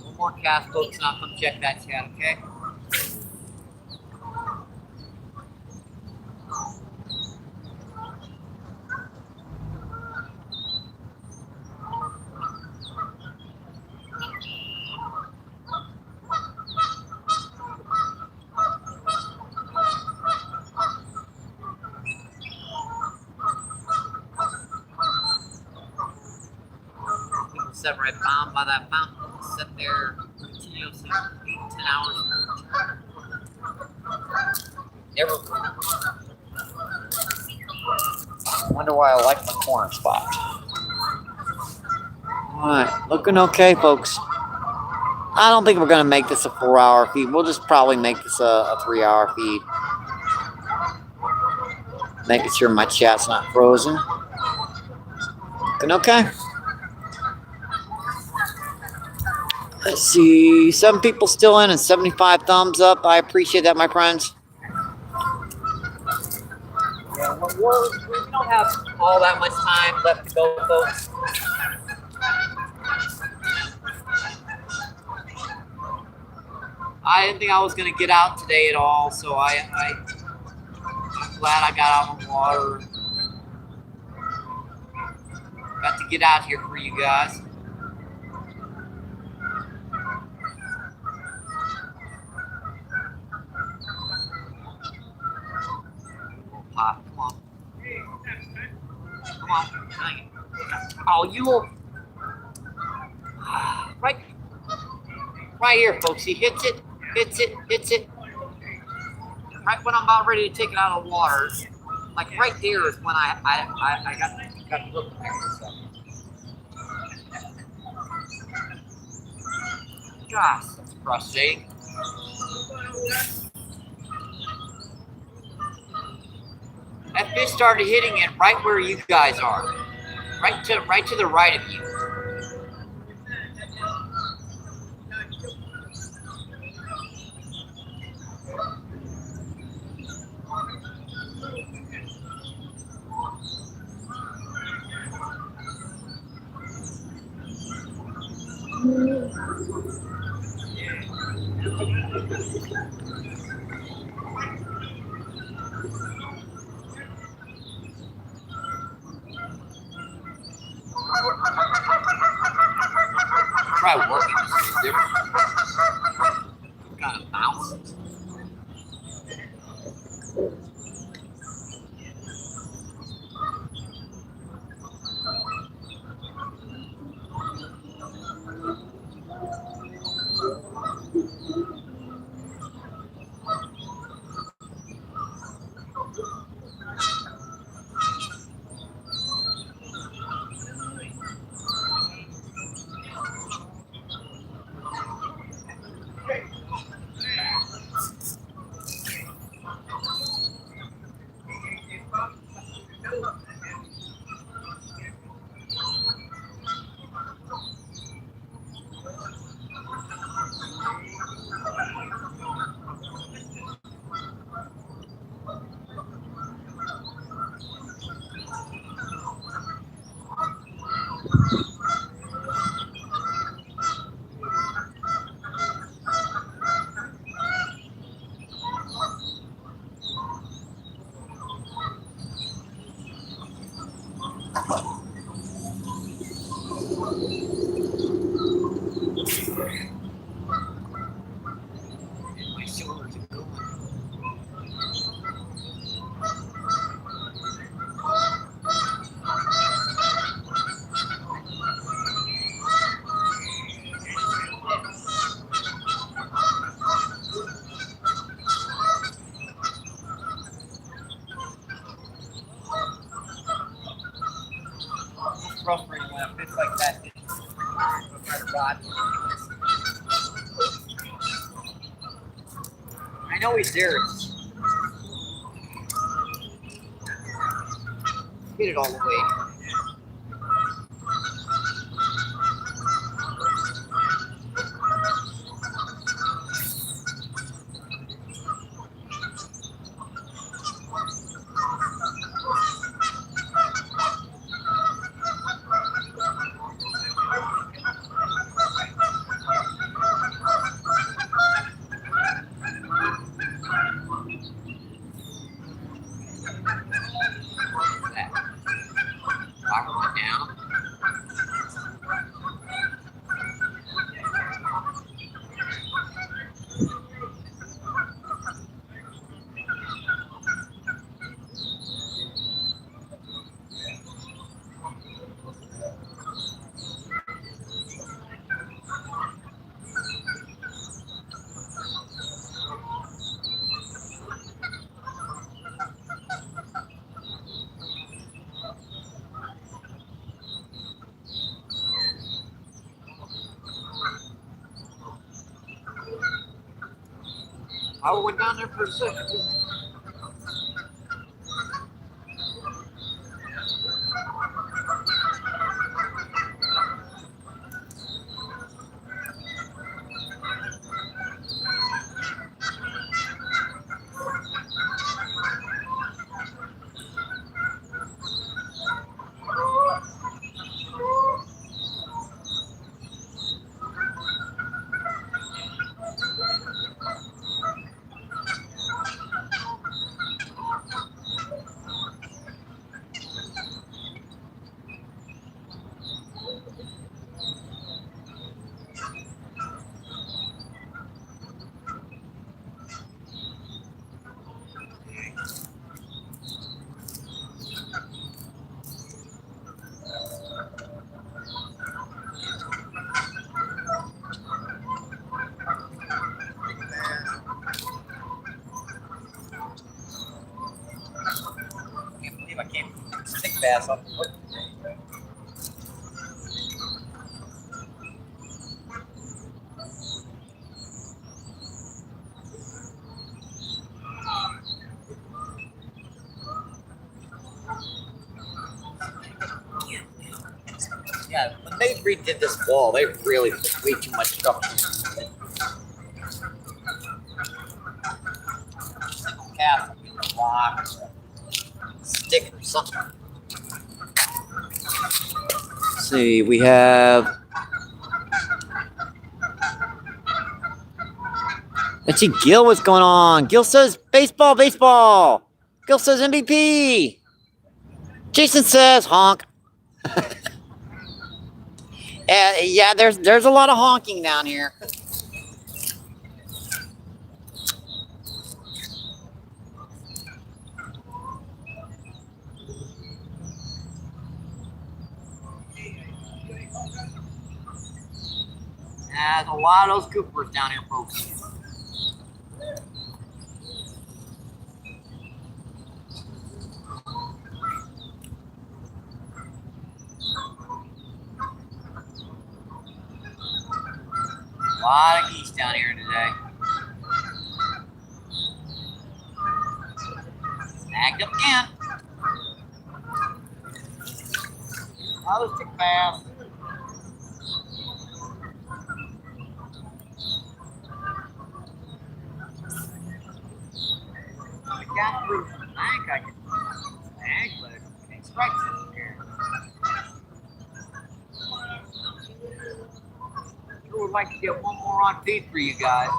One more cast, folks, and I'll come check that chat, okay? People sit right down by that fountain, sit there continuously 8-10 hours. Never. Wonder why I like my corner spot. Alright, looking okay, folks. I don't think we're going to make this a 4-hour feed. We'll just probably make this a 3-hour feed. Making sure my chat's not frozen. Looking okay. Let's see. 7 people still in and 75 thumbs up. I appreciate that, my friends. Yeah, we don't have all that much time left to go, folks. I didn't think I was going to get out today at all, so I'm glad I got out on the water. Got to get out here for you guys. Pop, come on. Come on, dang it. Oh, you will. Right here, folks. He hits it, hits it, hits it. Right when I'm about ready to take it out of the water. Like right there is when I got the hook there. So. Gosh, that's frustrating. That fish started hitting it right where you guys are. Right to the right of you. Try working this different. Kind of bounces. bits like that. I know he's there. Get it all the way. Down. I went down there for a second. I can't stick bass off the hook. Yeah, when they redid this wall, they really put way too much stuff in it. Single cast, a rock, a stick, or something. Let's see, we have. Let's see, Gil, what's going on? Gil says baseball, baseball. Gil says MVP. Jason says honk. Yeah, there's a lot of honking down here. There's a lot of those Coopers down here, folks. A lot of geese down here today. Snagged up again. Another stick bass. I got through. I think I can snag, but I can't strike it here. I would like to get one more on feed for you guys.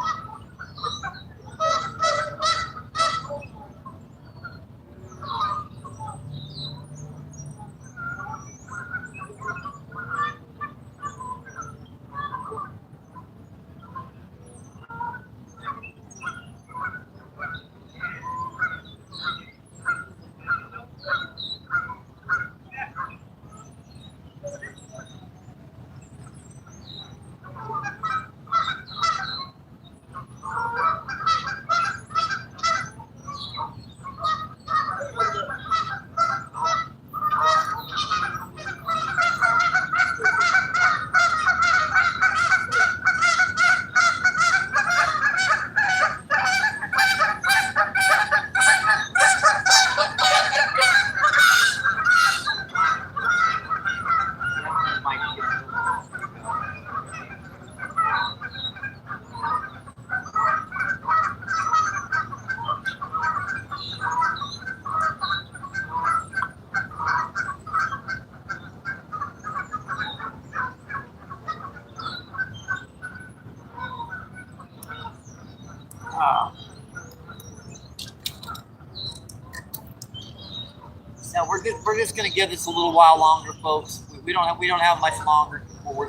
So we're just gonna give this a little while longer, folks. We don't have much longer before we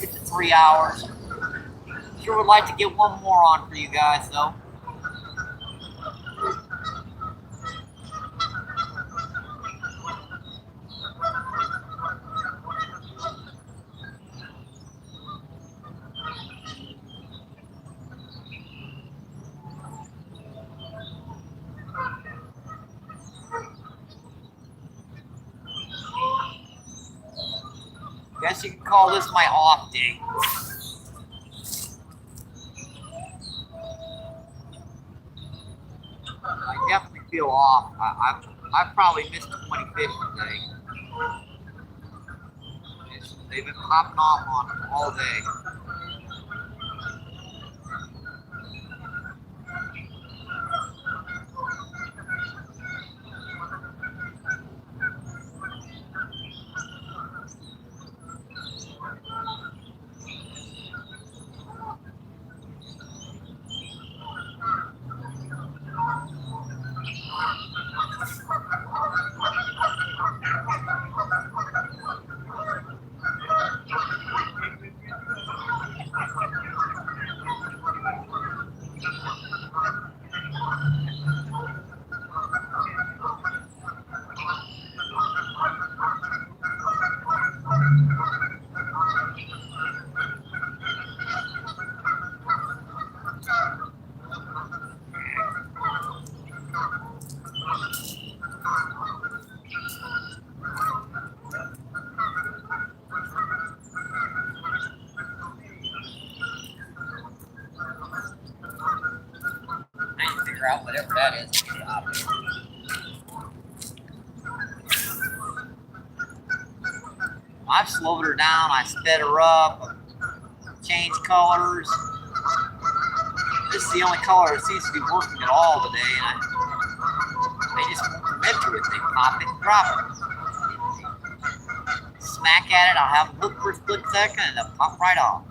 get to 3 hours. Sure would like to get one more on for you guys though. Guess you can call this my off day. I definitely feel off. I've probably missed 20 fish today. They've been popping off on them all day. Out whatever that is. I've slowed her down, I sped her up, changed colors. This is the only color that seems to be working at all today, and they just won't commit to it. They pop it and drop it. Smack at it, I'll have them hook for a split second and they'll pop right off.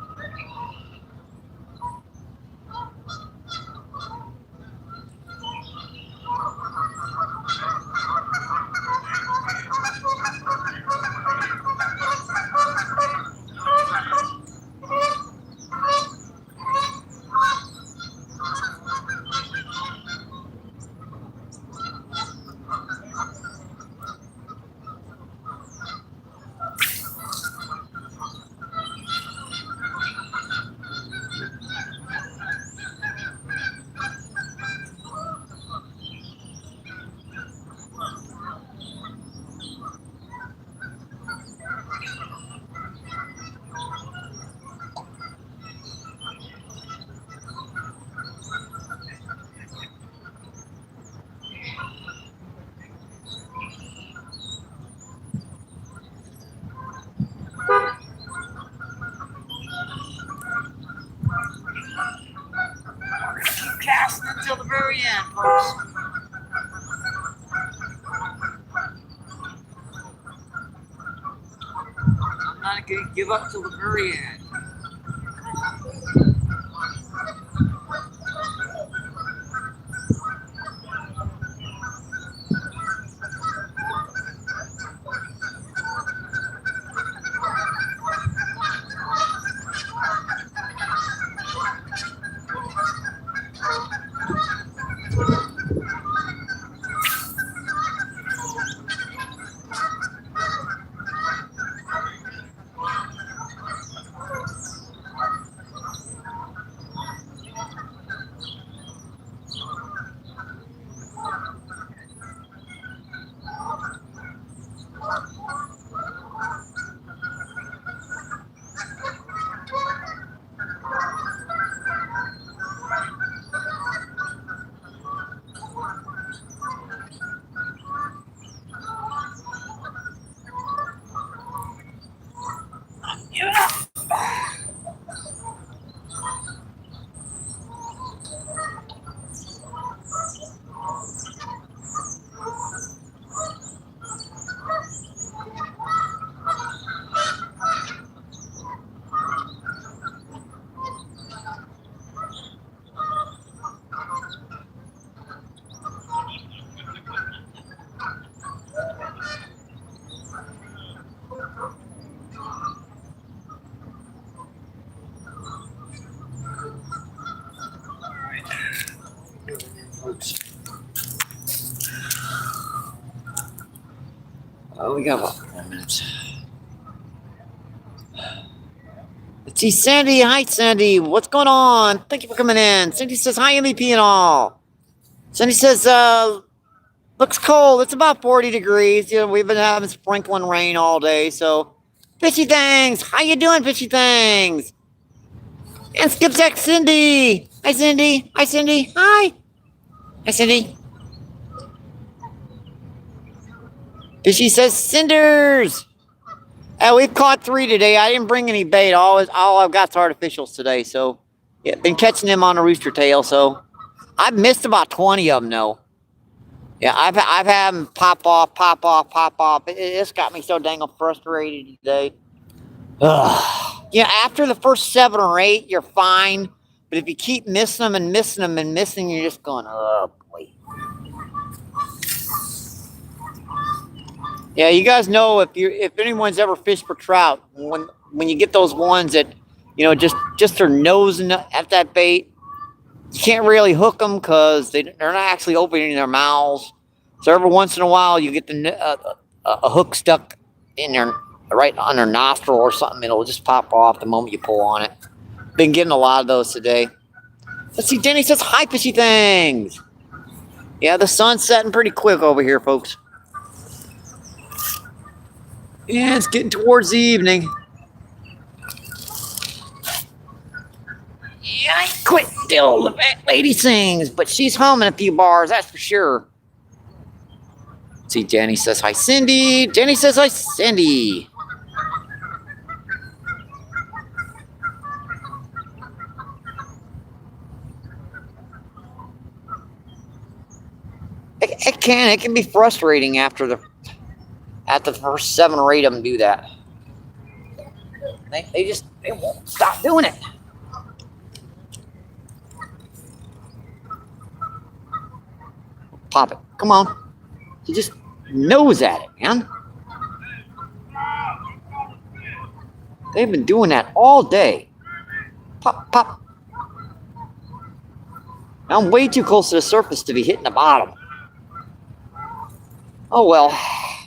Casting until the very end, folks. I'm not going to give up till the very end. we got about 4 minutes. Let's see, Sandy. Hi, Sandy. What's going on? Thank you for coming in. Sandy says, hi, MVP and all. Sandy says, looks cold. It's about 40 degrees. You know, we've been having sprinkling rain all day, so fishy things. How you doing, fishy things? And Skipjack Cindy. Hi, Cindy. Hi, Cindy. Hi. Hi, Cindy. Fishy says cinders. We've caught 3 today. I didn't bring any bait. All I've got is artificials today. So, yeah, been catching them on a rooster tail. So, I've missed about 20 of them, though. Yeah, I've had them pop off, pop off, pop off. It's got me so dang frustrated today. Ugh. Yeah, after the first 7 or 8, you're fine. But if you keep missing them and missing them and missing, you're just going, oh, boy. Yeah, you guys know if anyone's ever fished for trout, when you get those ones that, you know, just are nosing at that bait, you can't really hook them because they're not actually opening their mouths. So every once in a while, you get a hook stuck in their right on their nostril or something. It'll just pop off the moment you pull on it. Been getting a lot of those today. Let's see, Denny says, hi, fishy things. Yeah, the sun's setting pretty quick over here, folks. Yeah, it's getting towards the evening. Yeah, I quit still. The fat lady sings, but she's humming a few bars, that's for sure. See, Jenny says hi, Cindy. Jenny says hi, Cindy. It can be frustrating after the first 7 or 8 of them do that. They won't stop doing it. Pop it. Come on. He just knows at it, man. They've been doing that all day. Pop, pop. I'm way too close to the surface to be hitting the bottom. Oh, well.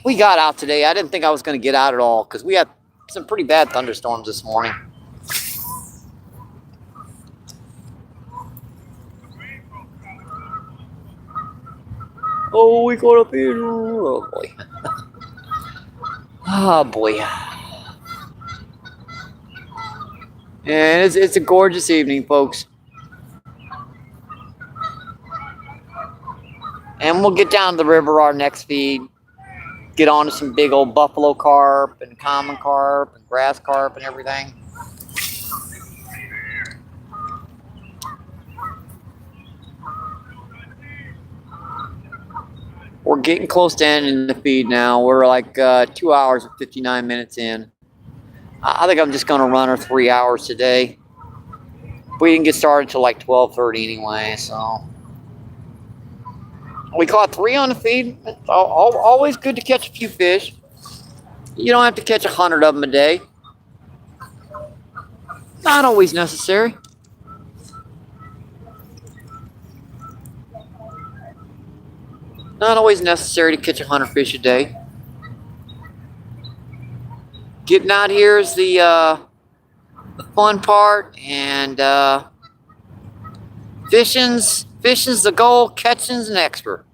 We got out today. I didn't think I was going to get out at all because we had some pretty bad thunderstorms this morning. Oh, we got up here. Oh, boy. Oh, boy. And it's a gorgeous evening, folks. And we'll get down to the river our next feed. Get on to some big old buffalo carp and common carp and grass carp and everything. We're getting close to ending the feed now. We're like 2 hours and 59 minutes in. I think I'm just going to run her 3 hours today. We didn't get started till like 12:30 anyway, so. We caught 3 on the feed. It's always good to catch a few fish. You don't have to catch 100 of them a day. Not always necessary. Not always necessary to catch 100 fish a day. Getting out here is the fun part, and fishing's the goal, catching's an expert.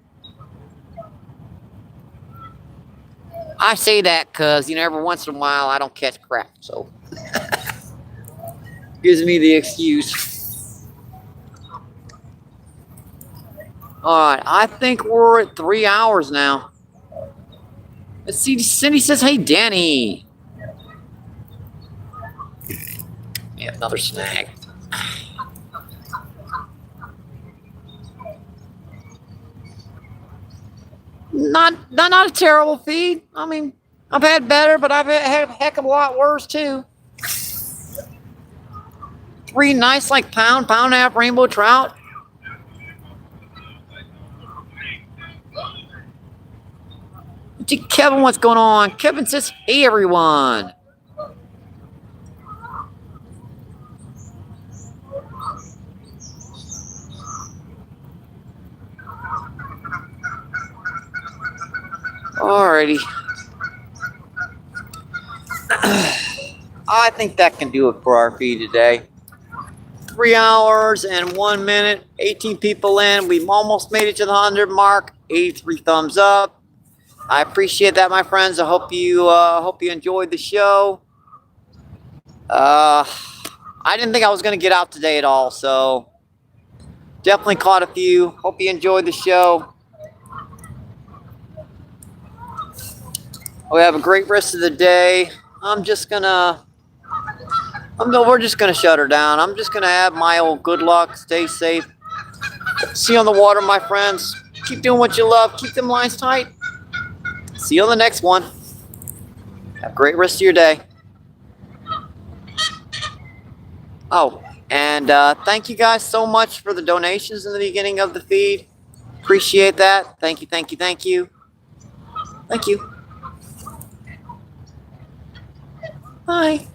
I say that because, you know, every once in a while I don't catch crap, so gives me the excuse. All right, I think we're at 3 hours now. Let's see. Cindy says, "Hey, Danny." Yeah, another snag. Not a terrible feed. I mean, I've had better, but I've had a heck of a lot worse too. 3 nice, like pound and a half rainbow trout. Gee, Kevin, what's going on? Kevin says, "Hey, everyone." Alrighty. I think that can do it for our feed today. 3 hours and 1 minute, 18 people in. We've almost made it to the 100 mark. 83 thumbs up. I appreciate that, my friends. I hope you enjoyed the show. I didn't think I was going to get out today at all, so definitely caught a few. Hope you enjoyed the show. We have a great rest of the day. We're just gonna shut her down. I'm just gonna have my old good luck. Stay safe. See you on the water, my friends. Keep doing what you love. Keep them lines tight. See you on the next one. Have a great rest of your day. Oh, and thank you guys so much for the donations in the beginning of the feed. Appreciate that. Thank you, thank you, thank you. Thank you. Bye.